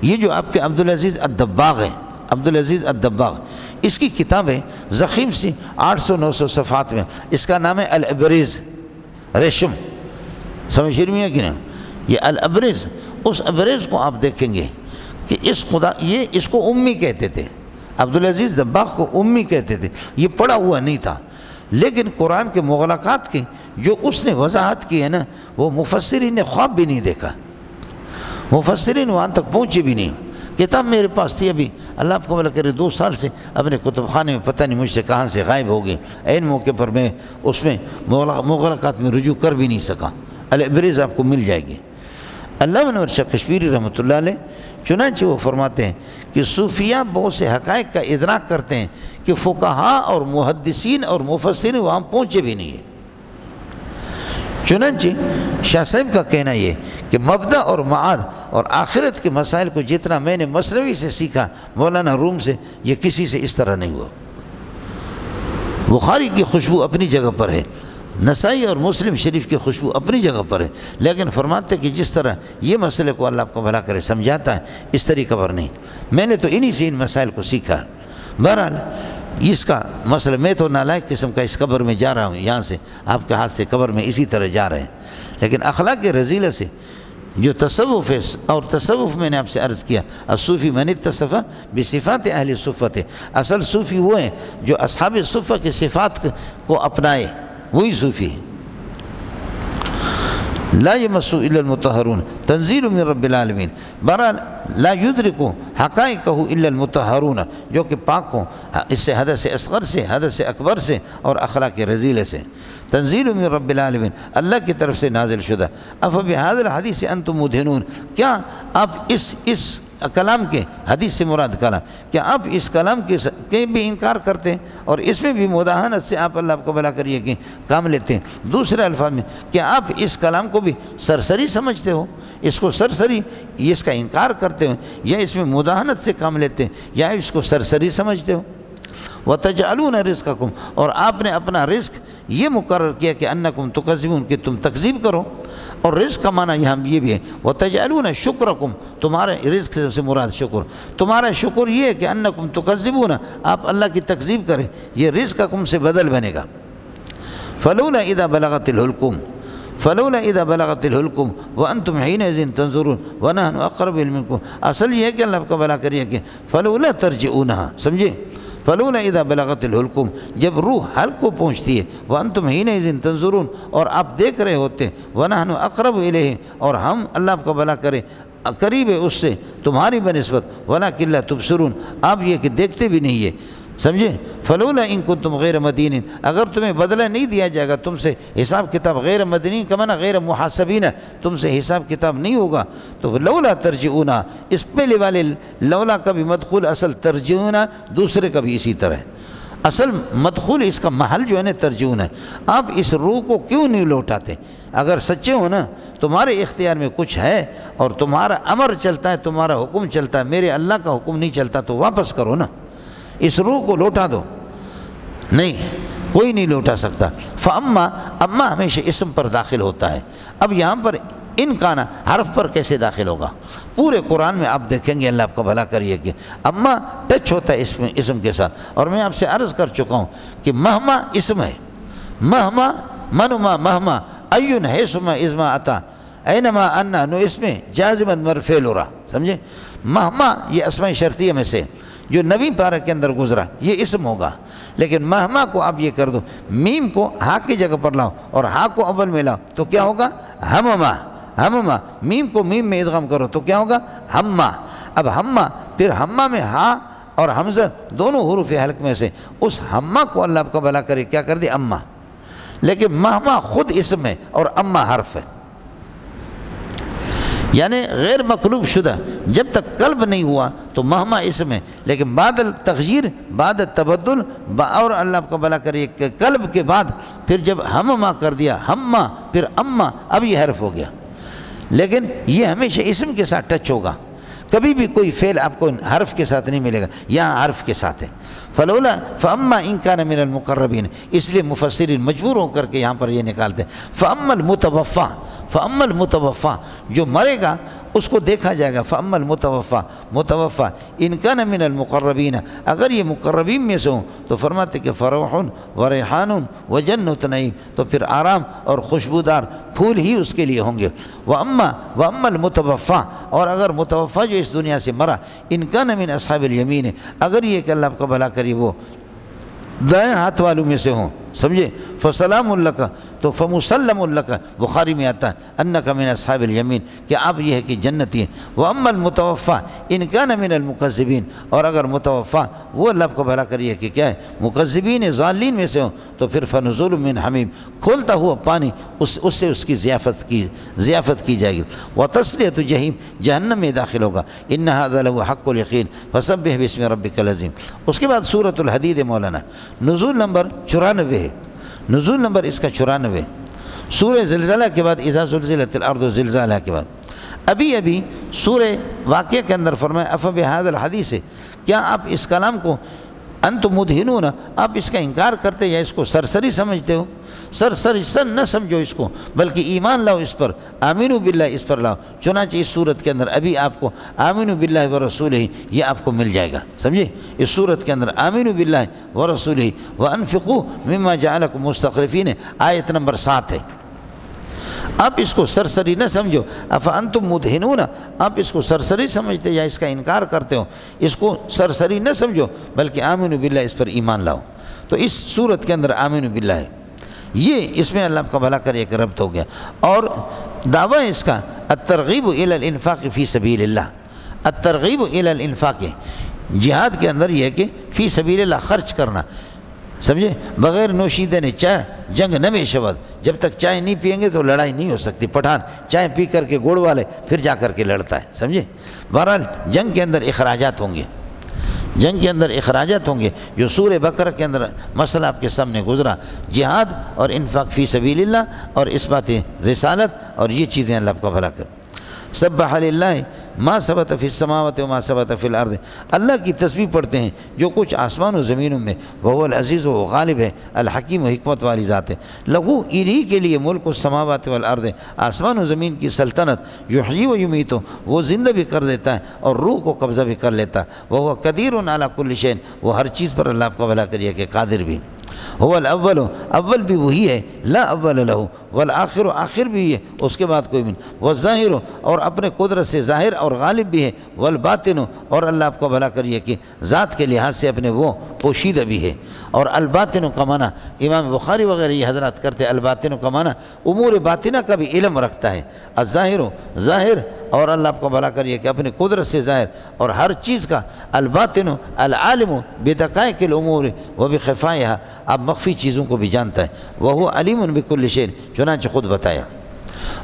[SPEAKER 1] یہ جو آپ کے عبدالعزیز الدباغ ہیں، عبدالعزیز الدباغ، اس کی کتاب ہے ضخیم سی 800-900 صفحات میں، اس کا نام ہے الابریز، ریشم، سمجھ رہی ہیں کہ نہیں؟ یہ الابریز، اس ابریز کو آپ دیکھیں گے کہ اس خدا، یہ اس کو امی کہتے تھے، عبدالعزیز دباغ کو امی کہتے تھے، یہ پڑھا ہوا نہیں تھا، لیکن قرآن کے مغلقات کی جو اس نے وضاحت کی ہے نا، وہ مفسرین نے خواب بھی نہیں دیکھا، مفسرین وہاں تک پہنچے بھی نہیں۔ کتاب میرے پاس تھی، ابھی اللہ آپ کو بھلا کرے 2 سال سے اپنے کتب خانے میں، پتہ نہیں مجھ سے کہاں سے غائب ہو گئی، عین موقع پر میں اس میں مغلقات میں رجوع کر بھی نہیں سکا۔ الابریز آپ کو مل جائے گی۔ علامہ نعمت شاہ کشمیری رحمۃ اللہ علیہ چنانچہ وہ فرماتے ہیں کہ صوفیہ بہت سے حقائق کا ادراک کرتے ہیں کہ فقہاء اور محدثین اور مفسرین وہاں پہنچے بھی نہیں ہیں۔ چنانچہ شاہ صاحب کا کہنا یہ کہ مبدأ اور معاد اور آخرت کے مسائل کو جتنا میں نے مثنوی سے سیکھا، مولانا روم سے، یہ کسی سے اس طرح نہیں ہوا۔ بخاری کی خوشبو اپنی جگہ پر ہے، نسائی اور مسلم شریف کی خوشبو اپنی جگہ پر ہے، لیکن فرماتے کہ جس طرح یہ مسئلے کو اللہ آپ کو بھلا کرے سمجھاتا ہے، اس طریقہ پر نہیں۔ میں نے تو انہی سے ان مسائل کو سیکھا۔ بہرحال اس کا مسئلہ، میں تو نالائق قسم کا اس قبر میں جا رہا ہوں، یہاں سے آپ کے ہاتھ سے قبر میں اسی طرح جا رہے ہیں، لیکن اخلاق رذیلہ سے جو تصوف ہے، اور تصوف میں نے آپ سے عرض کیا، الصوفی من اتصف بصفات اہل صفت، اصل صوفی وہ ہیں جو اصحاب صفہ کی صفات کو اپنائے، وہی صوفی ہے۔ لا یمس الا المطہرون تنزیل من رب العالمین، بہرحال لا یدرک حقائقہ الا المطہرون، جو کہ پاک ہوں اس سے، حدث اصغر سے، حدث اکبر سے اور اخلاق رذیلہ سے۔ تنزیل من رب العالمین، اللہ کی طرف سے نازل شدہ۔ افبہذا الحدیث انتم مدہنون، کیا آپ اس کلام کے، حدیث سے مراد کلام، کیا آپ اس کلام کے بھی انکار کرتے ہیں اور اس میں بھی مداہنت سے آپ اللہ کو بھلا کریے کہ کام لیتے ہیں؟ دوسرے الفاظ میں، کیا آپ اس کلام کو بھی سرسری سمجھتے ہو، اس کو سرسری، اس کا انکار کرتے ہو، یا اس میں مداہنت سے کام لیتے ہیں، یا اس کو سرسری سمجھتے ہو؟ وَتَجْعَلُونَ رِزْقَكُمْ، اور آپ نے اپنا رزق یہ مقرر کیا کہ أَنَّكُمْ تُكَذِّبُونَ، کہ تم تکذیب کرو، اور رزق کا معنی یہاں یہ بھی ہے وَتَجْعَلُونَ شُكْرَكُمْ، تمہارے رزق سے مراد شکر، تمہارا شکر یہ ہے کہ أَنَّكُمْ تُكَذِّبُونَ، آپ اللہ کی تکذیب کریں، یہ رزقکم سے بدل بنے گا۔ فَلَوْلَا إِذَا بَلَغَتِ الْحُلْقُومَ، فلولا اذا بلغت الحلقم وانتم حينئذ تنظرون ونحن اقرب منكم. اصل یہ ہے کہ اللہ کا بھلا کریے کہ فلولا ترجعونها، سمجھے؟ فلولا اذا بلغت الحلقم، جب روح حلق کو پہنچتی ہے، وانتم حينئذ تنظرون، اور آپ دیکھ رہے ہوتے، ونحن اقرب الیہ، اور ہم اللہ آپ کا بھلا کرے قریب ہے اس سے تمہاری بنسبت، ولکن لا تبصرون، آپ یہ کہ دیکھتے بھی نہیں ہے، سمجھے؟ فلولا ان کنتم غیر مدینین، اگر تمہیں بدلہ نہیں دیا جائے گا، تم سے حساب کتاب، غیر مدینین کا معنی غیر محاسبین، تم سے حساب کتاب نہیں ہوگا، تو لولا ترجعونا، اس پہلے والے لولا کا بھی مدخول اصل ترجعونا دوسرے کا بھی اسی طرح ہے، اصل مدخول اس کا محل جو ہے نا ترجعون ہے. آپ اس روح کو کیوں نہیں لوٹاتے؟ اگر سچے ہو نا، تمہارے اختیار میں کچھ ہے اور تمہارا امر چلتا ہے، تمہارا حکم چلتا ہے، میرے اللہ کا حکم نہیں چلتا، تو واپس کرو نا، اس روح کو لوٹا دو. نہیں، کوئی نہیں لوٹا سکتا. فاما، اما ہمیشہ اسم پر داخل ہوتا ہے. اب یہاں پر ان کانا حرف پر کیسے داخل ہوگا؟ پورے قرآن میں آپ دیکھیں گے، اللہ آپ کا بھلا کریے کہ اما ٹچ ہوتا ہے اسم کے ساتھ. اور میں آپ سے عرض کر چکا ہوں کہ مہما اسم ہے، مہما منما مہما ایون ہے سما ازما عطا اینما انا نو اس میں جازمت مرفعل ہو رہا، سمجھے؟ مہما یہ اسماء شرطیہ میں سے جو نویں پارہ کے اندر گزرا یہ اسم ہوگا، لیکن مہما کو آپ یہ کر دو، میم کو ہا کی جگہ پر لاؤ اور ہا کو اول میں لاؤ تو کیا ہوگا؟ ہمما. ہمما، میم کو میم میں ادغام کرو تو کیا ہوگا؟ ہما. اب ہما، پھر ہما میں ہا اور حمزہ دونوں حروف حلق میں سے اس ہما کو اللہ آپ کا بھلا کرے کیا کر دے؟ اما. لیکن مہما خود اسم ہے اور اما حرف ہے، یعنی غیر مقلوب شدہ. جب تک قلب نہیں ہوا تو مہما اسم ہے، لیکن بعد التغییر، بعد التبدل، اور اللہ آپ کا بھلا کرے کہ قلب کے بعد پھر جب ہمما کر دیا، ہما پھر اما، اب یہ حرف ہو گیا. لیکن یہ ہمیشہ اسم کے ساتھ ٹچ ہوگا، کبھی بھی کوئی فعل آپ کو حرف کے ساتھ نہیں ملے گا. یہاں حرف کے ساتھ ہے. فلولا فاما ان کان من المقربین، اس لیے مفسرین مجبور ہو کر کے یہاں پر یہ نکالتے ہیں فاما المتوفا. فاما المتوفا، جو مرے گا اس کو دیکھا جائے گا. فاما المتوفا، متوفا ان کان من المقربین، اگر یہ مقربین میں سے ہوں تو فرماتے کہ فروح و ریحان و جنت نعیم، تو پھر آرام اور خوشبودار پھول ہی اس کے لیے ہوں گے. واما المتوفا، اور اگر متوفا جو اس دنیا سے مرا، ان کان من اصحاب الیمین، اگر یہ کہ اللہ آپ کا بھلا کری وہ دائیں ہاتھ والوں میں سے ہوں، سمجھے؟ فسلام لک، تو فمسلم لک، بخاری میں آتا ہے انک من اصحاب الیمین، کہ آپ یہ ہے کہ جنتی ہیں. واما المتوفا ان کان من المکذبین، اور اگر متوفا وہ اللہ کو بھلا کریے کہ کیا ہے؟ مکذبین ضالین میں سے ہوں، تو پھر فنزول من حمیم، کھولتا ہوا پانی اس سے اس کی ضیافت کی جائے گی. وتصلیۃ جہیم، جہنم میں داخل ہوگا. ان ھذا لہو حق الیقین فسبح باسم ربک العظیم. اس کے بعد سورۃ الحدید مولانا، نزول نمبر 94 ہے، نزول نمبر اس کا 94. سورہ زلزلہ کے بعد، اذا زلزلت الارض زلزالها کے بعد ابھی سورہ واقعہ کے اندر فرمایا افبہذا الحدیث، کیا آپ اس کلام کو انتم مدہنون، آپ اس کا انکار کرتے یا اس کو سرسری سمجھتے ہو؟ سرسری نہ سمجھو اس کو، بلکہ ایمان لاؤ اس پر، آمینو باللہ اس پر لاؤ. چنانچہ اس صورت کے اندر ابھی آپ کو آمینو باللہ ورسولہ یہ آپ کو مل جائے گا، سمجھے؟ اس صورت کے اندر آمینو باللہ ورسولہ وانفقوا مما جعلکم مستخلفین، آیت نمبر 7 ہے. آپ اس کو سرسری نہ سمجھو. افانتم مدہنون، آپ اس کو سرسری سمجھتے یا اس کا انکار کرتے ہو، اس کو سرسری نہ سمجھو بلکہ آمین باللہ اس پر ایمان لاؤ. تو اس صورت کے اندر آمین باللہ ہے، یہ اس میں اللہ کا بھلا کرے ایک ربط ہو گیا. اور دعویٰ اس کا الترغیب الی الانفاق فی سبیل اللہ، الترغیب الی الانفاق، جہاد کے اندر یہ ہے کہ فی سبیل اللہ خرچ کرنا، سمجھے؟ بغیر نوشیدہ نے چائے جنگ نہ میں شود، جب تک چائے نہیں پئیں گے تو لڑائی نہیں ہو سکتی. پٹھان چائے پی کر کے گڑ والے پھر جا کر کے لڑتا ہے، سمجھے؟ بہرحال جنگ کے اندر اخراجات ہوں گے، جنگ کے اندر اخراجات ہوں گے. جو سورہ بقرہ کے اندر مسئلہ آپ کے سامنے گزرا، جہاد اور انفاق فی سبیل اللہ اور اس بات رسالت، اور یہ چیزیں اللہ آپ کا بھلا کر. سبح للہ ما ثبت فی السماوات وما ثبت فی الارض، اللہ کی تسبیح پڑھتے ہیں جو کچھ آسمان و زمینوں میں، وہ العزیز و غالب ہے، الحکیم و حکمت والی ذات ہے. لہو، انہی کے لیے ملک السماوات والارض، آسمان و زمین کی سلطنت، یحیی و یمیت، وہ زندہ بھی کر دیتا ہے اور روح کو قبضہ بھی کر لیتا ہے. وہ قدیر علی کل شیء، وہ ہر چیز پر اللہ آپ کا بھلا کریے کہ قادر بھی. هو الاول اول بھی وہی ہے، لا اول له، والآخر آخر بھی ہے، اس کے بعد کوئی بھی نہیں، والظاہر اور اپنے قدرت سے ظاہر اور غالب بھی ہے، والباطن اور اللہ آپ کو بھلا کریے کہ ذات کے لحاظ سے اپنے وہ پوشیدہ بھی ہے۔ اور الباطن کا معنی امام بخاری وغیرہ یہ حضرات کرتے ہیں، الباطن کا معنی امور باطنہ کا بھی علم رکھتا ہے، الظاہر ظاہر، اور اللہ آپ کو بھلا کریے کہ اپنے قدرت سے ظاہر اور ہر چیز کا، الباطن العالم بدقائق الامور وبخفائها، آپ مخفی چیزوں کو بھی جانتا ہے، وهو علیم بكل شيء، چنانچہ خود بتایا۔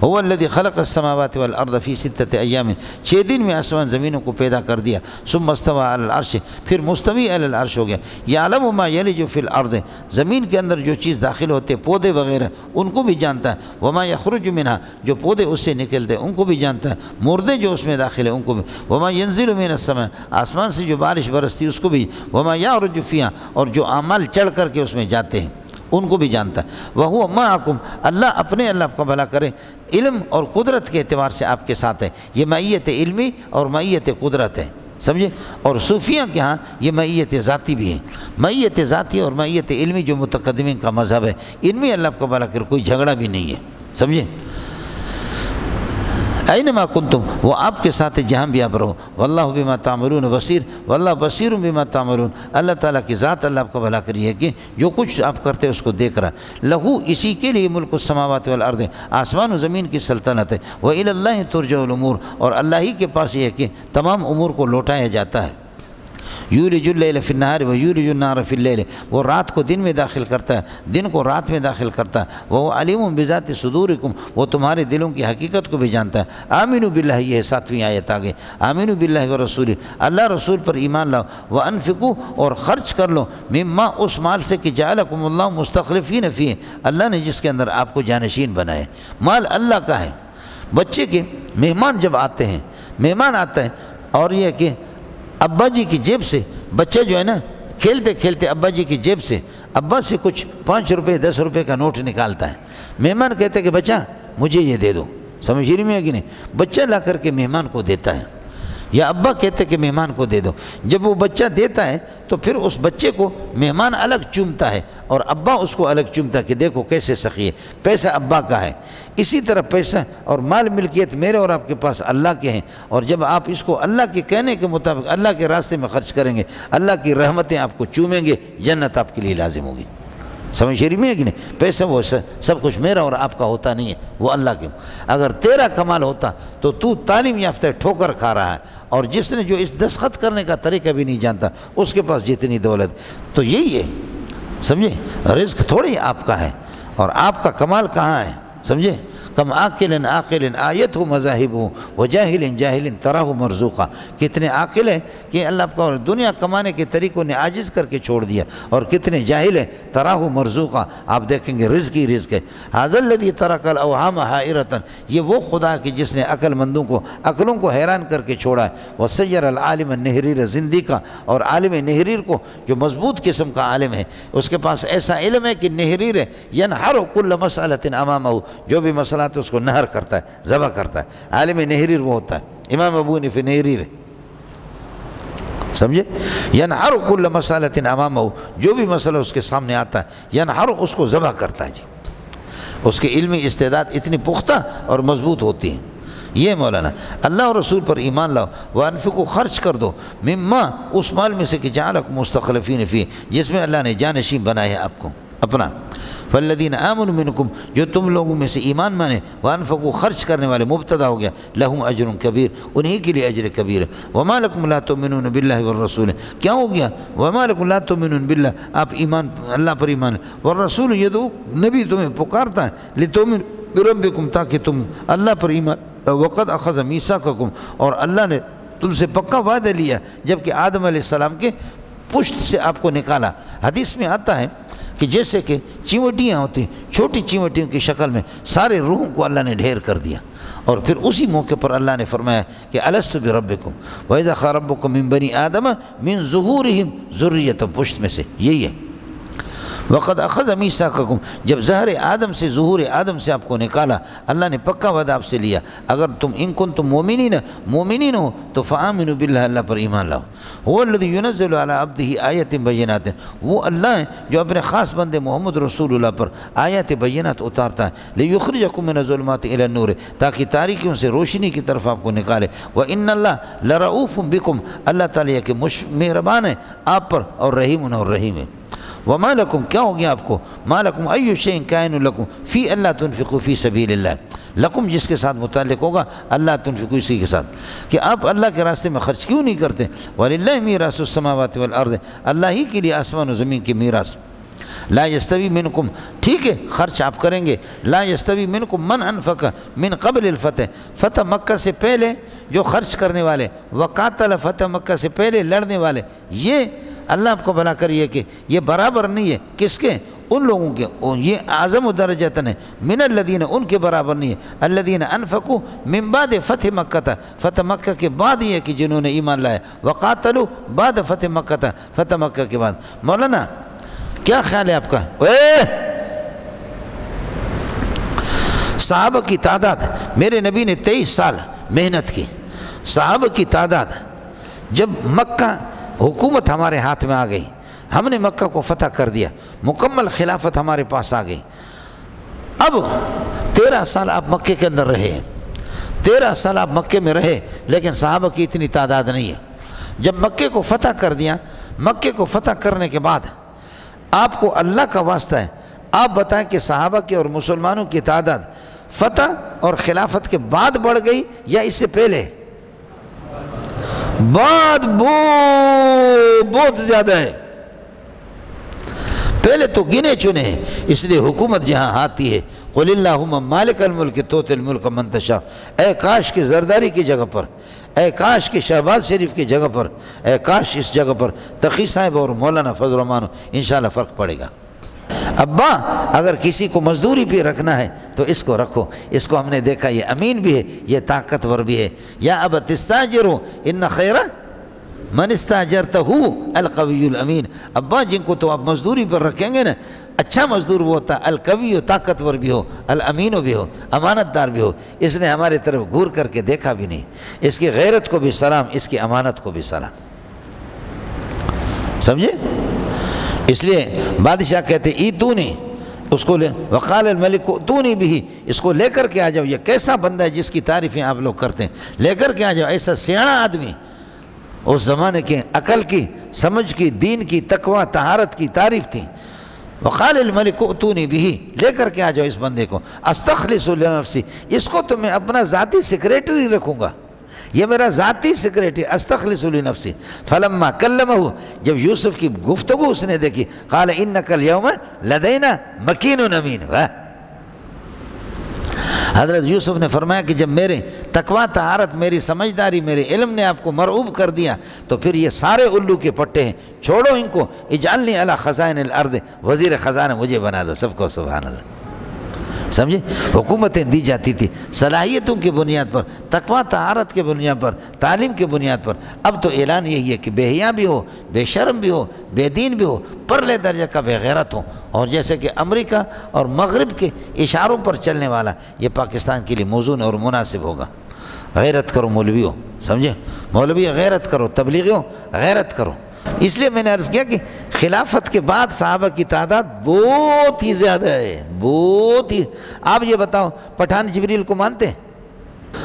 [SPEAKER 1] هو الذي خلق السماوات والارض في 6 ایام، 6 دن میں آسمان زمینوں کو پیدا کر دیا، ثم استوى على العرش، پھر مستوی علی العرش ہو گیا، یعلم ما یلج فی الارض، زمین کے اندر جو چیز داخل ہوتے پودے وغیرہ ان کو بھی جانتا ہے، وما یخرج منها، جو پودے اس سے نکلتے ان کو بھی جانتا ہے، مردے جو اس میں داخل ہیں ان کو بھی، وما ينزل من السماء، آسمان سے جو بارش برستی اس کو بھی، وما یعرج فیہا، اور جو اعمال چڑھ کر کے اس میں جاتے ہیں ان کو بھی جانتا ہے، وَهُوَ مَعَكُمْ، اللہ آپ کا بھلا کرے، علم اور قدرت کے اعتبار سے آپ کے ساتھ ہے، یہ معیت علمی اور معیت قدرت ہے، سمجھے؟ اور صوفیہ کے ہاں یہ معیت ذاتی بھی ہے، معیت ذاتی اور معیت علمی جو متقدمین کا مذہب ہے، ان میں اللہ آپ کا بھلا کرے کوئی جھگڑا بھی نہیں ہے، سمجھے؟ اینما کنتم، وہ آپ کے ساتھ جہاں بھی آپ رہو، واللہ بما تعملون بصیر، واللہ بصیر بما تعملون، اللہ تعالیٰ کی ذات اللہ آپ کا بھلا کری ہے کہ جو کچھ آپ کرتے اس کو دیکھ رہا ہے، لہو، اسی کے لیے ملک السماوات والارض، آسمان و زمین کی سلطنت ہے، وإلی اللہ ترجع الامور، اور اللہ ہی کے پاس یہ ہے کہ تمام امور کو لوٹایا جاتا ہے، یولج اللیل فی النہار ویولج النہار فی اللیل، وہ رات کو دن میں داخل کرتا ہے، دن کو رات میں داخل کرتا ہے، وہ علیم بذات صدورکم، وہ تمہارے دلوں کی حقیقت کو بھی جانتا ہے، آمنوا باللہ، یہ 7ویں آیت آگے، آمنوا باللہ ورسولہ، اللہ رسول پر ایمان لاؤ، وانفقوا، اور خرچ کر لو، مما، اس مال سے کہ جعلکم اللہ مستخلفین فیہ، اللہ نے جس کے اندر آپ کو جانشین بنائے، مال اللہ کا ہے۔ بچے کے مہمان جب آتے ہیں، مہمان آتا ہے اور یہ کہ ابا جی کی جیب سے بچہ جو ہے نا کھیلتے کھیلتے ابا جی کی جیب سے ابا سے کچھ 5 روپے 10 روپے کا نوٹ نکالتا ہے، مہمان کہتے کہ بچہ مجھے یہ دے دو، سمجھ رہی میں ہے کہ نہیں؟ بچہ لا کر کے مہمان کو دیتا ہے، یا ابا کہتے کہ مہمان کو دے دو، جب وہ بچہ دیتا ہے تو پھر اس بچے کو مہمان الگ چومتا ہے اور ابا اس کو الگ چومتا ہے کہ دیکھو کیسے سخی ہے، پیسہ ابا کا ہے۔ اسی طرح پیسہ اور مال ملکیت میرے اور آپ کے پاس اللہ کے ہیں، اور جب آپ اس کو اللہ کے کہنے کے مطابق اللہ کے راستے میں خرچ کریں گے، اللہ کی رحمتیں آپ کو چومیں گے، جنت آپ کے لیے لازم ہوگی، سمجھ شریف میں ہے کہ نہیں؟ پیسہ وہ سب کچھ میرا اور آپ کا ہوتا نہیں ہے، وہ اللہ کے، اگر تیرا کمال ہوتا تو تعلیم یافتہ ٹھوکر کھا رہا ہے، اور جس نے جو اس دستخط کرنے کا طریقہ بھی نہیں جانتا اس کے پاس جتنی دولت، تو یہی ہے، سمجھے؟ رزق تھوڑی آپ کا ہے، اور آپ کا کمال کہاں ہے، سمجھے؟ کم عاقل عاقل آیت ہو مذاہب ہو وجاہل جاہل تراہ مرزوقہ، کتنے عاقل ہیں کہ اللہ آپ کو دنیا کمانے کے طریقوں نے عاجز کر کے چھوڑ دیا، اور کتنے جاہل ہیں تراہ مرزوقہ، آپ دیکھیں گے رزق ہی رزق ہے۔ ھذا الذی ترک الاوہام حائرۃ، یہ وہ خدا کہ جس نے عقل مندوں کو عقلوں کو حیران کر کے چھوڑا ہے، وسیر العالم النہریر زندیقہ، اور عالم نہریر کو جو مضبوط قسم کا عالم ہے، اس کے پاس ایسا علم ہے کہ نہریر ہے، ینحر کل مسئلۃ امامہ، جو بھی مسئلہ تو اس کو نہر کرتا ہے، ذبح کرتا ہے، عالم نہریر وہ ہوتا ہے، امام ابو حنیفہ نہریر ہے، سمجھے؟ ینحر کل مسئلۃ امامہ، جو بھی مسئلہ اس کے سامنے آتا ہے ینحر، اس کو ذبح کرتا ہے جی، اس کے علمی استعداد اتنی پختہ اور مضبوط ہوتی ہیں۔ یہ مولانا اللہ اور رسول پر ایمان لاؤ، وانفقوا، خرچ کر دو، مما، اس مال میں سے کہ جعلکم مستخلفین فیہ، جس میں اللہ نے جانشین بنایا ہے آپ کو اپنا، فالذین آمنوا منکم، جو تم لوگوں میں سے ایمان مانے، وانفقوا، خرچ کرنے والے، مبتدا ہو گیا، لہم اجر کبیر، انہی کے لیے اجر کبیر ہے۔ وما لکم لا تؤمنون باللہ والرسول، کیا ہو گیا؟ وما لکم لا تؤمنون باللہ، آپ ایمان اللہ پر ایمان، والرسول یدعو، نبی تمہیں پکارتا ہے، لتؤمنوا بربکم، تاکہ تم اللہ پر ایمان، وقد اخذ میثاقکم، اور اللہ نے تم سے پکا وعدہ لیا جبکہ آدم علیہ السلام کے پشت سے آپ کو نکالا۔ حدیث میں آتا ہے کہ جیسے کہ چیونٹیاں ہوتی، چھوٹی چیونٹیوں کی شکل میں سارے روحوں کو اللہ نے ڈھیر کر دیا، اور پھر اسی موقع پر اللہ نے فرمایا کہ الست بربکم وَإِذَا أَخَذَ رَبُّكُم مِّن بَنِي آدَمَ مِن ظُهُورِهِمْ ذُرِّيَّتَهُمْ، پشت میں سے یہی ہے۔ وقد اخذ میثاقکم، جب ظہر آدم سے، ظہور آدم سے آپ کو نکالا، اللہ نے پکا وعدہ آپ سے لیا، اگر تم ان کنتم مومنین ہو تو فآمنوا باللہ، اللہ پر ایمان لاؤ۔ هو الذی ینزل علی عبدہ آیات بینات، وہ اللہ ہے جو اپنے خاص بندے محمد رسول اللہ پر آیات بینات اتارتا ہے، لیخرجکم من الظلمات الی النور، تاکہ تاریکیوں سے روشنی کی طرف آپ کو نکالے۔ وان اللہ لرؤوف بکم، اللہ تعالیٰ کہ مہربان ہے آپ پر اور رحیم اور رحیم ہے۔ وما لکم، کیا ہو گیا آپ کو، ما لکم ای شیء کائن لکم فی اللہ تنفقوا فی سبیل اللہ، لکم جس کے ساتھ متعلق ہوگا اللہ تنفقوا، اسی کے ساتھ کہ آپ اللہ کے راستے میں خرچ کیوں نہیں کرتے۔ وللہ میراث السماوات والارض، اللہ ہی کے لیے آسمان و زمین کی میراث۔ لا یستوی منکم، ٹھیک ہے خرچ آپ کریں گے، لا یستوی منکم من انفق من قبل الفتح، فتح مکہ سے پہلے جو خرچ کرنے والے، وقاتل، فتح مکہ سے پہلے لڑنے والے، یہ اللہ آپ کو بھلا کریے کہ یہ برابر نہیں ہے، کس کے، ان لوگوں کے، یہ اعظم درجتاً ہے، من الذین، ان کے برابر نہیں ہے، الذین انفقوا من بعد فتح مکہ تھا، فتح مکہ کے بعد یہ ہے کہ جنہوں نے ایمان لایا، وقاتلوا بعد فتح مکہ تھا، فتح مکہ کے بعد۔ مولانا کیا خیال ہے آپ کا؟ صحابہ کی تعداد، میرے نبی نے 23 سال محنت کی، صحابہ کی تعداد، جب مکہ حکومت ہمارے ہاتھ میں آ گئی، ہم نے مکہ کو فتح کر دیا، مکمل خلافت ہمارے پاس آ گئی، اب 13 سال آپ مکے کے اندر رہے، 13 سال آپ مکے میں رہے، لیکن صحابہ کی اتنی تعداد نہیں ہے۔ جب مکے کو فتح کر دیا، مکے کو فتح کرنے کے بعد آپ کو اللہ کا واسطہ ہے، آپ بتائیں کہ صحابہ کے اور مسلمانوں کی تعداد فتح اور خلافت کے بعد بڑھ گئی یا اس سے پہلے؟ بعد بہت زیادہ ہے، پہلے تو گنے چنے ہیں، اس لیے حکومت جہاں آتی ہے، قل اللہم مالک الملک تؤتی الملک من تشاء، اے کاش کی زرداری کی جگہ پر، اے کاش کی شہباز شریف کی جگہ پر، اے کاش اس جگہ پر تقی صاحب اور مولانا فضل الرحمان، انشاءاللہ فرق پڑے گا۔ ابا اگر کسی کو مزدوری پہ رکھنا ہے تو اس کو رکھو، اس کو ہم نے دیکھا یہ امین بھی ہے، یہ طاقتور بھی ہے۔ یا ابا تستاجروا ان خیر من استاجرتہ القوی الامین، ابا جن کو تو آپ مزدوری پر رکھیں گے نا، اچھا مزدور وہ ہوتا القوی، طاقتور بھی ہو، الامین بھی ہو، امانت دار بھی ہو۔ اس نے ہمارے طرف گھور کر کے دیکھا بھی نہیں، اس کی غیرت کو بھی سلام، اس کی امانت کو بھی سلام، سمجھے؟ اس لیے بادشاہ کہتے ایتونی، اس کو لے، وقال الملک اتونی بھی، اس کو لے کر کے آ جاؤ، یہ کیسا بندہ ہے جس کی تعریفیں آپ لوگ کرتے ہیں، لے کر کے آ جاؤ، ایسا سیاڑا آدمی، اس زمانے کے عقل کی، سمجھ کی، دین کی، تقوی، طہارت کی تعریف تھی۔ وقال الملک اتونی بھی، لے کر کے آ جاؤ اس بندے کو، استخلص لنفسی، اس کو تو میں اپنا ذاتی سیکریٹری رکھوں گا، یہ میرا ذاتی سیکریٹری، استخلص لنفسی۔ فلما کلمہ، جب یوسف کی گفتگو اس نے دیکھی، قال انک اليوم لدینا مکین امین۔ حضرت یوسف نے فرمایا کہ جب میرے تقوی، طہارت، میری سمجھداری، میرے علم نے آپ کو مرعوب کر دیا تو پھر یہ سارے الو کے پٹے ہیں، چھوڑو ان کو، اجعلنی علی خزائن الارض، وزیر خزانہ مجھے بنا دو، سب کو سبحان اللہ۔ سمجھے؟ حکومتیں دی جاتی تھی صلاحیتوں کی بنیاد پر، تقوی، طہارت کے بنیاد پر، تعلیم کے بنیاد پر۔ اب تو اعلان یہی ہے کہ بے حیا بھی ہو، بے شرم بھی ہو، بے دین بھی ہو، پرلے درجہ کا بے غیرت ہو، اور جیسے کہ امریکہ اور مغرب کے اشاروں پر چلنے والا، یہ پاکستان کے لیے موزون اور مناسب ہوگا۔ غیرت کرو مولویوں، سمجھے؟ مولوی غیرت کرو، تبلیغیوں غیرت کرو۔ اس لیے میں نے عرض کیا کہ خلافت کے بعد صحابہ کی تعداد بہت ہی زیادہ ہے، بہت ہی۔ آپ یہ بتاؤ، پٹھان جبریل کو مانتے ہیں؟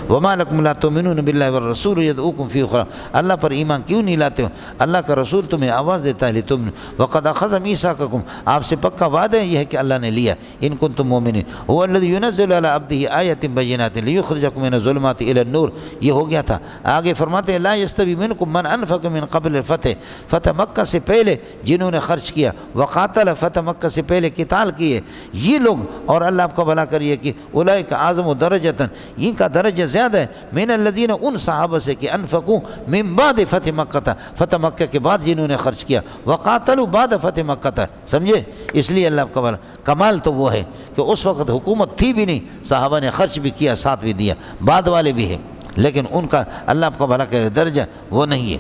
[SPEAKER 1] وما لکم لا تؤمنون باللہ والرسول یدعوکم فی اخری، اللہ پر ایمان کیوں نہیں لاتے ہو؟ اللہ کا رسول تمہیں آواز دیتا ہے لتؤمنوا، وقد اخذ میثاقکم، آپ سے پکا وعدہ ہے یہ ہے کہ اللہ نے لیا، ان کنتم مومنین، هو الذی ینزل علی عبدہ آیات بینات لیخرجکم من الظلمات الی النور، یہ ہو گیا تھا۔ آگے فرماتے ہیں لا یستوی منکم من انفق من قبل الفتح، فتح مکہ سے پہلے جنہوں نے خرچ کیا، وقاتل، فتح مکہ سے پہلے قتال کیے، یہ لوگ، اور اللہ آپ کو بھلا کریے کہ اولئک اعظم درجۃ، ان کا درجہ زیادہ ہے، من الذین، ان صحابہ سے کہ انفقوا من بعد فتح مکہ تھا، فتح مکہ کے بعد جنہوں نے خرچ کیا، وقاتلوا بعد فتح مکہ تھا، سمجھے؟ اس لیے اللہ کا کمال تو وہ ہے کہ اس وقت حکومت تھی بھی نہیں، صحابہ نے خرچ بھی کیا، ساتھ بھی دیا، بعد والے بھی ہیں، لیکن ان کا اللہ آپ کا بھلا کرے درجہ وہ نہیں ہے۔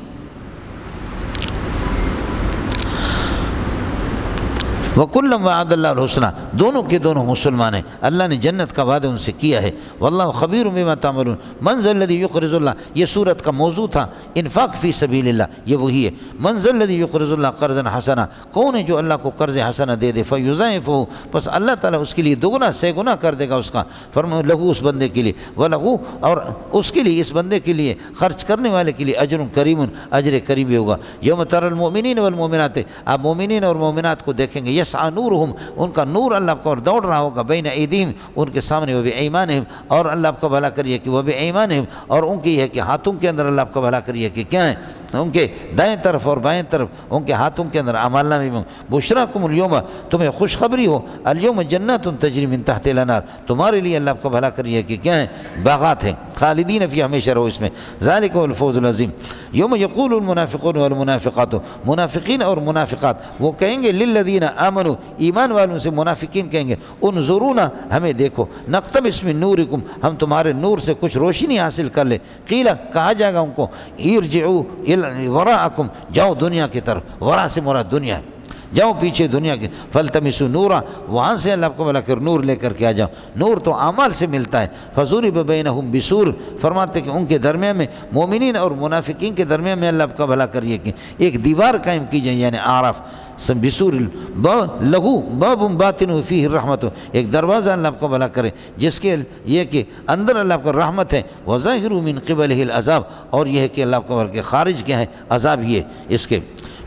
[SPEAKER 1] وَكُلًّا وَعَدَ اللَّهُ الْحُسْنَى، دونوں کے دونوں مسلمان ہیں، اللہ نے جنت کا وعدہ ان سے کیا ہے۔ وَاللَّهُ خَبِيرٌ بِمَا تَعْمَلُونَ، مَنْ ذَا الَّذِي يُقْرِضُ اللَّهَ، یہ صورت کا موضوع تھا انفاق فی سبیل اللہ، یہ وہی ہے۔ مَنْ ذَا الَّذِي يُقْرِضُ اللَّهَ قَرْضًا حَسَنًا، کون ہے جو اللہ کو قرض حسنہ دے دے، فَيُضَاعِفُهُ، بس اللہ تعالیٰ اس کے لیے دوگنا سے گنا کر دے گا اس کا، فرمایا لہو، اس بندے کے لیے، وَلَهُ، اور اس کے لیے، اس بندے کے لیے، خرچ کرنے والے کے لیے، اجر کریم، اجر کریمی ہوگا۔ یوم تری المؤمنین والمؤمنات، آپ مومنین اور مومنات کو دیکھیں گے، یسعی نورہم، ان کا نور اللہ کو دوڑ رہا ہوگا، بین ایدیہم، ان کے سامنے، وبایمانہم، اور اللہ آپ کا بھلا کریے کہ وبایمانہم، اور ان کی ہے کہ ہاتھوں کے اندر اللہ آپ کا بھلا کریے کہ کیا ہے، ان کے دائیں طرف اور بائیں طرف ان کے ہاتھوں کے اندر اعمال نامے میں۔ بشراکم اليوم، تمہیں خوشخبری ہو، اليوم جنات تجری من تحت الانہار، تمہارے لیے اللہ آپ کا بھلا کریے کہ کیا ہے، باغات ہیں، خالدین فی، ہمیشہ رہو اس میں، ذالک هو الفوز العظیم۔ یوم یقول المنافقون والمنافقات، منافقین اور منافقات وہ کہیں گے، للذین آمنوا، ایمان والوں سے منافقین کہیں گے، انظرونا، ہمیں دیکھو، نقتبس من نورکم، ہم تمہارے نور سے کچھ روشنی حاصل کر لیں۔ قیل، کہا جائے گا ان کو، ارجعوا وراءکم، جاؤ دنیا کی طرف، وراء سے مراد دنیا ہے، جاؤ پیچھے دنیا کے، فالتمسوا نورا، وہاں سے اللہ کو بلا کر نور لے کر کے آ جاؤ، نور تو اعمال سے ملتا ہے۔ فضرب بینہم بسور، فرماتے کہ ان کے درمیان میں، مومنین اور منافقین کے درمیان میں اللہ کا بھلا کریے کہ ایک دیوار قائم کی جائے، یعنی اعراف، بسور لہو باب باطن فیہ الرحمت، ایک دروازہ اللہ کو بھلا کرے جس کے یہ کہ اندر اللہ کو رحمت ہے، وظاہر من قبلہ العذاب، اور یہ ہے کہ اللہ کو بھلا کے خارج کیا ہے، عذاب ہی ہے اس کے۔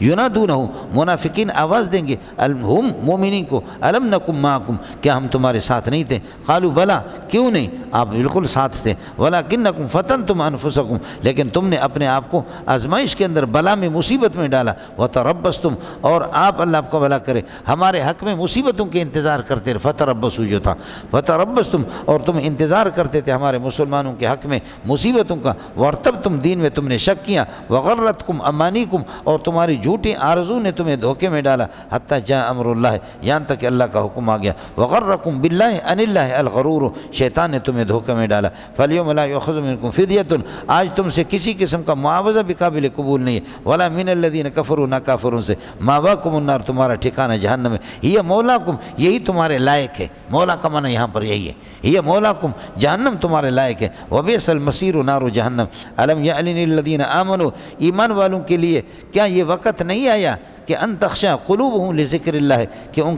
[SPEAKER 1] ینادونہ، منافقین آواز دیں گے، ہم مومنین کو، الم نکم معکم، کیا ہم تمہارے ساتھ نہیں تھے؟ قالوا بلا، کیوں نہیں، آپ بالکل ساتھ تھے، ولکنکم فتنتم انفسکم، لیکن تم نے اپنے آپ کو آزمائش کے اندر، بلا میں، مصیبت میں ڈالا، وتربصتم، اور آپ اللہ آپ کو بھلا کرے ہمارے حق میں مصیبتوں کے انتظار کرتے رہے، فتربصوا جو تھا، فتربصتم، اور تم انتظار کرتے تھے ہمارے مسلمانوں کے حق میں مصیبتوں کا، وارتبتم، دین میں تم نے شک کیا، وغرتکم امانیکم، اور تمہاری جھوٹی آرزو نے تمہیں دھوکے میں ڈالا، حتی جاء امر اللہ، یہاں تک کہ اللہ کا حکم آ گیا، وغرکم باللہ ان اللہ الغرور، شیطان نے تمہیں دھوکے میں ڈالا۔ فالیوم لا یؤخذ منکم فدیۃ، آج تم سے کسی قسم کا معاوضہ بھی قابل قبول نہیں ہے، ولا من الذین کفروا، نہ کافروں سے، ماواکم النار، تمہارا ٹھکانہ جہنم ہے، یہ مولاکم، یہی تمہارے لائق ہے، مولا کا معنی یہاں پر یہی ہے، یہ مولاکم، جہنم تمہارے لائق ہے، وبئس المصیر، نار جہنم۔ الم یعلن للذین آمنوا، ایمان والوں کے لیے کیا یہ وقت نہیں آیا کہ ان تخشع قلوبہم لذکر اللہ، کہ ان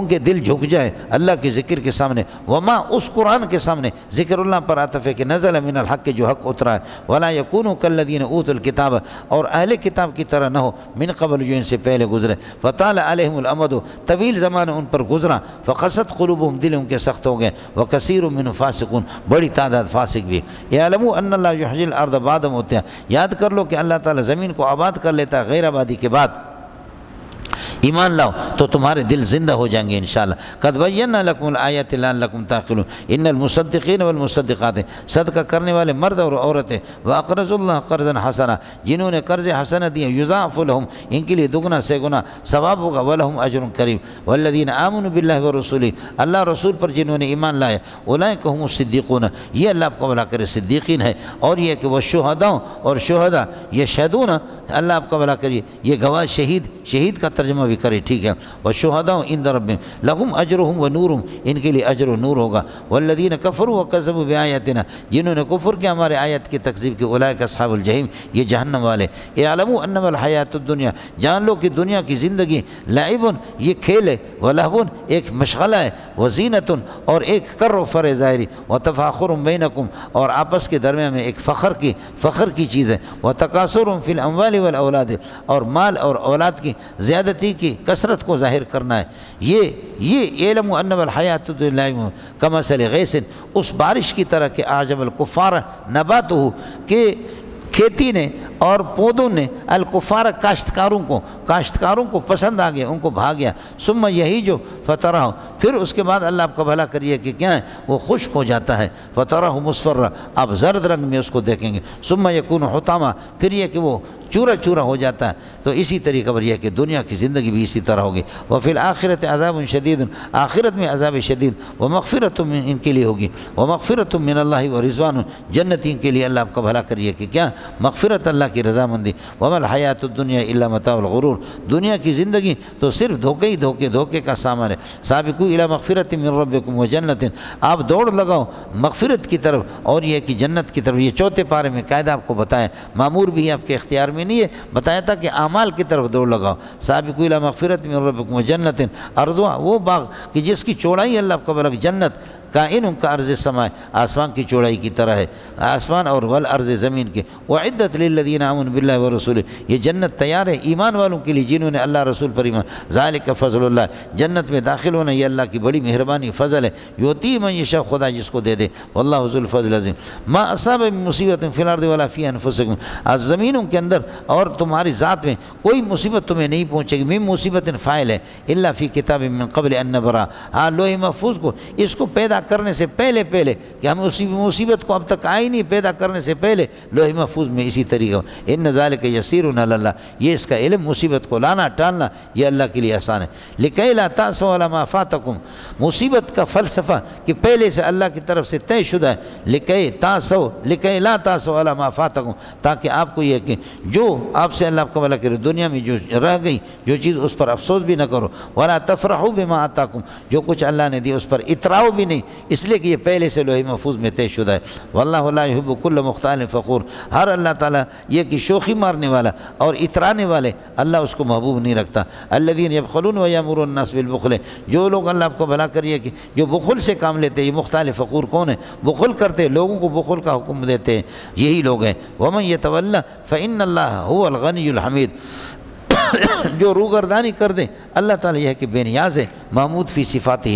[SPEAKER 1] کے دل جھک جائے اللہ کے ذکر کے سامنے، وما، اس قرآن کے سامنے، ذکر اللہ پر عطف ہے کہ نزل من الحق، جو حق اترا ہے، ولا یکونوا کالذین اوتوا الکتاب، اور اہل کتاب کی طرح نہ ہو، من قبل، جو ان سے پہلے گزرے، فطال علیہم الامد، طویل زمانہ ان پر گزرا، فقست قلوبہم، دل ان کے سخت ہو گئے، وکثیر منهم فاسقون، بڑی تعداد فاسق بھی۔ اعلموا ان اللہ یحیی الارض بعد موتہا، یاد کر لو کہ اللہ تعالیٰ زمین کو آباد کر لیتا ہے غیر آبادی کے بعد، ایمان لاؤ تو تمہارے دل زندہ ہو جائیں گے انشاءاللہ۔ قد بینا لکم الآیات لعلکم تعقلون، ان المصدقین والمصدقات، صدقہ کرنے والے مرد اور عورتیں، واقرضوا اللہ قرضا حسنا، جنہوں نے قرض حسنہ دیے، یضاعف لهم، ان کے لیے دگنا سے گنا ثواب ہوگا، ولہم اجر کریم، والذین آمنوا باللہ ورسولہ، اللہ رسول پر جنہوں نے ایمان لایا، اولئک هم الصدیقون، یہ اللہ آپ کو بھلا کرے صدیقین ہے، اور یہ کہ والشہداء، اور شہداء یشہدون، اللہ آپ کو بھلا کریے، یہ گواہ، شہید کا ترجمہ بھی کرے، ٹھیک ہے، والشہداء عند ربہم لہم اجرہم ونورہم، ان کے لیے اجر و نور ہوگا، والذین کفروا وکذبوا بآیاتنا، جنہوں نے کفر کیا ہمارے آیت کی تکذیب کی، اولئک اصحاب الجحیم، یہ جہنم والے۔ اعلموا انما الحیات الدنیا، جان لو کہ دنیا کی زندگی، لعب، یہ کھیل ہے، ولہو، ایک مشغلہ ہے، وزینت، اور ایک کر و فر ظاہری، وتفاخر بینکم، اور آپس کے درمیان میں ایک فخر کی چیز ہے، وتکاثر فی الاموال والاولاد، اور مال اور اولاد کی زیادتی کی کثرت کو ظاہر کرنا ہے۔ یہ علم انما الحیات الدنیا کمثل غیث، اس بارش کی طرح کہ اعجب الکفار نباتہ، کہ کھیتی نے اور پودوں نے، الکفار، کاشتکاروں کو پسند آ گیا، ان کو بھا گیا، ثم یہی جو فترہ، پھر اس کے بعد اللہ آپ کا بھلا کریے کہ کیا ہے، وہ خشک ہو جاتا ہے، فترہ مصفرہ، آپ زرد رنگ میں اس کو دیکھیں گے، ثم یکون حطاما، پھر یہ کہ وہ چورا چورا ہو جاتا ہے، تو اسی طریقے پر یہ کہ دنیا کی زندگی بھی اسی طرح ہوگی۔ وفی الآخرۃ عذاب شدید، آخرت میں عذاب شدید، ومغفرۃ ان کے لیے ہوگی، ومغفرۃ من اللہ ورضوان، جنتی کے لیے اللہ آپ کا بھلا کریے کہ کیا مغفرت اللہ کی رضامندی۔ وما الحیات الدنیا الا متاع الغرور، دنیا کی زندگی تو صرف دھوکے ہی دھوکے کا سامان ہے۔ سابقوا الی مغفرۃ من ربکم وجنۃ، آپ دوڑ لگاؤ مغفرت کی طرف اور یہ کہ جنت کی طرف۔ یہ چوتھے پارے میں قاعدہ آپ کو بتایا، معمور بھی آپ کے اختیار میں نہیں ہے، بتایا تھا کہ اعمال کی طرف دوڑ لگاؤ۔ سابقوا الی مغفرۃ من ربکم وجنۃ ارضها، وہ باغ کہ جس کی چوڑائی اللہ آپ کو بلغ، جنت کائن کا عرض سماء، آسمان کی چوڑائی کی طرح ہے، آسمان اور والارض زمین کے۔ وعدت للذین آمنوا باللہ ورسولہ، یہ جنت تیار ہے ایمان والوں کے لیے جنہوں نے اللہ رسول پر ایمان۔ ذالک فضل اللہ، جنت میں داخل ہونا یہ اللہ کی بڑی مہربانی فضل ہے، یؤتی من یشاء، خدا جس کو دے دے، واللہ ذو الفضل العظیم۔ ما اصاب من مصیبت فی الارض ولا فی انفسکم، زمینوں کے اندر اور تمہاری ذات میں کوئی مصیبت تمہیں نہیں پہنچے گی۔ من مصیبت فاعل ہے، الا فی کتاب من قبل ان نبرا، لوح محفوظ کو اس کو پیدا کرنے سے پہلے کہ ہم اسی مصیبت کو اب تک آئی نہیں، پیدا کرنے سے پہلے لوح محفوظ میں اسی طریقہ۔ ان ذالک یسیر علی اللہ، یہ اس کا علم مصیبت کو لانا ٹالنا یہ اللہ کے لیے آسان ہے۔ لکی لا تأسوا علی ما فاتکم، مصیبت کا فلسفہ کہ پہلے سے اللہ کی طرف سے طے شدہ ہے۔ لکی لا تأسوا علی ما فاتکم، تاکہ آپ کو یہ کہ جو آپ سے اللہ آپ کا بھلا کرے، دنیا میں جو رہ گئی جو چیز اس پر افسوس بھی نہ کرو، ولا تفرحوا بما آتاکم، جو کچھ اللہ نے دی اس پر اتراؤ بھی نہیں، اس لیے کہ یہ پہلے سے لوح محفوظ میں طے شدہ ہے۔ واللہ لا يحب كل مختال فخور، ہر اللہ تعالیٰ یہ کہ شوخی مارنے والا اور اترانے والے اللہ اس کو محبوب نہیں رکھتا۔ الذین یبخلون ویامرون الناس بالبخل، جو لوگ اللہ آپ کو بھلا کریے کہ جو بخل سے کام لیتے ہیں، یہ مختال فخور کون ہے؟ بخل کرتے لوگوں کو بخل کا حکم دیتے ہیں، یہی لوگ ہیں۔ ومن یتولی فإن اللہ هو الغنی الحمید، جو روگردانی کر دیں اللہ تعالیٰ یہ ہے کہ بے نیاز ہے، محمود فی صفاتہ۔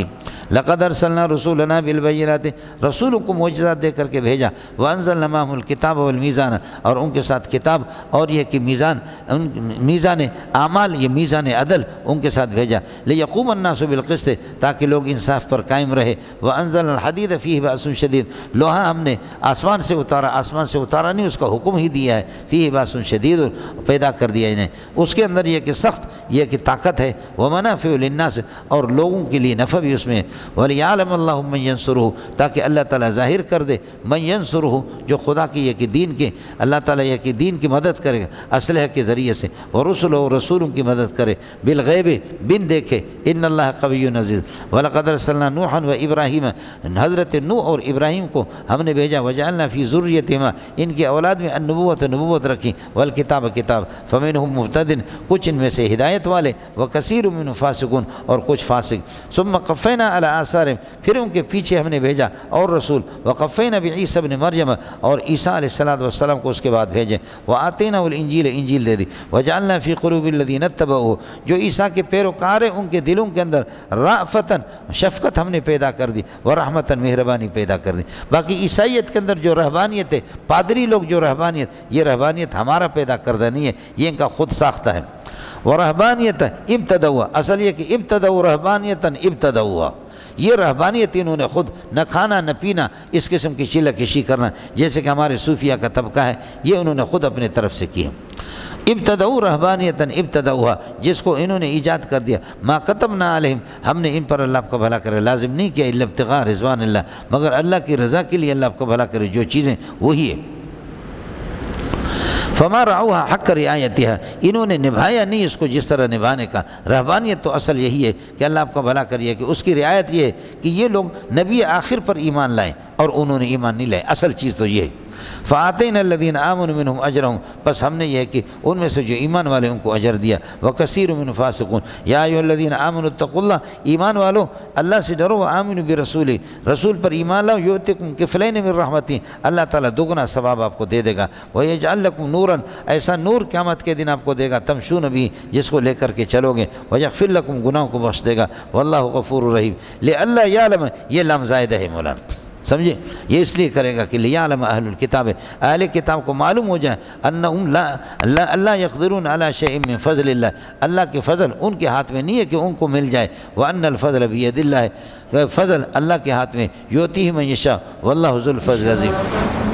[SPEAKER 1] لقد ارسلنا رسولنا بالبینات، رسولوں کو معجزات دے کر کے بھیجا۔ وانزلنا معهم الکتاب والمیزان، اور ان کے ساتھ کتاب اور یہ کہ میزان اعمال، یہ میزان عدل ان کے ساتھ بھیجا۔ لیقوم الناس بالقسط، تاکہ لوگ انصاف پر قائم رہے۔ وانزلنا الحدید فیہ باس شدید، لوہا ہم نے آسمان سے اتارا نہیں، اس کا حکم ہی دیا ہے۔ فیہ باس شدید، پیدا کر دیا انہیں، اس کے اندر یہ کہ سخت یہ کہ طاقت ہے۔ ومنافع للناس، اور لوگوں کے لیے نفع بھی اس میں ہے۔ وَلِيَعْلَمَ اللَّهُ مَن يَنصُرُهُ، تاکہ اللہ تعالیٰ ظاہر کر دے من ينصرہ، جو خدا کی یہ کہ دین کے اللہ تعالیٰ یہ کہ دین کی مدد کرے گا اسلحہ کے ذریعے سے، ورسلہ، رسولوں کی مدد کرے، بالغیب، بن دیکھے، ان اللہ قوی عزیز۔ وَلَقَدْ أَرْسَلْنَا نُوحًا وَإِبْرَاهِيمَ، حضرت نوح اور ابراہیم کو ہم نے بھیجا۔ وَجَعَلْنَا فِي ذُرِّيَّتِهِمَا، ان کی اولاد میں نبوت رکھی، والکتاب کتاب، فَمِنْهُم مُهْتَدٍ، کچھ ان میں سے ہدایت والے، وَكَثِيرٌ مِّنْهُمْ فَاسِقُونَ، اور کچھ فاسق۔ ثُمَّ قَفَّيْنَا عَلَىٰ آثَارِهِمْ، پھر ان کے پیچھے ہم نے بھیجا اور رسول۔ وَقَفَّيْنَا بِعِيسَىٰ ابْنِ مریم، اور عیسیٰ علیہ السلام کو اس کے بعد بھیجے۔ وَآتَيْنَاهُ الْإِنجِيلَ، انجیل دے دی۔ وَجَعَلْنَا فِي قُلُوبِ الَّذِينَ اتَّبَعُوهُ، جو عیسیٰ کے پیروکار ہیں ان کے دلوں کے اندر رأفتاً، شفقت ہم نے پیدا کر دی، ورحمتاً، مہربانی پیدا کر دی۔ باقی عیسائیت کے اندر جو رہبانیت ہے، پادری لوگ جو رہبانیت، یہ رہبانیت ہمارا پیدا کردہ نہیں ہے، یہ ان کا خود ساختہ ہے۔ ورہبانیت ابتدعوا، اصل یہ کہ ابتدعوا رہبانیتاً ابتدعوا، یہ رہبانیت انہوں نے خود، نہ کھانا نہ پینا، اس قسم کی چیلہ کشی کرنا جیسے کہ ہمارے صوفیہ کا طبقہ ہے، یہ انہوں نے خود اپنے طرف سے کی ہے۔ ابتدعوا رہبانیتاً ابتدعوها، جس کو انہوں نے ایجاد کر دیا۔ ما کتبنا علیہم، ہم نے ان پر اللہ آپ کو بھلا کرے لازم نہیں کیا، الا ابتغاء رضوان اللہ، مگر اللہ کی رضا کے لیے اللہ آپ کو بھلا کرے جو چیزیں وہی ہے۔ فما رعوها حق رعایتها، انہوں نے نبھایا نہیں اس کو جس طرح نبھانے کا۔ رہبانیت تو اصل یہی ہے کہ اللہ آپ کو بھلا کریے کہ اس کی رعایت یہ ہے کہ یہ لوگ نبی آخر پر ایمان لائیں، اور انہوں نے ایمان نہیں لائے، اصل چیز تو یہ ہے۔ فآتینا الذین آمنوا منہم اجرہم، بس ہم نے یہ ہے کہ ان میں سے جو ایمان والے ان کو اجر دیا۔ وکثیر منهم فاسقون، یا ایھا الذین آمنوا اتقوا اللہ، ایمان والو اللہ سے ڈرو، وآمنوا برسولہ، رسول پر ایمان لاؤ، یؤتکم کفلین من رحمتہ، اللہ تعالیٰ دوگنا ثواب آپ کو دے دے گا۔ ویجعل لکم نورا، ایسا نور قیامت کے دن آپ کو دے گا، تمشون بھی، جس کو لے کر کے چلو گے۔ ویغفر لکم، گناہوں کو بخش دے گا۔ واللہ غفور رحیم۔ لئلا یعلم، یہ لام زائدہ ہے مولانا، سمجھے، یہ اس لیے کرے گا کہ لیعلم اہل الکتاب، اہل کتاب کو معلوم ہو جائے، انہم لا یقدرون علی شیء من فضل اللہ، اللہ کے فضل ان کے ہاتھ میں نہیں ہے کہ ان کو مل جائے۔ وان الفضل بید اللہ، فضل اللہ کے ہاتھ میں، یؤتیہ من یشاء، واللہ ذو الفضل العظیم۔